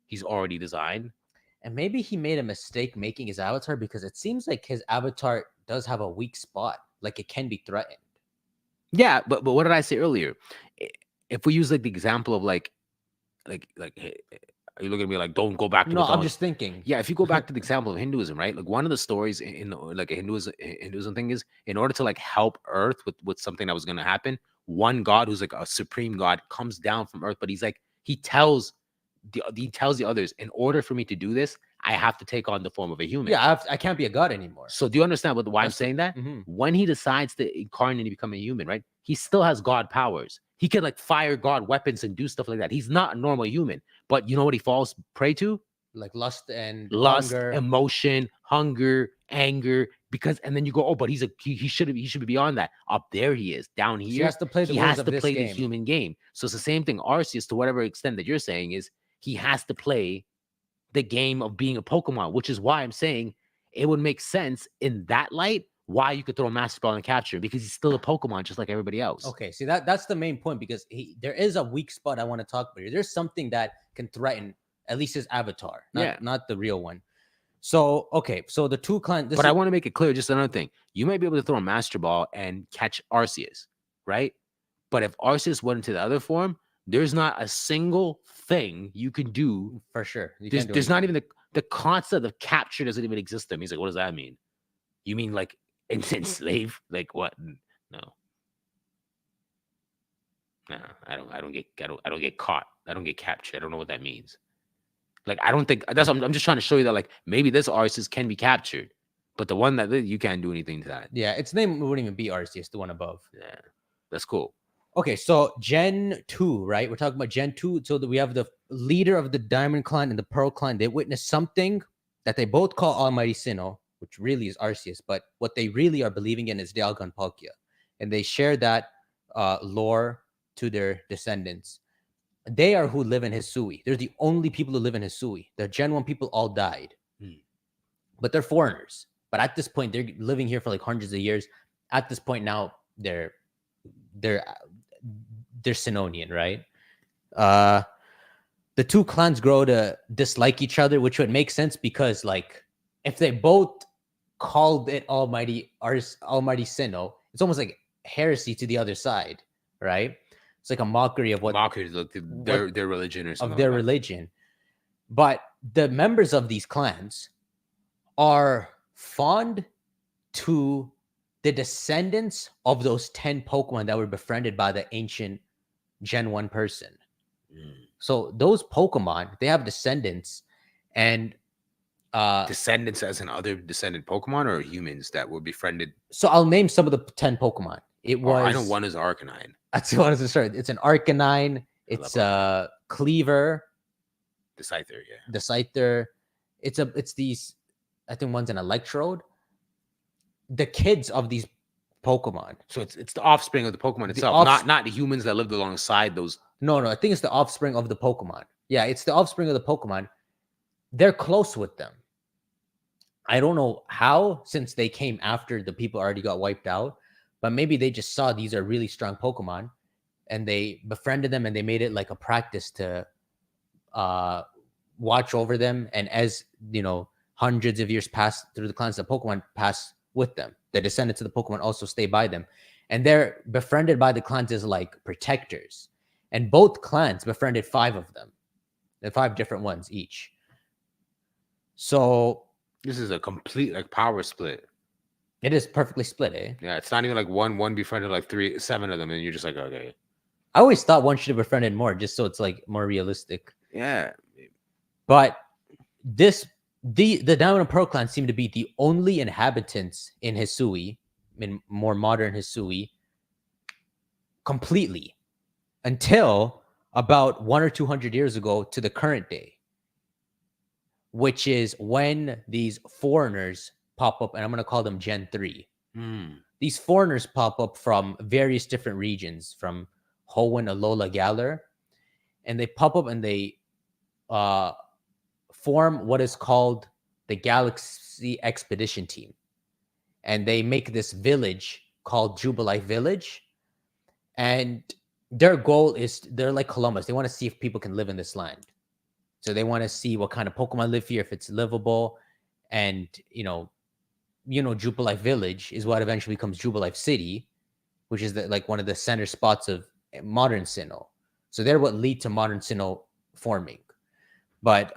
he's already designed. And maybe he made a mistake making his avatar, because it seems like his avatar does have a weak spot. Like it can be threatened. Yeah, but what did I say earlier? If we use like the example of like, hey, are you looking at me like, don't go back to? No, I'm just thinking. Yeah, if you go back to the example of Hinduism, right? Like one of the stories in like a Hinduism thing is, in order to like help Earth with something that was going to happen, one god who's like a supreme god comes down from Earth, but he's like he tells the others, in order for me to do this, I have to take on the form of a human. Yeah, I can't be a god anymore. So do you understand why I'm saying that? Mm-hmm. When he decides to incarnate and become a human, right? He still has god powers. He can like fire god weapons and do stuff like that. He's not a normal human. But you know what he falls prey to? Like lust, hunger. Emotion, hunger, anger. Because and then you go, oh, but he should be beyond that. Up there he is. Down here, he has to play the human game. So it's the same thing. Arceus, to whatever extent that you're saying, is he has to play the game of being a Pokemon, which is why I'm saying it would make sense in that light why you could throw a Master Ball and capture him, because he's still a Pokemon just like everybody else. Okay, see that's the main point, because there is a weak spot I want to talk about here. There's something that can threaten at least his avatar, not the real one. So okay, so the two clients. But I want to make it clear, just another thing. You might be able to throw a Master Ball and catch Arceus, right? But if Arceus went into the other form, there's not a single thing you can do. For sure. There's not even the concept of capture doesn't even exist to him. He's like, what does that mean? You mean like enslave? Like what? No, I don't get caught. I don't get captured. I don't know what that means. Like, I don't think I'm just trying to show you that like maybe this Arceus can be captured, but the one that you can't do anything to that. Yeah, its name wouldn't even be Arceus, the one above. Yeah. That's cool. Okay, so Gen 2, right? We're talking about Gen 2. So that we have the leader of the Diamond Clan and the Pearl Clan. They witnessed something that they both call Almighty Sinnoh, which really is Arceus, but what they really are believing in is Dialga Palkia. And they share that lore to their descendants. They are who live in Hisui. They're the only people who live in Hisui. The Gen 1 people all died. But they're foreigners. But at this point, they're living here for like hundreds of years. At this point now, they're Sinnonian, right? The two clans grow to dislike each other, which would make sense because, like, if they both called it Almighty Sinnoh, it's almost like heresy to the other side, right? It's like a mockery of their religion or something. Of their religion. But the members of these clans are fond to the descendants of those 10 Pokemon that were befriended by the ancient Gen 1 person. So those Pokemon, they have descendants, and descendants as in other descendant Pokemon or humans that were befriended. So I'll name some of the 10 Pokemon. It was I know one is Arcanine. That's the one to start. It's an Arcanine, it's a Cleaver, the Scyther, yeah. The Scyther. It's these, I think one's an Electrode. The kids of these Pokemon. So it's the offspring of the Pokemon itself, not the humans that lived alongside those. No, I think it's the offspring of the Pokemon. Yeah, it's the offspring of the Pokemon. They're close with them. I don't know how, since they came after the people already got wiped out, but maybe they just saw these are really strong Pokemon and they befriended them and they made it like a practice to watch over them. And as, hundreds of years pass through the clans, the Pokemon pass with them. The descendants of the Pokemon also stay by them. And they're befriended by the clans as like protectors. And both clans befriended 5 of them. The 5 different ones each. So this is a complete like power split. It is perfectly split, eh? Yeah, it's not even like one befriended like 7 of them, and you're just like, okay. I always thought one should have befriended more, just so it's like more realistic. Yeah. But the Diamond and Pearl clan seem to be the only inhabitants in Hisui, in more modern Hisui, completely, until about 100 or 200 years ago to the current day, which is when these foreigners pop up, and I'm going to call them Gen 3. These foreigners pop up from various different regions, from Hoenn, Alola, Galar, and they pop up and they form what is called the Galaxy Expedition Team. And they make this village called Jubilife Village. And their goal is, they're like Columbus. They want to see if people can live in this land. So they want to see what kind of Pokemon live here, if it's livable. And, Jubilife Village is what eventually becomes Jubilife City, which is one of the center spots of modern Sinnoh. So they're what lead to modern Sinnoh forming. But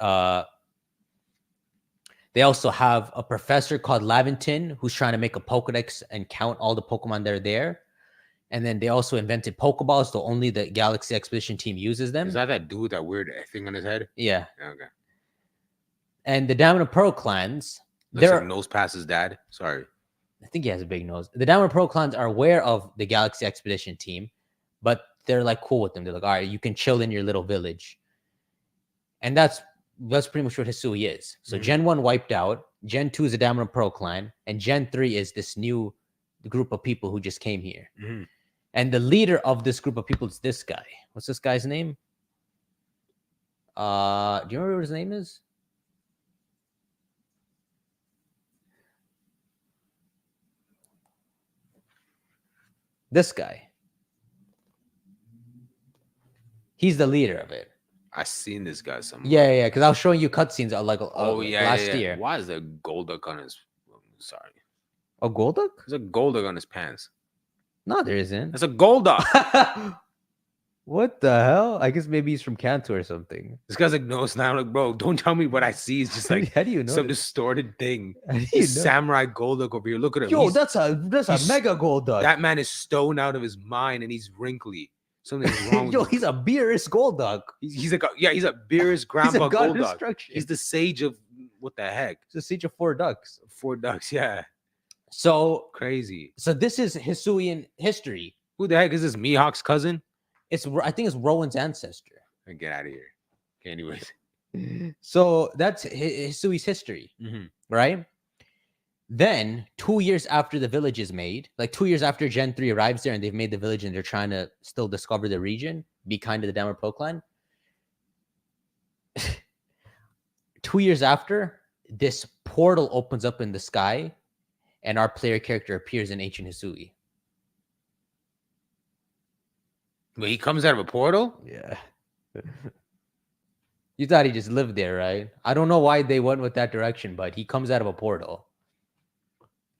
they also have a professor called Laventon who's trying to make a Pokedex and count all the Pokemon that are there. And then they also invented Pokeballs, so only the Galaxy Expedition Team uses them. Is that dude with that weird thing on his head? Yeah. Okay. And the Diamond and Pearl clans, looks like nose past his dad. Sorry. I think he has a big nose. The Diamond and Pearl clans are aware of the Galaxy Expedition Team, but they're like cool with them. They're like, all right, you can chill in your little village. And that's pretty much what Hisui is. So Gen 1 wiped out. Gen 2 is the Diamond and Pearl clan. And Gen 3 is this new group of people who just came here. And the leader of this group of people is this guy. What's this guy's name? Do you remember what his name is? This guy. He's the leader of it. I seen this guy somewhere. Yeah, because I was showing you cutscenes last year. Why is there a Golduck on his? Sorry. A Golduck? There's a Golduck on his pants. No, there isn't. That's a Golduck. What the hell? I guess maybe he's from Kanto or something. This guy's like, no, it's not. I'm like, bro, don't tell me what I see. It's just like, how do you know some distorted thing. How do you know? Samurai Golduck over here. Look at him. Yo, that's a mega Golduck. That man is stoned out of his mind and he's wrinkly. Something's wrong with Yo, him. he's a Beerus Golduck. He's like he's a Beerus grandpa Golduck. He's He's the sage of what the heck? the siege of 4 ducks. 4 ducks, yeah. So Crazy. So this is Hisuian history. Who the heck is this? Mihawk's cousin? I think it's Rowan's ancestor. Get out of here. Okay, anyways. So that's Hisui's history, right? Then 2 years after the village is made, like 2 years after Gen 3 arrives there and they've made the village and they're trying to still discover the region, be kind to the Downward Pro clan. 2 years after, this portal opens up in the sky and our player character appears in ancient Hisui. Wait, he comes out of a portal? Yeah. You thought he just lived there, right? I don't know why they went with that direction, but he comes out of a portal.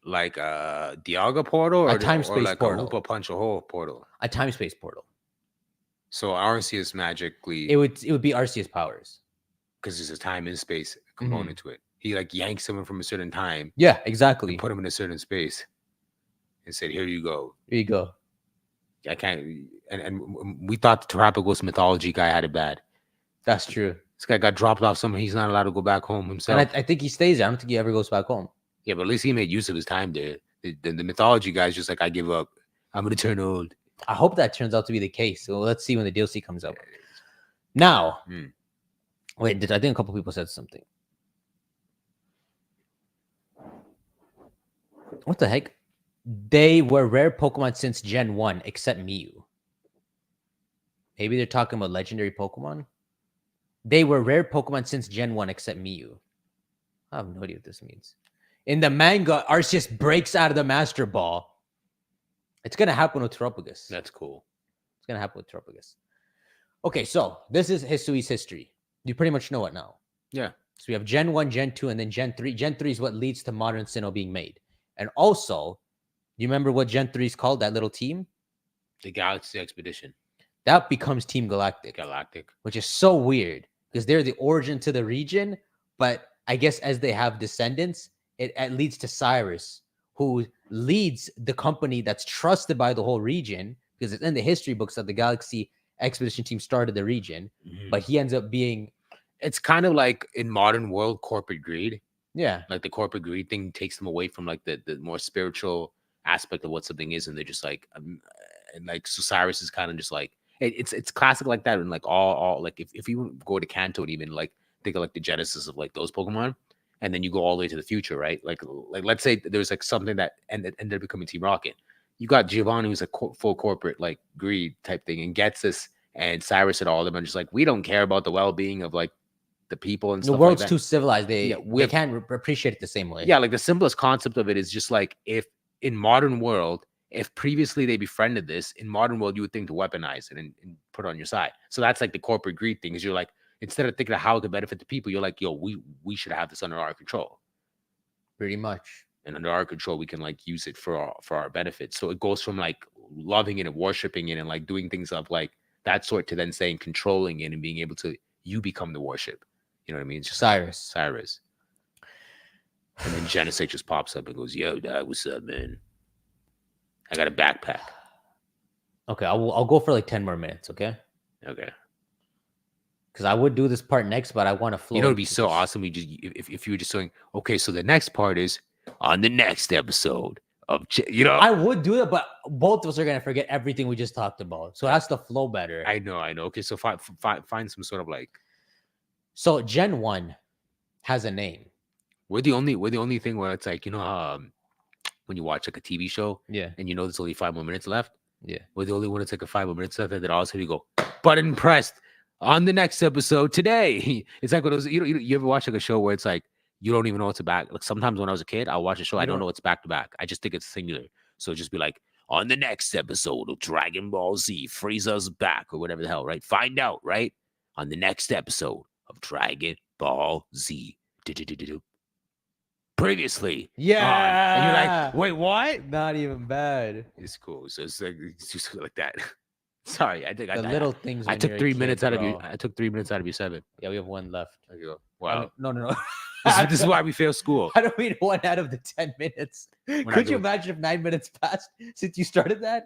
Like a Dialga portal? Or A time-space like portal. A Hoopa Punch a Hole portal? A time-space portal. So Arceus magically... It would be Arceus powers. Because there's a time and space component to it. He like yanks someone from a certain time. Yeah, exactly. Put him in a certain space. And said, here you go. Here you go. I can't... And we thought the Terapagos mythology guy had it bad. That's true. This guy got dropped off somewhere. He's not allowed to go back home himself. And I think he stays there. I don't think he ever goes back home. Yeah, but at least he made use of his time there. The mythology guy's just like, I give up. I'm going to turn old. I hope that turns out to be the case. So let's see when the DLC comes out. Now, wait, I think a couple people said something. What the heck? They were rare Pokemon since Gen 1, except Mew. Maybe they're talking about legendary Pokemon? They were rare Pokemon since Gen 1, except Mew. I have no idea what this means. In the manga, Arceus breaks out of the Master Ball. It's going to happen with Terapagos. That's cool. It's going to happen with Terapagos. Okay, so this is Hisui's history. You pretty much know it now. Yeah. So we have Gen 1, Gen 2, and then Gen 3. Gen 3 is what leads to modern Sinnoh being made. And also, you remember what Gen 3 is called, that little team? The Galaxy Expedition. That becomes Team Galactic. Which is so weird because they're the origin to the region. But I guess as they have descendants, it leads to Cyrus, who leads the company that's trusted by the whole region because it's in the history books that the Galaxy Expedition team started the region. But he ends up being... It's kind of like in modern world corporate greed. Yeah. Like the corporate greed thing takes them away from like the more spiritual aspect of what something is. And they're just like... and like so Cyrus is kind of just like... It's classic like that. And like all like if you go to Kanto and even like think of like the genesis of like those Pokemon, and then you go all the way to the future, right? Like let's say there's like something that ended up becoming Team Rocket. You got Giovanni, who's a full corporate like greed type thing, and gets this, and Cyrus and all of them are just like, we don't care about the well-being of like the people and stuff. The world's like too civilized. They can't appreciate it the same way. Yeah, like the simplest concept of it is just like if in modern world, if previously they befriended this, in modern world you would think to weaponize it and put it on your side. So that's like the corporate greed thing. Is you're like, instead of thinking of how it could benefit the people, you're like, yo, we should have this under our control. Pretty much. And under our control, we can like use it for our benefit. So it goes from like loving it and worshiping it and like doing things of like that sort to then saying controlling it and being able to you become the worship. You know what I mean? It's just Cyrus. And then Genesect just pops up and goes, yo, dog, what's up, man? I got a backpack. Okay, I'll go for like 10 more minutes, okay? Okay. Because I would do this part next, but I want to flow. You know, it'd be so awesome. We just if you were just saying, okay, so the next part is on the next episode of, you know, I would do it, but both of us are gonna forget everything we just talked about. So it has to flow better. I know. Okay, so find some sort of like. So Gen 1 has a name. We're the only thing where it's like, you know, when you watch like a TV show, yeah, and you know there's only 5 more minutes left. Yeah, we're the only one that's like a 5 more minutes left, and then all of a sudden you go button pressed on the next episode today. It's like when it was, you ever watch like a show where it's like you don't even know what's back. Like sometimes when I was a kid, I'll watch a show, I don't know what's back to back. I just think it's singular. So just be like, on the next episode of Dragon Ball Z, Frieza's back, or whatever the hell, right? Find out, right? On the next episode of Dragon Ball Z. Previously. Yeah. And you're like, wait, what? Not even bad. It's cool. So it's like, it's just like that. Sorry, I think the little things. I took 3 minutes out of you. I took 3 minutes out of your 7. Yeah, we have one left. There you go. Wow. No. This is why we fail school. I don't mean 1 out of the 10 minutes. Could you imagine if 9 minutes passed since you started that?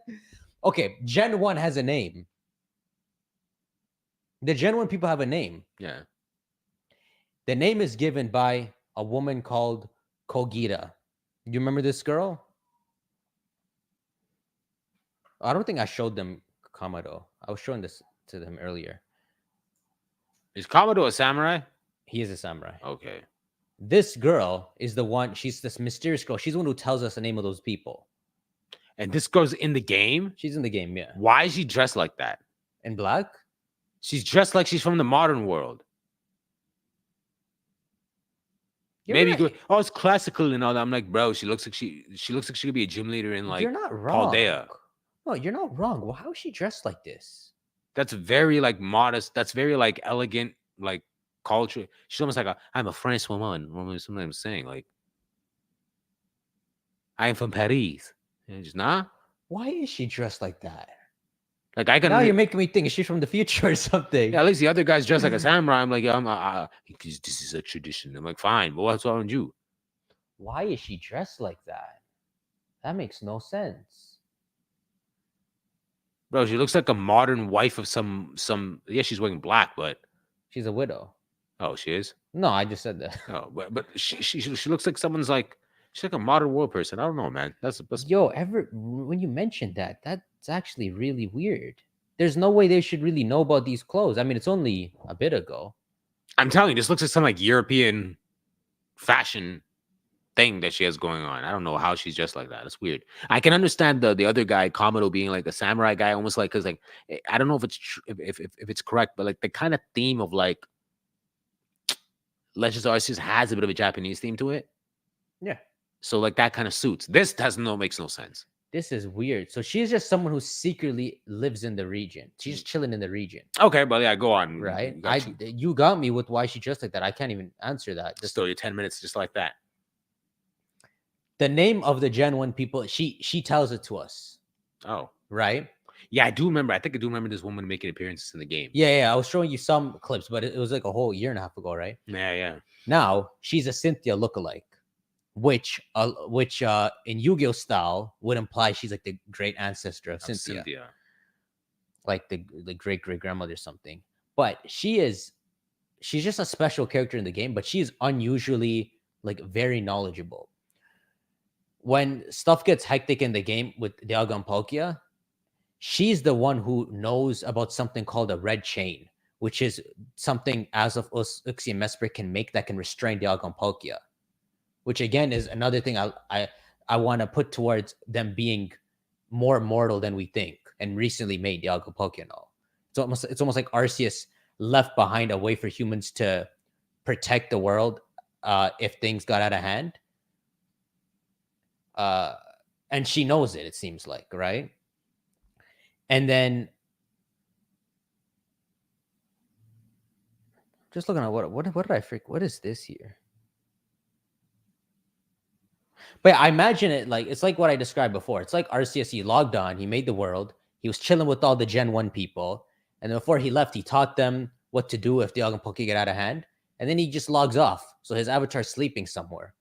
Okay, Gen 1 has a name. The Gen 1 people have a name. Yeah. The name is given by a woman called Kogita. You remember this girl? I don't think I showed them Kamado. I was showing this to them earlier. Is Kamado a samurai? He is a samurai. Okay. This girl is the one. She's this mysterious girl. She's the one who tells us the name of those people. And this girl's in the game? She's in the game, yeah. Why is she dressed like that? In black? She's dressed like she's from the modern world. You're Maybe right. you go, oh, it's classical and all that. I'm like, bro, she looks like she looks like she could be a gym leader in like You're not wrong. Paldea. No, you're not wrong. Well, how is she dressed like this? That's very like modest. That's very like elegant, like culture. She's almost like I'm a French woman. Something I'm saying like I am from Paris. And just nah. Why is she dressed like that? Like I can. Now you're making me think, is she from the future or something? Yeah, at least the other guy's dressed like a samurai. I'm like, yeah, this is a tradition. I'm like, fine, but what's wrong with you? Why is she dressed like that? That makes no sense. Bro, she looks like a modern wife of some. Yeah, she's wearing black, but She's a widow. oh, she is. No, I just said that. Oh, but she looks like someone's like she's like a modern world person. I don't know, man. That's Yo, when you mentioned that, that's actually really weird. There's no way they should really know about these clothes. I mean, it's only a bit ago. I'm telling you, this looks like some like European fashion thing that she has going on. I don't know how she's dressed like that. It's weird. I can understand the other guy, Kamado, being like a samurai guy, almost like because like I don't know if it's if it's correct, but like the kind of theme of like Legends of Arceus has a bit of a Japanese theme to it. Yeah. So like that kind of suits. This makes no sense. This is weird. So she's just someone who secretly lives in the region. She's just chilling in the region. Okay, but yeah, go on. Right? You got me with why she dressed like that. I can't even answer that. Just still your 10 minutes just like that. The name of the Gen 1 people, she tells it to us. Oh. Right? Yeah, I do remember. I think I do remember this woman making appearances in the game. Yeah. I was showing you some clips, but it was like a whole year and a half ago, right? Yeah. Now, she's a Cynthia lookalike, which in Yu-Gi-Oh style would imply she's like the great ancestor of Cynthia. Like the great grandmother or something. But she's just a special character in the game, but she is unusually like very knowledgeable. When stuff gets hectic in the game with Dialga and Palkia, she's the one who knows about something called a red chain, which is something as of Uxie and Mesper can make that can restrain Dialga and Palkia, which again is another thing I want to put towards them being more mortal than we think and recently made Dialga and Palkia and all. It's almost like Arceus left behind a way for humans to protect the world if things got out of hand. And she knows it seems like, right? And then just looking at what did I freak? What is this here? But I imagine it like it's like what I described before. It's like Arceus, he logged on, he made the world, he was chilling with all the Gen 1 people, and then before he left, he taught them what to do if the Dialga Poké get out of hand, and then he just logs off. So his avatar's sleeping somewhere.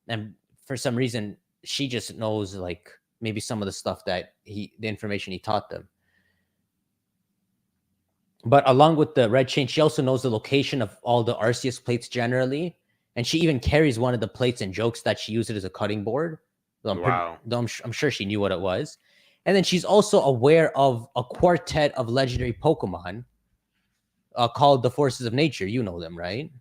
And for some reason, she just knows like maybe some of the stuff that the information he taught them. But along with the red chain, she also knows the location of all the Arceus plates generally. And she even carries one of the plates and jokes that she used it as a cutting board. Wow. I'm sure she knew what it was. And then she's also aware of a quartet of legendary Pokemon called the Forces of Nature. You know them, right?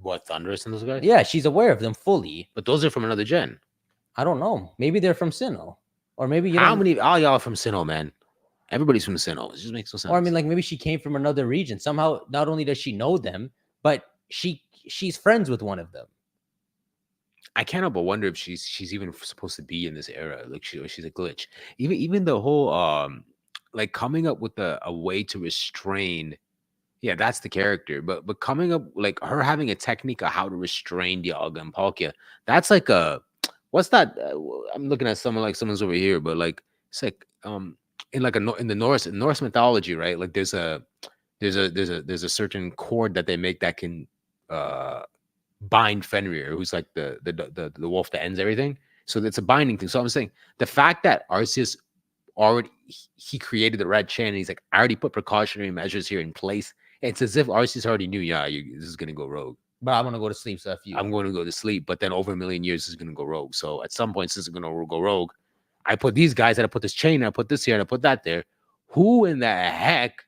What, Thunderous and those guys? Yeah, she's aware of them fully. But those are from another gen. I don't know. Maybe they're from Sinnoh. Or maybe How many all y'all from Sinnoh, man? Everybody's from Sinnoh. It just makes no sense. Or I mean, like maybe she came from another region. Somehow, not only does she know them, but she's friends with one of them. I can't help but wonder if she's even supposed to be in this era. Like she's a glitch. Even the whole like coming up with a way to restrain. Yeah, that's the character. But coming up like her having a technique of how to restrain Dialga and Palkia. That's like a what's that? I'm looking at someone's over here, but like it's like in the Norse mythology, right? Like there's a certain cord that they make that can bind Fenrir, who's like the wolf that ends everything. So it's a binding thing. So I'm saying the fact that Arceus already he created the red chain, and he's like, I already put precautionary measures here in place. It's as if Arceus already knew, this is gonna go rogue. But I'm gonna go to sleep. So I'm going to go to sleep. But then over a million years, this is gonna go rogue. So at some point, this is gonna go rogue. I put these guys, and I put this chain, and I put this here, and I put that there. Who in the heck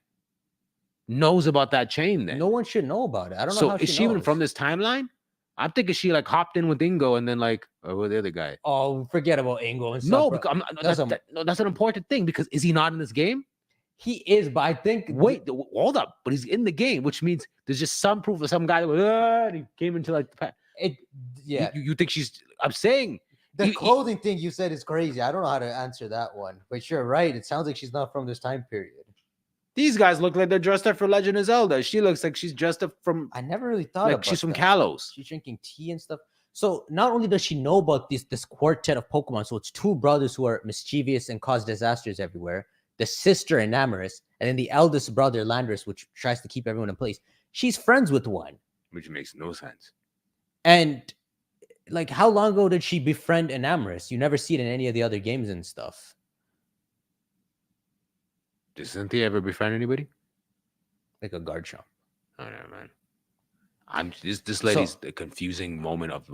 knows about that chain then? No one should know about it. I don't know So how is she she even knows. from this timeline? I'm thinking she like hopped in with Ingo and then like, oh, the other guy. Oh, forget about Ingo and stuff. No, bro. because That's that's an important thing because is he not in this game? He is, but I think Wait, hold up, but he's in the game, which means there's just some proof of some guy that was, and he came into like the it. Yeah, You think she's? I'm saying the clothing thing you said is crazy. I don't know how to answer that one, but you're right. It sounds like she's not from this time period. these guys look like they're dressed up for Legend of Zelda. She looks like she's dressed up from. I never really thought like about she's from that. Kalos. She's drinking tea and stuff. So not only does she know about this quartet of Pokemon, so it's two brothers who are mischievous and cause disasters everywhere, the sister Enamoris, and then the eldest brother Landorus, which tries to keep everyone in place. She's friends with one. Which makes no sense. And like, how long ago did she befriend Enamoris? You never see it in any of the other games and stuff. Did Cynthia ever befriend anybody? Like a guard shop. I don't know, man. This lady's a confusing moment of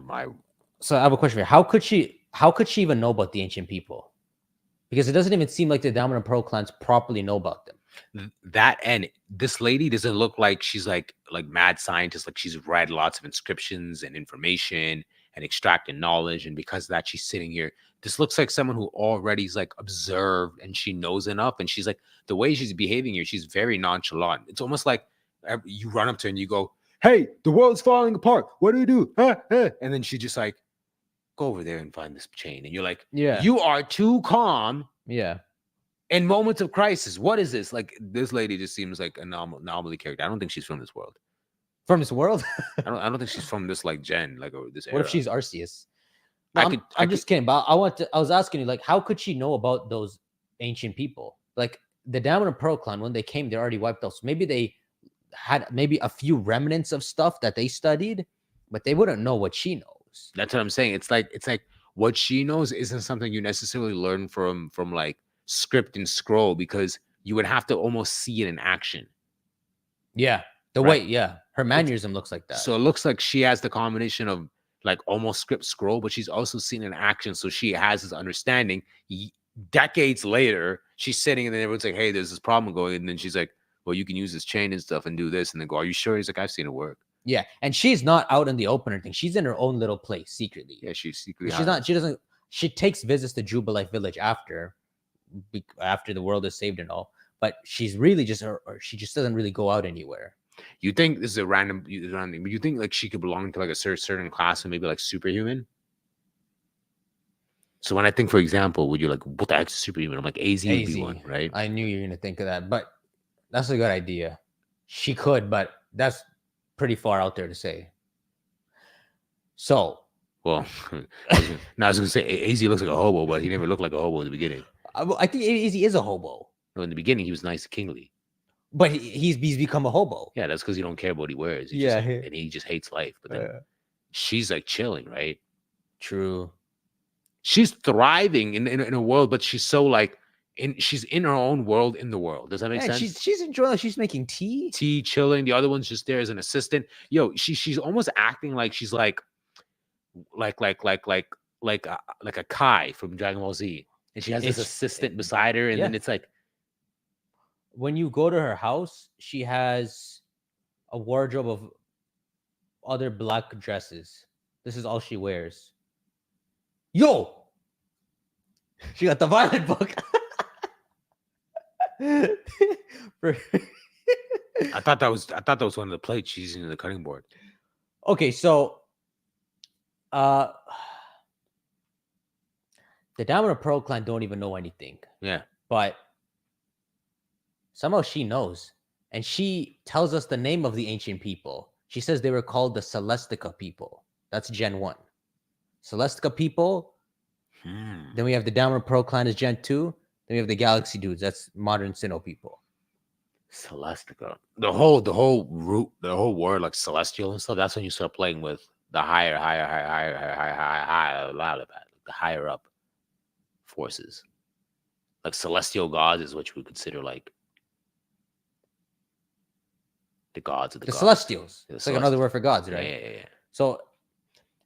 my. So I have a question for you. How could she even know about the ancient people? Because it doesn't even seem like the Dominant Pearl clans properly know about them. That and this lady doesn't look like she's like mad scientist. Like she's read lots of inscriptions and information and extracted knowledge, and because of that, she's sitting here. This looks like someone who already is like observed and she knows enough. And she's like the way she's behaving here, she's very nonchalant. It's almost like you run up to her and you go, "Hey, the world's falling apart. What do you do?" And then she just like, "Go over there and find this chain." And you're like, Yeah, you are too calm. Yeah. In moments of crisis. What is this? Like this lady just seems like an anomaly character. I don't think she's from this world. From this world? I don't think she's from this like gen, like this era. What if she's Arceus? No, I'm just kidding. But I was asking you, like, how could she know about those ancient people? Like the Dominant Pearl clan, when they came, they already wiped out. So maybe they had maybe a few remnants of stuff that they studied, but they wouldn't know what she knows. That's what I'm saying. It's like what she knows isn't something you necessarily learn from like script and scroll, because you would have to almost see it in action. Yeah. The way, yeah. Her mannerism looks like that. So it looks like she has the combination of like almost script scroll, but she's also seen in action. So she has this understanding. Decades later, she's sitting and then everyone's like, "Hey, there's this problem going." And then she's like, "Well, you can use this chain and stuff and do this." And then go, "Are you sure?" He's like, "I've seen it work." Yeah. And she's not out in the open or anything. She's in her own little place secretly. Yeah, she's secretly. She takes visits to Jubilife Village after the world is saved and all. But she's really she just doesn't really go out anywhere. You think this is a random thing, but you think like she could belong to like a certain class and maybe like superhuman? So when I think, for example, would you like, what the heck is superhuman? I'm like, AZ would be one, right? I knew you were gonna think of that, but that's a good idea. She could, but that's pretty far out there to say. So, well, I was gonna say AZ looks like a hobo, but he never looked like a hobo in the beginning. I think AZ is a hobo. No, in the beginning he was nice and kingly. But he's become a hobo. Yeah, that's because you don't care what he wears. And he just hates life. But then she's like chilling, right? True. She's thriving in a world, but she's so like she's in her own world in the world. Does that make sense? She's enjoying. She's making tea, chilling. The other one's just there as an assistant. Yo, she's almost acting like she's like a Kai from Dragon Ball Z, and she has this assistant beside her, and then it's like. When you go to her house, she has a wardrobe of other black dresses. This is all she wears. Yo! She got the Violet book. I thought that was one of the plates she's using in the cutting board. Okay, so the Dominant Pearl clan don't even know anything. Yeah. But somehow she knows, and she tells us the name of the ancient people. She says they were called the Celestica people. That's Gen 1. Celestica people. Then we have the Dominant Pearl clan is Gen 2. Then we have the Galaxy dudes. That's modern Sinnoh people. Celestica. The whole word like celestial and stuff. That's when you start playing with the higher, the higher up forces. Like celestial gods is what you would consider like the gods of the gods. Celestials. It's like another word for gods, right? Yeah. So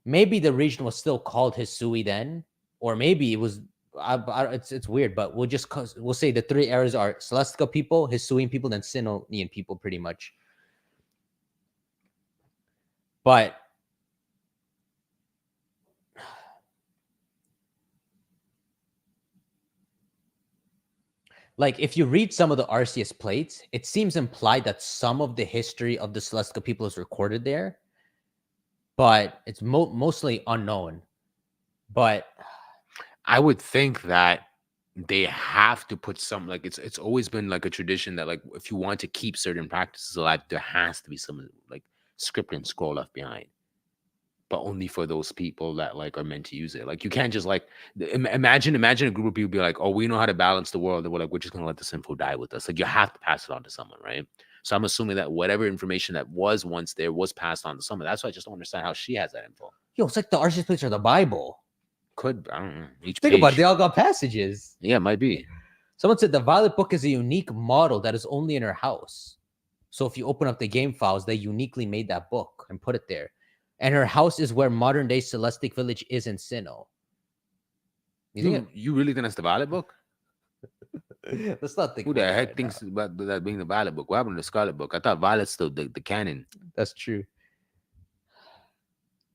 maybe the region was still called Hisui then, or maybe it was it's weird, but we'll say the three eras are Celestica people, Hisuian people, then Sinnoh people, pretty much. But like, if you read some of the Arceus plates, it seems implied that some of the history of the Celestica people is recorded there, but it's mostly unknown. But I would think that they have to put some, like, it's always been like a tradition that, like, if you want to keep certain practices alive, there has to be some like script and scroll left behind, but only for those people that like are meant to use it. Like, you can't just like imagine a group of people be like, oh, we know how to balance the world, and we're like, we're just gonna let this info die with us. Like, you have to pass it on to someone, right? So I'm assuming that whatever information that was once there was passed on to someone. That's why I just don't understand how she has that info. yo, it's like the Arceus plates are the Bible. Could, I don't know. Each Think page. about it, they all got passages. Yeah, it might be. Someone said the Violet Book is a unique model that is only in her house. So if you open up the game files, they uniquely made that book and put it there. And her house is where modern day Celestic Village is in Sinnoh. You really think that's the Violet Book? Let's not think. Who the heck thinks about that being the Violet Book? What happened to the Scarlet Book? I thought Violet's still the canon. That's true.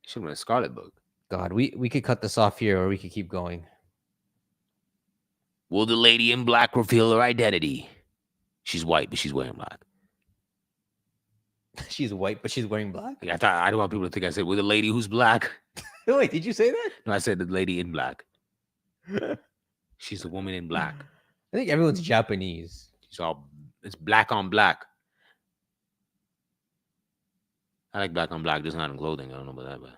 Should have been a Scarlet Book. God, we could cut this off here, or we could keep going. Will the lady in black reveal her identity? She's white, but she's wearing black. She's white, but she's wearing black? I thought, I don't want people to think I said, with the lady who's black. Wait, did you say that? No, I said the lady in black. She's the woman in black. I think everyone's Japanese. It's black on black. I like black on black, just not in clothing. I don't know about that, but.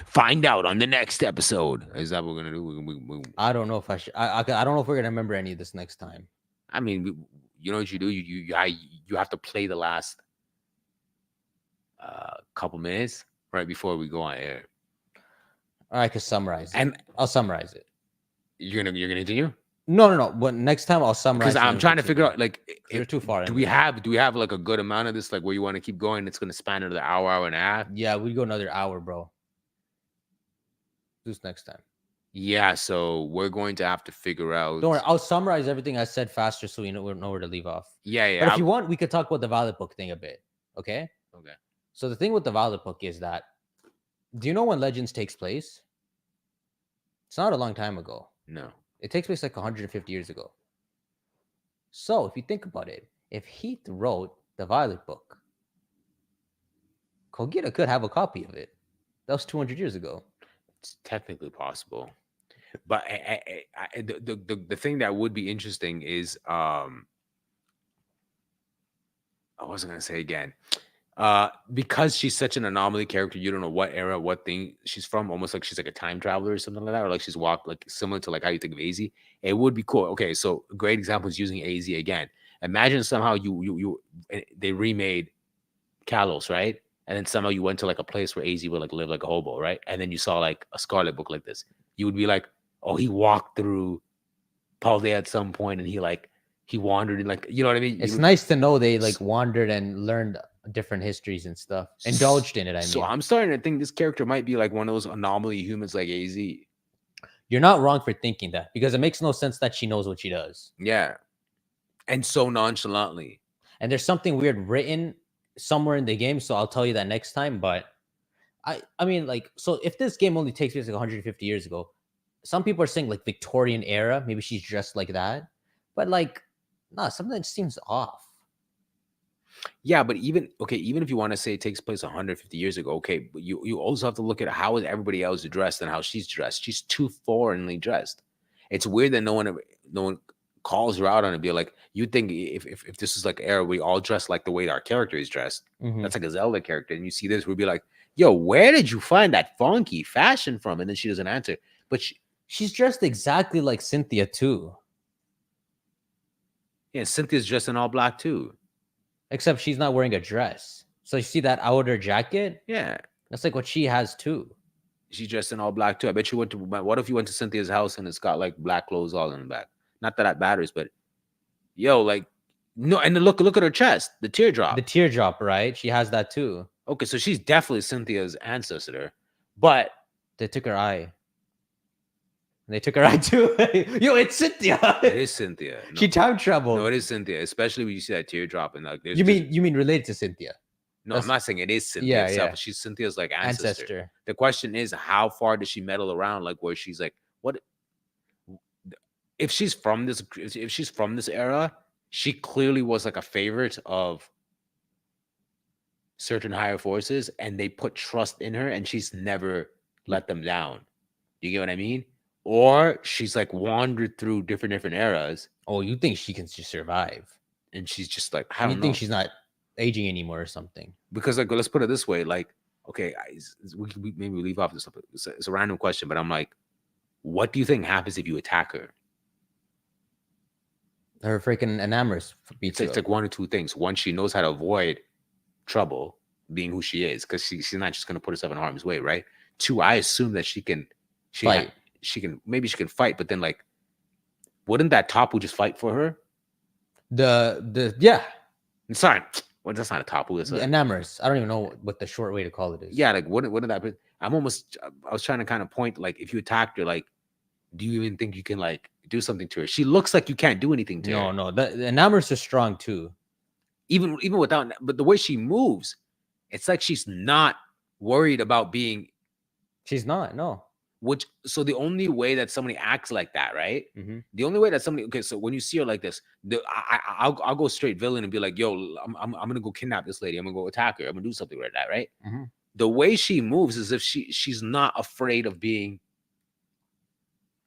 Find out on the next episode. Is that what we're gonna do? I don't know if I should. I don't know if we're gonna remember any of this next time. I mean, you know what you do? You have to play the last couple minutes right before we go on air. I could summarize it. And I'll summarize it. You're gonna continue? No. But next time I'll summarize. Because I'm trying to figure out, like, you're too far. Do we have like a good amount of this, like, where you want to keep going? It's gonna span another hour and a half. Yeah, we go another hour, bro. This next time. Yeah, so we're going to have to figure out. Don't worry, I'll summarize everything I said faster so we know where to leave off. Yeah. But if you want, we could talk about the Violet Book thing a bit. Okay. So the thing with the Violet Book is that, do you know when Legends takes place? It's not a long time ago. No. It takes place like 150 years ago. So if you think about it, if Heath wrote the Violet Book, Kogita could have a copy of it. That was 200 years ago. It's technically possible, but the thing that would be interesting is I wasn't gonna say again, because she's such an anomaly character. You don't know what era, what thing she's from. Almost like she's like a time traveler or something like that, or like she's walked, like similar to like how you think of AZ. It would be cool. Okay, so a great example is using AZ again. Imagine somehow they remade Kalos, right? And then somehow you went to like a place where AZ would like live like a hobo, right? And then you saw like a Scarlet Book like this. You would be like, oh, he walked through Paldea at some point, and he wandered, and, like, you know what I mean? It's nice to know they like wandered and learned different histories and stuff, indulged in it. So I'm starting to think this character might be like one of those anomaly humans like AZ. You're not wrong for thinking that, because it makes no sense that she knows what she does. Yeah, and so nonchalantly. And there's something weird written somewhere in the game, so I'll tell you that next time. But I mean, like, so if this game only takes place like 150 years ago, some people are saying like Victorian era, maybe she's dressed like that, but like, nah, something seems off. Yeah, but even if you want to say it takes place 150 years ago, okay, but you also have to look at how is everybody else dressed and how she's dressed. She's too foreignly dressed. It's weird that no one calls her out on it. Be like, you'd think if this is like era we all dress like the way our character is dressed, that's like a Zelda character, and you see this, we'd be like, yo, where did you find that funky fashion from? And then she doesn't answer, but she's dressed exactly like Cynthia too. Yeah, Cynthia's dressed in all black too, except she's not wearing a dress. So you see that outer jacket? Yeah, that's like what she has too. She's dressed in all black too. I bet you went to. What if you went to Cynthia's house and it's got like black clothes all in the back? Not that that matters, but yo, like, no. And then look at her chest, the teardrop. The teardrop, right? She has that too. Okay, so she's definitely Cynthia's ancestor. But They took her eye. And they took her eye too. Yo, it's Cynthia. it is Cynthia. No, She time traveled. no, it is Cynthia. Especially when you see that teardrop and like there's You mean related to Cynthia? no, I'm that's- not saying it is Cynthia Yeah, itself. yeah. She's Cynthia's like ancestor. Ancestor. The question is, how far does she meddle around? Like where she's like, what if she's from this? If she's from this era, she clearly was like a favorite of certain higher forces, and they put trust in her, and she's never let them down. You get what I mean? Or she's like wandered through different eras, Oh, you think she can just survive? and she's just like, I You don't know. think she's not aging anymore or something? Because like let's put it this way, like okay, we maybe leave off this. It's a random question, but I'm like, what do you think happens if you attack her? Her freaking enamorous beats It's like one or two things. One, she knows how to avoid trouble, being who she is, because she's not just gonna put herself in harm's way, right? Two, I assume that she can Fight. she can maybe she can fight, but then like, wouldn't that Tapu just fight for her? Yeah, It's not. Well, that's not a Tapu. It's the a, enamorous. I don't even know what the short way to call it is. yeah, like wouldn't that be? I was trying to kind of point, like, if you attacked her, like, do you even think you can like do something to her? She looks like you can't do anything to her. No, the enamorous is strong too. Even without, but the way she moves, it's like she's not worried about being. She's not. No. Which, so the only way that somebody acts like that, right? Mhm. The only way that somebody, okay, so when you see her like this, I'll go straight villain and be like, yo, I'm gonna go kidnap this lady. I'm gonna go attack her. I'm gonna do something like that, right? Mhm. The way she moves is if she's not afraid of being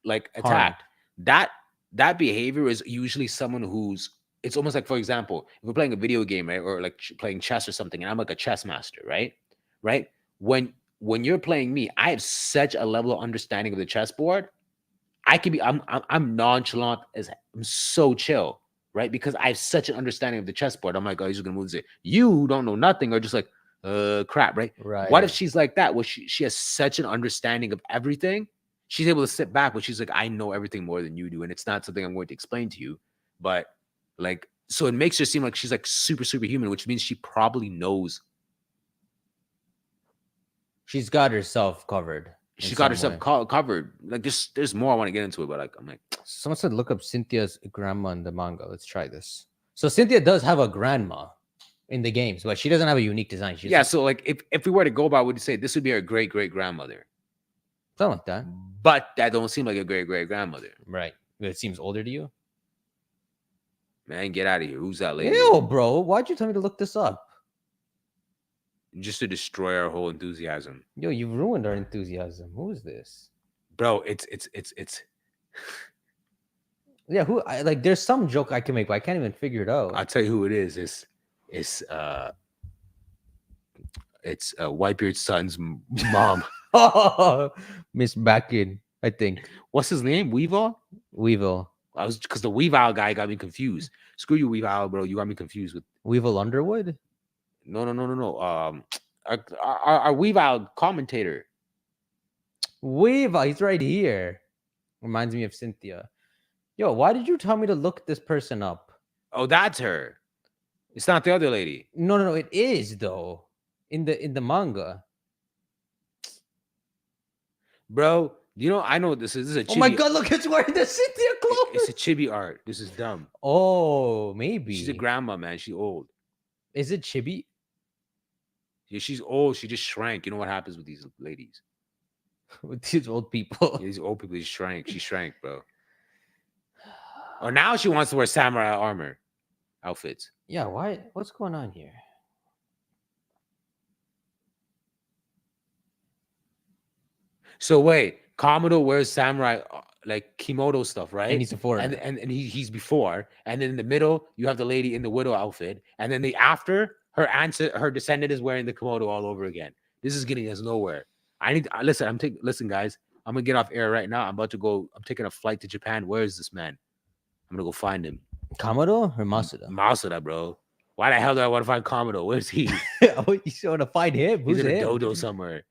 like attacked. That behavior is usually someone who's, it's almost like, for example, if we're playing a video game, right, or like playing chess or something, and I'm like a chess master, right? When you're playing me, I have such a level of understanding of the chessboard. I can be, I'm nonchalant as, I'm so chill, right? Because I have such an understanding of the chessboard. I'm like, oh, he's just gonna move this. You who don't know nothing are just like, crap, right? Right. What if she's like that? Well, she has such an understanding of everything. She's able to sit back, but she's like, I know everything more than you do, and it's not something I'm going to explain to you. But like, so it makes her seem like she's like super human, which means she probably knows. She's got herself covered. She got herself covered. Like, there's more I want to get into it, but like, I'm like, Someone said look up Cynthia's grandma in the manga. Let's try this. So Cynthia does have a grandma in the games, but she doesn't have a unique design. She's yeah. So like, if we were to go by, we'd say this would be her great grandmother. something like that. But that don't seem like a great grandmother. Right. It seems older to you. Man, get out of here. Who's that lady? Ew, bro. Why'd you tell me to look this up? Just to destroy our whole enthusiasm. Yo, you ruined our enthusiasm. Who is this? Bro, it's Yeah, who? Like, there's some joke I can make, but I can't even figure it out. I'll tell you who it is. It's Whitebeard's son's mom. Miss Backin, I think. What's his name? Weevil? Weevil. I was, because the Weevil guy got me confused. Screw you, Weevil, bro. You got me confused with. Weevil Underwood? No. Our Weevil commentator. Weevil, he's right here. Reminds me of Cynthia. Yo, why did you tell me to look this person up? Oh, that's her. It's not the other lady. No. It is though. In the manga. Bro, you know, I know what this is. This is a chibi. Oh my god, look, it's wearing the Cynthia clothes. It's a chibi art. This is dumb. Oh, maybe. She's a grandma, man. She's old. Is it chibi? Yeah, she's old. She just shrank. You know what happens with these ladies? With these old people. Yeah, these old people, they shrank. She shrank, bro. Oh, now she wants to wear samurai armor outfits. Yeah, why? What's going on here? So wait, Komodo wears samurai like kimono stuff, right? And he's a foreigner. And he's before, and then in the middle you have the lady in the widow outfit, and then the after her descendant is wearing the kimono all over again. This is getting us nowhere. Listen, guys. I'm gonna get off air right now. I'm taking a flight to Japan. Where is this man? I'm gonna go find him. Komodo or Masuda? Masuda, bro. Why the hell do I want to find Komodo? Where's he? You want to find him? He's Who's in a him? dojo somewhere.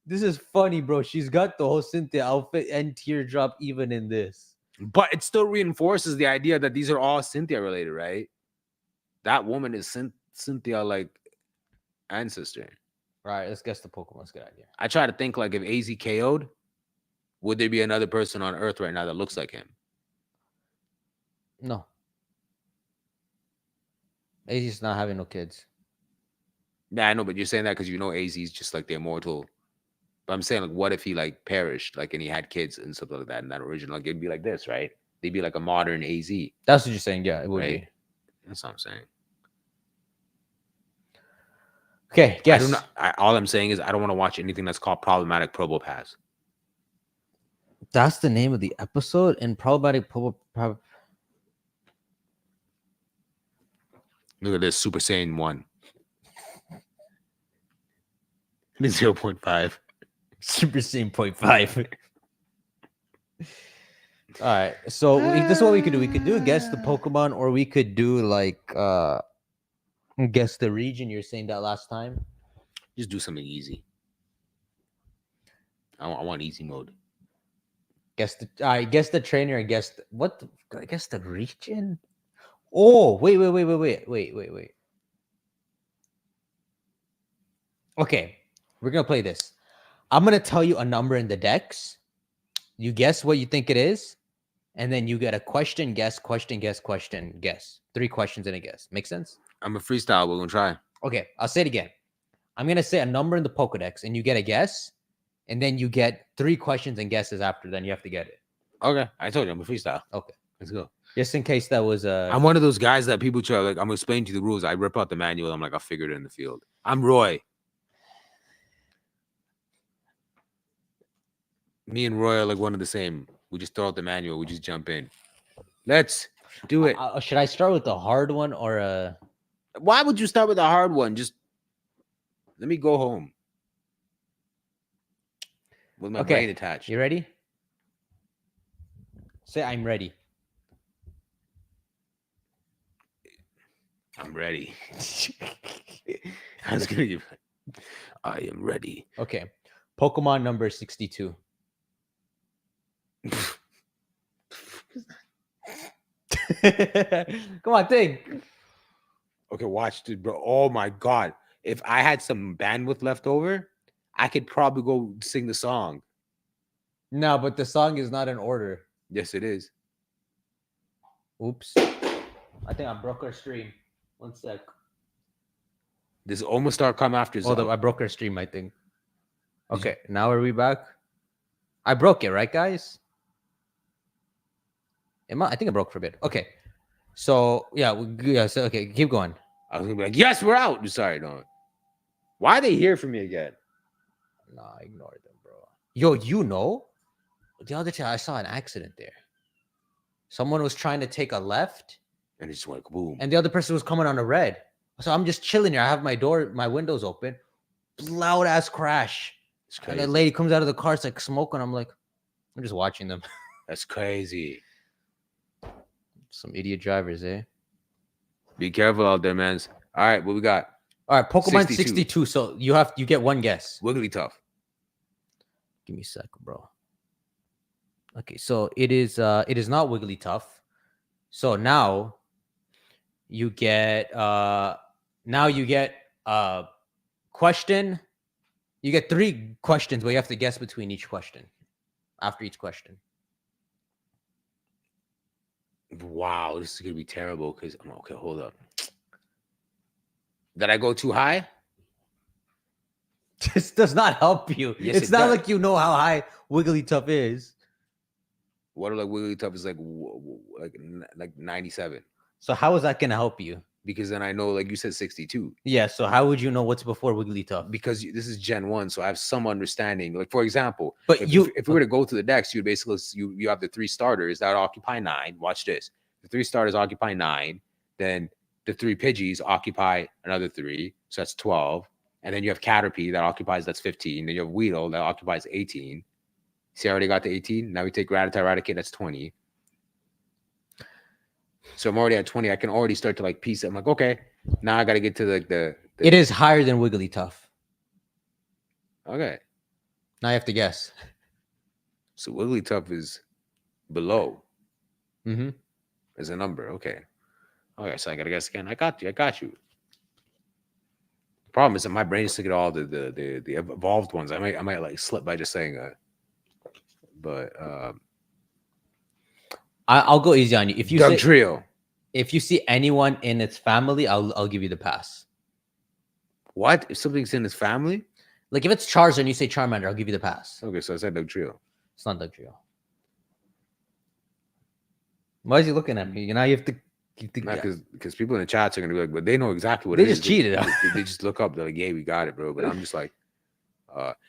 This is funny, bro. She's got the whole Cynthia outfit and teardrop even in this. But it still reinforces the idea that these are all Cynthia related, right? That woman is Cynthia like ancestor. All right, let's guess the Pokemon. Let's get out of here. I try to think like if AZ KO'd, would there be another person on Earth right now that looks like him? No. AZ's not having no kids. Yeah, I know, but you're saying that because you know AZ's just like the immortal. But I'm saying like, what if he like perished, like, and he had kids and stuff like that in that original? Like, it'd be like this, right? They'd be like a modern AZ. That's what you're saying. Yeah, it would Right. be. That's what I'm saying. Okay, guess. I do not, all I'm saying is I don't want to watch anything that's called problematic Probo Pass. That's the name of the episode. And problematic Look at this Super Saiyan 1. 0.5. Super Saiyan 0.5. All right, so this is what we could do. We could do guess the Pokemon, or we could do like guess the region. You're saying that last time. Just do something easy. I want easy mode. Guess the. I guess the trainer. I guess what? I guess the region. Oh wait. Okay, we're gonna play this. I'm gonna tell you a number in the decks. You guess what you think it is, and then you get a question, guess, question, guess, question, guess. 3 questions and a guess. Make sense? I'm a freestyle. We're gonna try. Okay, I'll say it again. I'm gonna say a number in the Pokedex, and you get a guess, and then you get 3 questions and guesses after. Then you have to get it. Okay, I told you I'm a freestyle. Okay, let's go. Just in case that was I'm one of those guys that people try. Like, I'm gonna explain to you the rules. I rip out the manual. I'm like, I'll figure it in the field. I'm Roy. Me and Roy are like one of the same. We just throw out the manual. We just jump in. Let's do it. Should I start with the hard one or Why would you start with a hard one? Just let me go home with my brain attached. You ready? Say I'm ready. I'm ready. I was gonna give. I am ready. Okay. Pokemon number 62. Come on, think. Okay, watch this, bro. Oh my god. If I had some bandwidth left over, I could probably go sing the song. No, but the song is not in order. Yes, it is. Oops. I think I broke our stream. 1 sec. This almost start come after. Hold up, I broke our stream, I think. Okay, now are we back? I broke it, right, guys? I think I broke for a bit. Okay. So, yeah, so, okay, keep going. I was gonna be like, yes, we're out. Sorry, no. Why are they here for me again? Nah, ignore them, bro. Yo, you know, the other day I saw an accident there. Someone was trying to take a left, and it just went boom. And the other person was coming on a red. So I'm just chilling here. I have my windows open. Loud ass crash. And that lady comes out of the car, it's like smoking. I'm like, I'm just watching them. That's crazy. Some idiot drivers, eh? Be careful out there, man. All right, what we got? All right, Pokemon 62. So you get one guess. Wigglytuff. Give me a second, bro. Okay, so it is not Wigglytuff. So now you get question. You get 3 questions, but you have to guess between each question. After each question. Wow, this is gonna be terrible because okay, hold up. Did I go too high? This does not help you. Yes, it's not like you know how high Wigglytuff is. What if like Wigglytuff is like 97? So how is that gonna help you? Because then I know, like you said, 62. Yeah. So how would you know what's before Wigglytuff? Because this is Gen 1, so I have some understanding. Like for example, but if we were to go to the decks, you basically you have the 3 starters that occupy 9. Watch this: the 3 starters occupy 9. Then the 3 Pidgeys occupy another 3, so that's 12. And then you have Caterpie that's 15. Then you have Weedle that occupies 18. See, I already got to 18. Now we take Rattata, Raticate, that's 20. So I'm already at 20. I can already start to like piece it. I'm like, okay, now I got to get to like the. It is higher than Wigglytuff. Okay. Now you have to guess. So Wigglytuff is below. Mm-hmm. As a number. Okay. Okay, so I got to guess again. I got you. Problem is that my brain is thinking all the evolved ones. I might like slip by just saying but I'll go easy on you. If you Doug say Trio. if you see anyone in its family, I'll give you the pass. What if something's in his family? Like if it's Charizard and you say Charmander, I'll give you the pass. Okay, so I said Doug Trio. It's not Doug Trio. Why is he looking at me? You know, you have to. Because people in the chats are gonna be like, but they know exactly what They it just is. cheated. They just look up. They're like, yeah, we got it, bro. But I'm just like,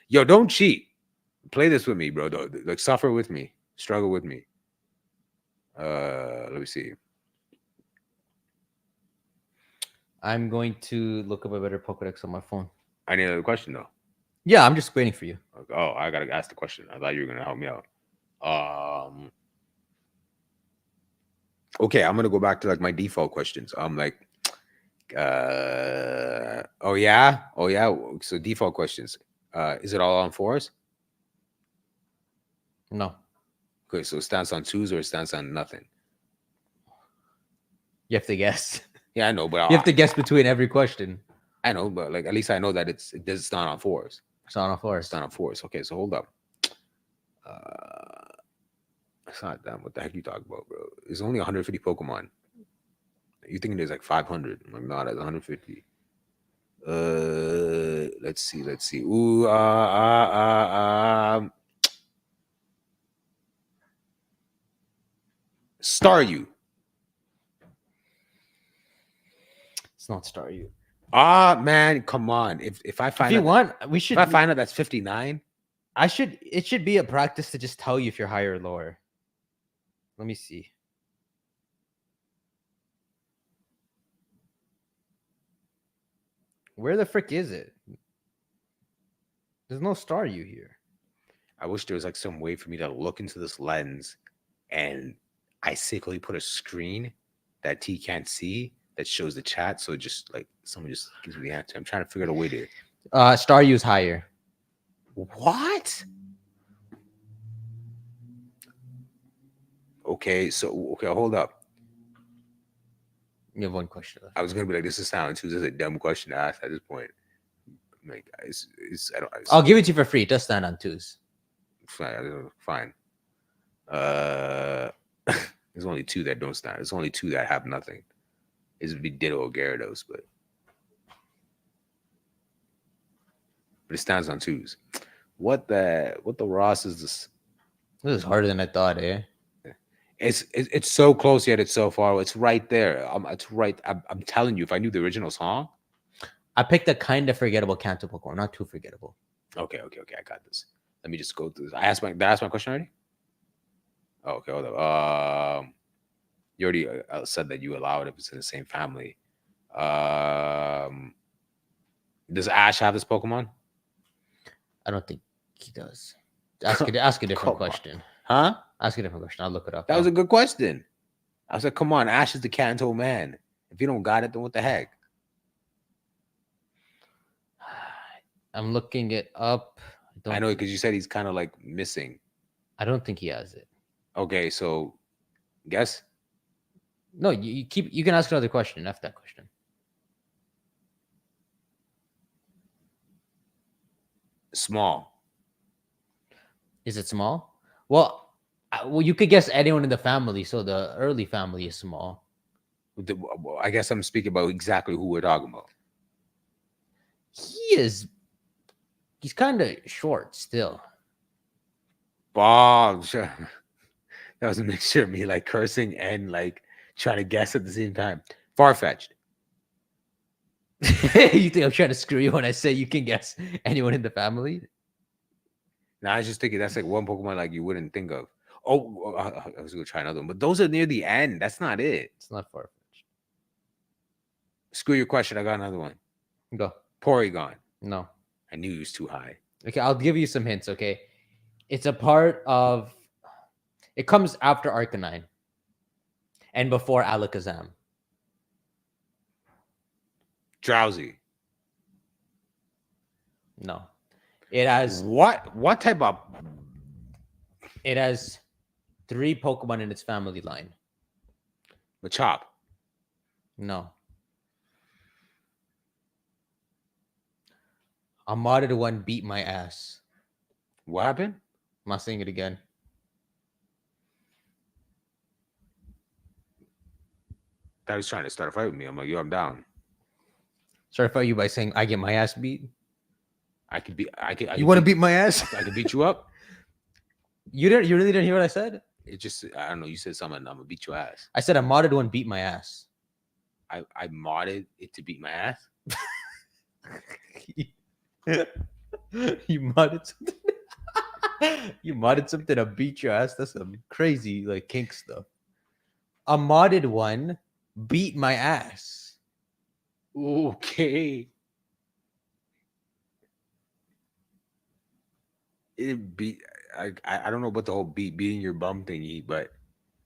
yo, don't cheat. Play this with me, bro. Like, suffer with me, struggle with me. Let me see. I'm going to look up a better Pokedex on my phone. I need another question though. Yeah, I'm just waiting for you. Oh, I gotta ask the question. I thought you were gonna help me out. Okay, I'm gonna go back to like my default questions. I'm like, oh yeah. So default questions. Is it all on fours? No, Okay, so it stands on twos or it stands on nothing. you have to guess. Yeah, I know, but You have to guess between every question. I know, but like at least I know that it's not on fours. It's not on fours. It's not on fours. Okay, so hold up. It's not that. What the heck you talking about, bro? There's only 150 Pokemon. You thinking there's like 500? I'm not at 150. Let's see. Ooh, Staryu. It's not Staryu. Man, come on. If I find If you out, want, we should. if I find out that's 59, It should be a practice to just tell you if you're higher or lower. Let me see. Where the frick is it? There's no Staryu here. I wish there was like some way for me to look into this lens and I secretly put a screen that T can't see that shows the chat. So just like someone just gives me the answer. I'm trying to figure out a way to. Staryu's higher. What? Okay, hold up. You have one question left. I was gonna be like, this is sound too. This is a dumb question to ask at this point. Like, I'll give it to you for free. It does stand on twos. Fine. There's only two that don't stand. There's only two that have nothing. It would be Ditto or Gyarados, but it stands on twos. What the Ross is this? This is harder than I thought, eh? It's so close yet it's so far. It's right there. It's right. I'm telling you, if I knew the original song. I picked a kind of forgettable Kanto Pokemon, not too forgettable. Okay. I got this. Let me just go through this. Did I ask my question already? Oh, okay, hold up. You already said that you allow it if it's in the same family. Does Ash have this Pokemon? I don't think he does. Ask a different question. Huh? Ask a different question. I'll look it up. That was a good question. I was like, come on, Ash is the Kanto man. If you don't got it, then what the heck? I'm looking it up. I know because you said he's kind of like missing. I don't think he has it. Okay, so guess. No, you can ask another question after that question. Small. Is it small? Well, you could guess anyone in the family. So the early family is small. I guess I'm speaking about exactly who we're talking about. He's kind of short still. Bob, that was a mixture of me like cursing and like trying to guess at the same time. Far-fetched. You think I'm trying to screw you when I say you can guess anyone in the family? Now I was just thinking that's like one Pokemon like you wouldn't think of. Oh, I was gonna try another one, but those are near the end. That's not it. It's not far-fetched. Screw your question. I got another one. Go. Porygon. No. I knew he was too high. Okay, I'll give you some hints, okay? It's a part of... It comes after Arcanine. And before Alakazam. Drowsy. No. It has... What type of... It has 3 Pokemon in its family line. Machop. No. A modded one beat my ass. What happened? I'm not saying it again. I was trying to start a fight with me. I'm like, yo, I'm down. Certify you by saying I get my ass beat. I could be. I could. You want to beat my ass? I could beat you up. You didn't. You really didn't hear what I said? It just. I don't know. You said something. I'm gonna beat your ass. I said a modded one beat my ass. I modded it to beat my ass. You modded something. You modded something to beat your ass. That's some crazy like kink stuff. A modded one beat my ass. Okay. It beat. I don't know about the whole beating your bum thingy, but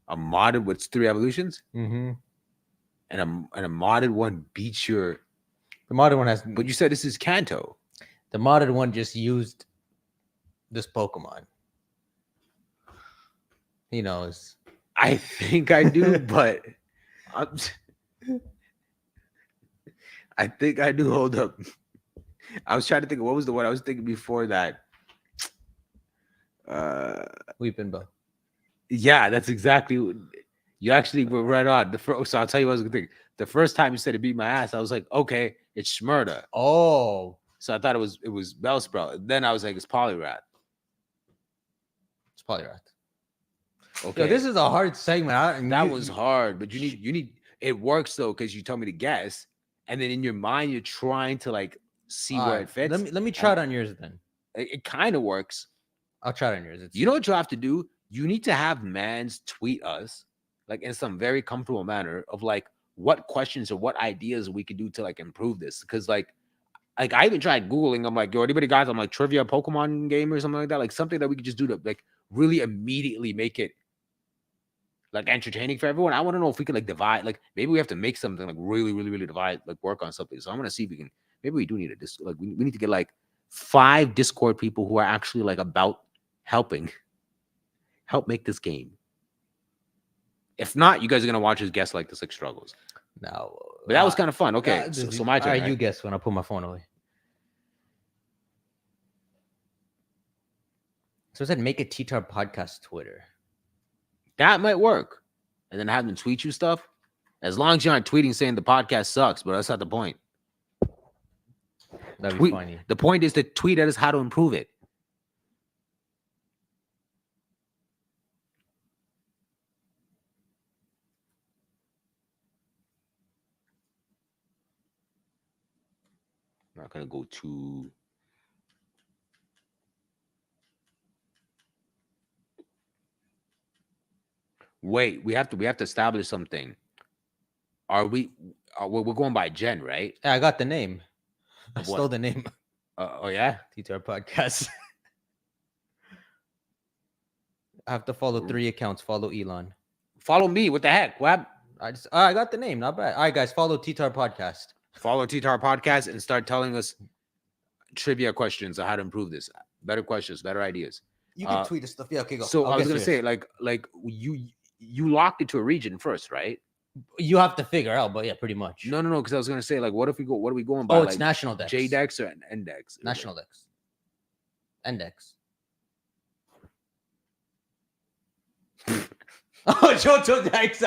a modded what's 3 evolutions, Mm-hmm. and a modded one beats your. The modded one has. But you said this is Kanto. The modded one just used this Pokemon. He knows. I think I do, but I think I do. Hold up. I was trying to think of what was the one I was thinking before that. Weeping Bow. Yeah, that's exactly. You actually were right on. So I'll tell you what I was gonna think. The first time you said it beat my ass, I was like, okay, it's Schmurda. Oh, So I thought it was Bellsprout. Then I was like, it's Poliwrath. it's Poliwrath. Okay, Yo, this is a hard segment. that was hard, but you need it works though because you told me to guess, and then in your mind you're trying to like see where it fits. Let me try it on yours then. It kind of works. I'll try it on yours. You know what you have to do? You need to have mans tweet us like in some very comfortable manner of like what questions or what ideas we could do to like improve this. Because like I even tried Googling. I'm like, yo, anybody guys? I'm like trivia Pokemon game or something like that. Like something that we could just do to like really immediately make it like entertaining for everyone. I want to know if we could like divide, like maybe we have to make something like really divide, like work on something. So I'm gonna see if we can. Maybe we do need a like we need to get like 5 Discord people who are actually like about help make this game. If not, you guys are gonna watch us guess like this like struggles. No, But that was kind of fun. Okay, so my turn. All right, Right? you guess when I put my phone away. So I said, make a TTar podcast Twitter. That might work, and then have them tweet you stuff. As long as you aren't tweeting saying the podcast sucks, but that's not the point. That'd be funny. The point is to tweet at us how to improve it. I'm not gonna go too. Wait, we have to establish something. Are we? We're going by Jen, right? Yeah, I got the name. I What? stole the name. Oh yeah. TTar Podcast. I have to follow 3 accounts. Follow Elon. Follow me. What the heck? What? I got the name. Not bad. All right, guys. Follow TTar Podcast. Follow TTar Podcast and start telling us trivia questions on how to improve this. Better questions, better ideas. You can tweet the stuff. Yeah, okay, go. So I'll I was guess gonna yours. say, like you locked it to a region first, right? You have to figure out, but yeah, pretty much. No, because I was gonna say, like, what if we go? What are we going by? Oh, it's like, national dex. J-Dex or N-Dex? National dex. Index. Oh, Johto Dex.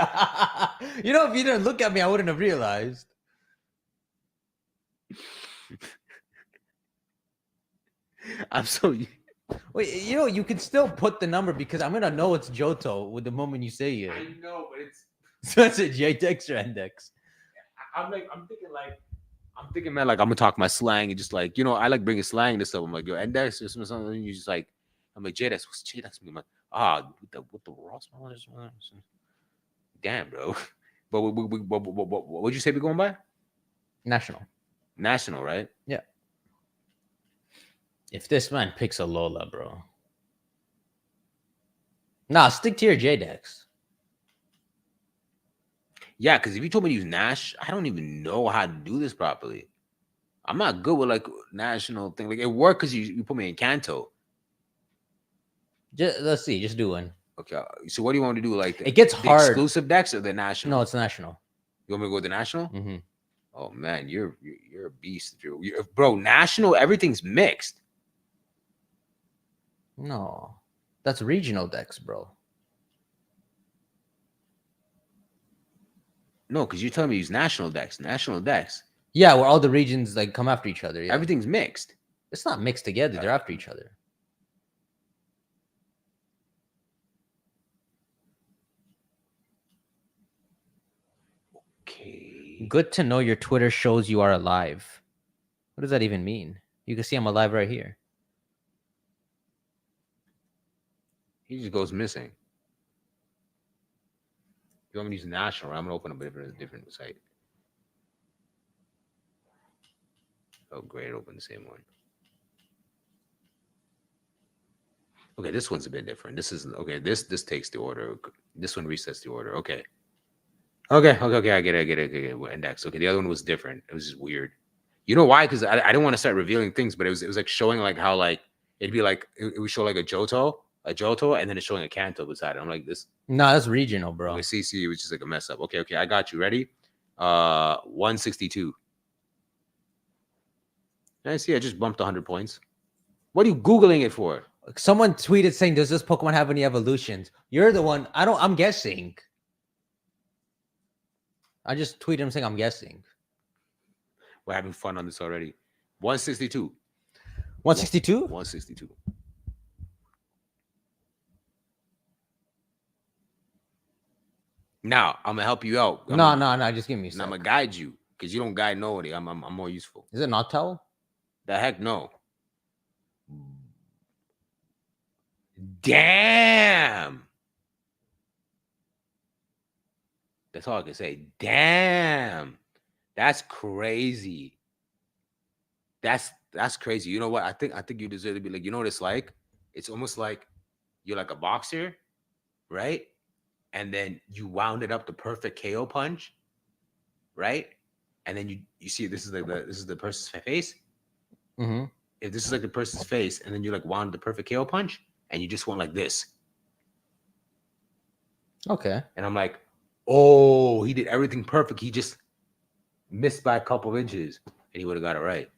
You know, if you didn't look at me, I wouldn't have realized. I'm so. Wait, you know, you can still put the number because I'm gonna know it's Johto with the moment you say it. I know, but it's. So that's a J-Dex or Index. I'm thinking, man, like I'm gonna talk my slang and just like, you know, I like bringing slang to stuff. I'm like, yo, Index or something. And you just like, I'm like, J-Dex, what's J-Dex? I'm like, what the Ross? Damn, bro. But what'd you say we going by? National, right? Yeah. If this man picks a Lola, bro. Nah, stick to your J-Dex. Yeah, because if you told me to use Nash, I don't even know how to do this properly. I'm not good with like national thing. Like it worked because you put me in Kanto. Let's see. Just do one. Okay, so what do you want me to do? Like It gets the hard. exclusive decks or the national? No, it's national. You want me to go with the national? Mm-hmm. Oh man, you're a beast. Bro, national, everything's mixed. No, that's regional decks, bro. No, because you're telling me use national decks. National decks. Yeah, where all the regions like come after each other. Yeah, Everything's mixed. it's not mixed together. They're after each other. Okay. Good to know your Twitter shows you are alive. What does that even mean? You can see I'm alive right here. He just goes missing. You want me to use national? I'm gonna open up a different site. Oh, great! Open the same one. Okay, this one's a bit different. This is okay. This takes the order. This one resets the order. Okay. Okay. I get it. Index. Okay, the other one was different. It was just weird. You know why? Because I didn't want to start revealing things, but it was like showing like how like it'd be like it would show like a Johto, and then it's showing a Kanto beside it. I'm like this. No, that's regional, bro. Okay, CC was just like a mess up. Okay, I got you. Ready? 162. I see. I just bumped 100 points. What are you googling it for? Someone tweeted saying, "Does this Pokemon have any evolutions?" You're the one. I'm guessing. I just tweeted him saying, "I'm guessing." We're having fun on this already. 162. 162. 162. Now I'm gonna help you out. No. Just give me. I'm gonna guide you because you don't guide nobody. I'm more useful. Is it not tell? The heck no. Damn. That's all I can say. Damn. That's crazy. That's crazy. You know what? I think you deserve to be like, you know what it's like? It's almost like you're like a boxer, right? And then you wound it up the perfect KO punch, right? And then you see this is the person's face. Mm-hmm. If this is like the person's face, and then you like wound the perfect KO punch, and you just went like this. Okay. And I'm like, oh, he did everything perfect. He just missed by a couple of inches, and he would have got it right.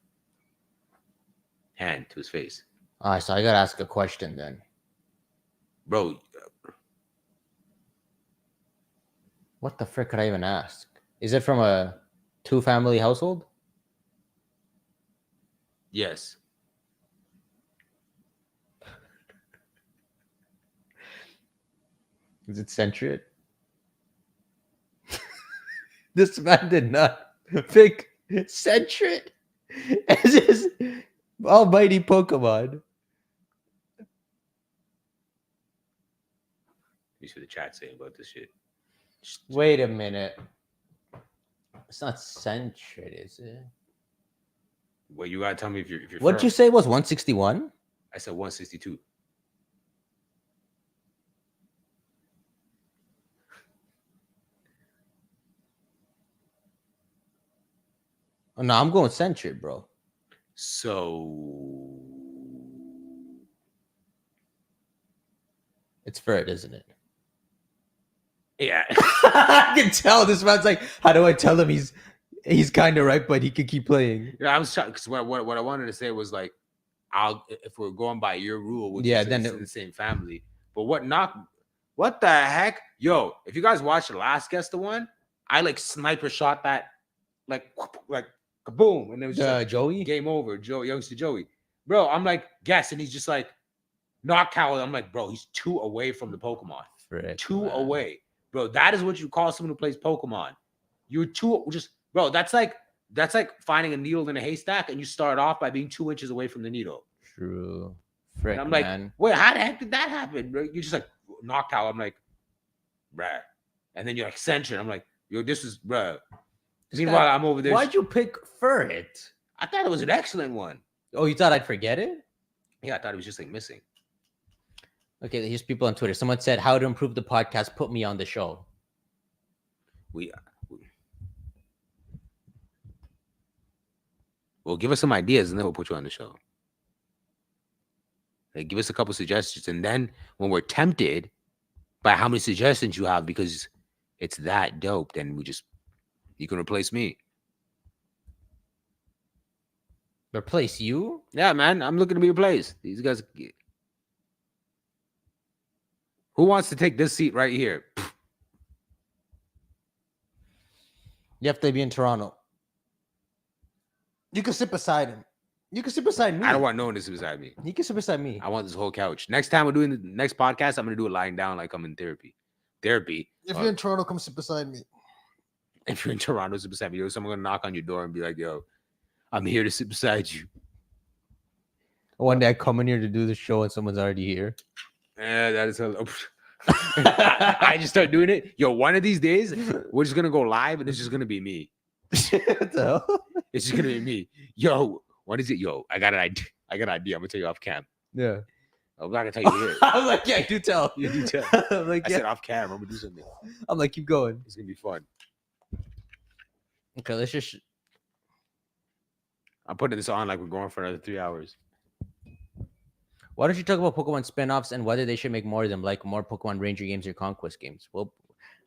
Hand to his face. All right, so I gotta ask a question then, bro. What the frick could I even ask? Is it from a 2-family household? Yes. Is it Centric? This man did not pick Centric as his almighty Pokemon. You see the chat saying about this shit. Wait a minute. It's not Centric, is it? Well, you gotta tell me if you're. What'd you say it was 161? I said 162. Oh, no, I'm going Centric, bro. So it's Ferd, isn't it? Yeah. I can tell this man's like, how do I tell him he's kind of right, but he can keep playing? Yeah, I was trying because what I wanted to say was like, if we're going by your rule, which yeah, is then in the same family. But what the heck, yo? If you guys watched the last guest, the one I like sniper shot that like kaboom, and it was just like, Joey game over. Youngster Joey, bro. I'm like guess, and he's just like knockout. I'm like, bro, he's 2 away from the Pokemon. Frick, 2 man. away. Bro, that is what you call someone who plays Pokemon. You're 2, just bro. That's like finding a needle in a haystack, and you start off by being 2 inches away from the needle. True. Frick, and I'm like, man. wait, how the heck did that happen? Bro? You're just like knocked out. I'm like, bruh. And then you're like Centric. I'm like, yo, this is bruh. Meanwhile, I'm over there. Why'd you pick Ferd? I thought it was an excellent one. Oh, you thought I'd forget it? Yeah, I thought it was just like missing. Okay, here's people on Twitter. Someone said, how to improve the podcast, put me on the show. Well, give us some ideas and then we'll put you on the show. Like, give us a couple suggestions. And then when we're tempted by how many suggestions you have, because it's that dope, then you can replace me. Replace you? Yeah, man. I'm looking to be replaced. These guys. Who wants to take this seat right here? You have to be in Toronto. You can sit beside him. You can sit beside me. I don't want no one to sit beside me. You can sit beside me. I want this whole couch. Next time we're doing the next podcast, I'm gonna do it lying down like I'm in therapy. If you're in Toronto, come sit beside me. If you're in Toronto, sit beside me. Yo, someone gonna knock on your door and be like, "Yo, I'm here to sit beside you." One day I come in here to do the show and someone's already here. Yeah, that is. I just start doing it. Yo, one of these days, we're just gonna go live and it's just gonna be me. What the hell? It's just gonna be me. Yo, what is it? Yo, I got an idea. I'm gonna tell you off cam. Yeah. I'm not gonna tell you here. I'm like, yeah, do tell. You do tell. I'm like, I yeah. said off cam. I'm gonna do something. I'm like, keep going. It's gonna be fun. Okay, let's just. I'm putting this on like we're going for another 3 hours. Why don't you talk about Pokemon spin-offs and whether they should make more of them, like more Pokemon Ranger games or Conquest games? Well,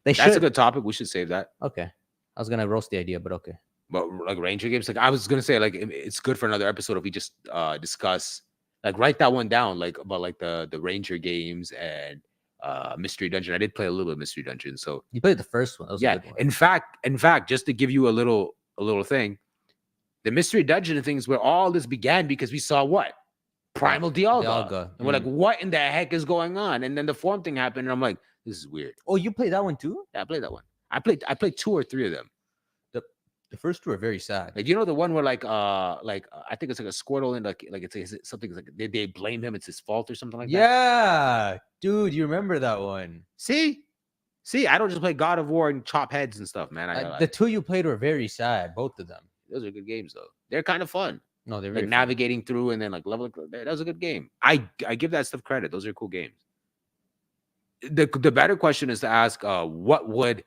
they should. That's a good topic. We should save that. Okay. I was gonna roast the idea, but okay. But like Ranger games, like I was gonna say, like it's good for another episode if we just discuss, like write that one down, like about like the Ranger games and Mystery Dungeon. I did play a little bit of Mystery Dungeon, so You played the first one. That was a yeah. good one. In fact, just to give you a little thing, the Mystery Dungeon things where all this began because we saw what Primal Dialga. Dialga. And we're like, what in the heck is going on? And then the form thing happened, and I'm like, this is weird. Oh, you played that one too? Yeah, I played that one. I played 2 or 3 of them. The first two are very sad. Like, you know the one where I think it's like a Squirtle and like it's something like they blame him, it's his fault or something like that. Yeah, dude, you remember that one? See, I don't just play God of War and chop heads and stuff, man. The two you played were very sad, both of them. Those are good games though. They're kind of fun. No, they're Like very fun. navigating through and then like leveling. That was a good game. I give that stuff credit. Those are cool games. The better question is to ask, what would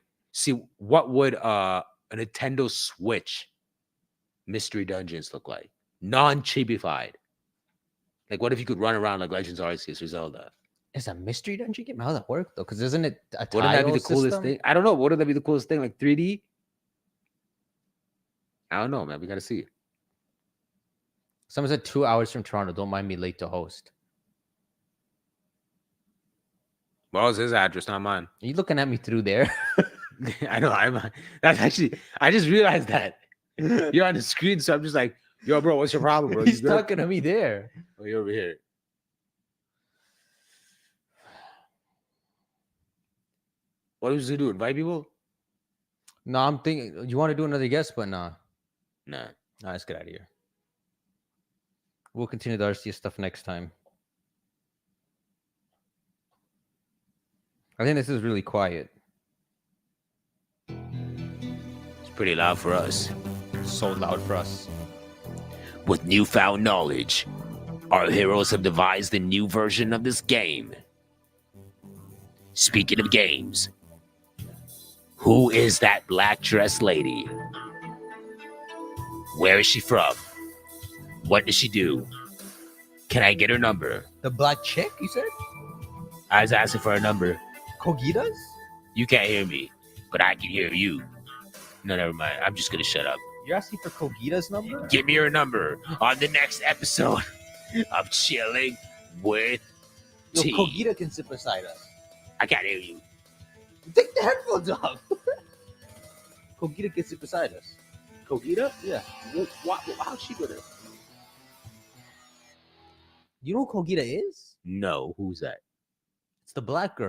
a Nintendo Switch Mystery Dungeons look like? Non-chibified. Like, what if you could run around like Legends of Arceus or Zelda? It's a mystery dungeon game. How does that work though? Because isn't it a Wouldn't that be the tile coolest system? thing? I don't know. Wouldn't that be the coolest thing? Like 3D? I don't know, man. We gotta see. Someone said 2 hours from Toronto. Don't mind me late to host. Well, it's his address, not mine. Are you looking at me through there? I know. That's actually. I just realized that you're on the screen, so I'm just like, yo, bro, what's your problem, bro? He's You good? talking to me there. Oh, you're over here. What was he do? Invite people? No, I'm thinking you want to do another guest, but nah. Nah. Nah, let's get out of here. We'll continue the Arceus stuff next time. I think this is really quiet. It's pretty loud for us. So loud for us. With newfound knowledge, our heroes have devised a new version of this game. Speaking of games, who is that black dress lady? Where is she from? What does she do? Can I get her number? The black chick, you said? I was asking for a number. Kogitas? You can't hear me, but I can hear you. No, never mind. I'm just gonna shut up. You're asking for Kogita's number? Give me your number on the next episode of Chilling with Yo, T. Kogita can sit beside us. I can't hear you. Take the headphones off. Kogita can sit beside us. Kogita? Yeah. How's she gonna? You know who Kogita is? No, who's that? It's the black girl.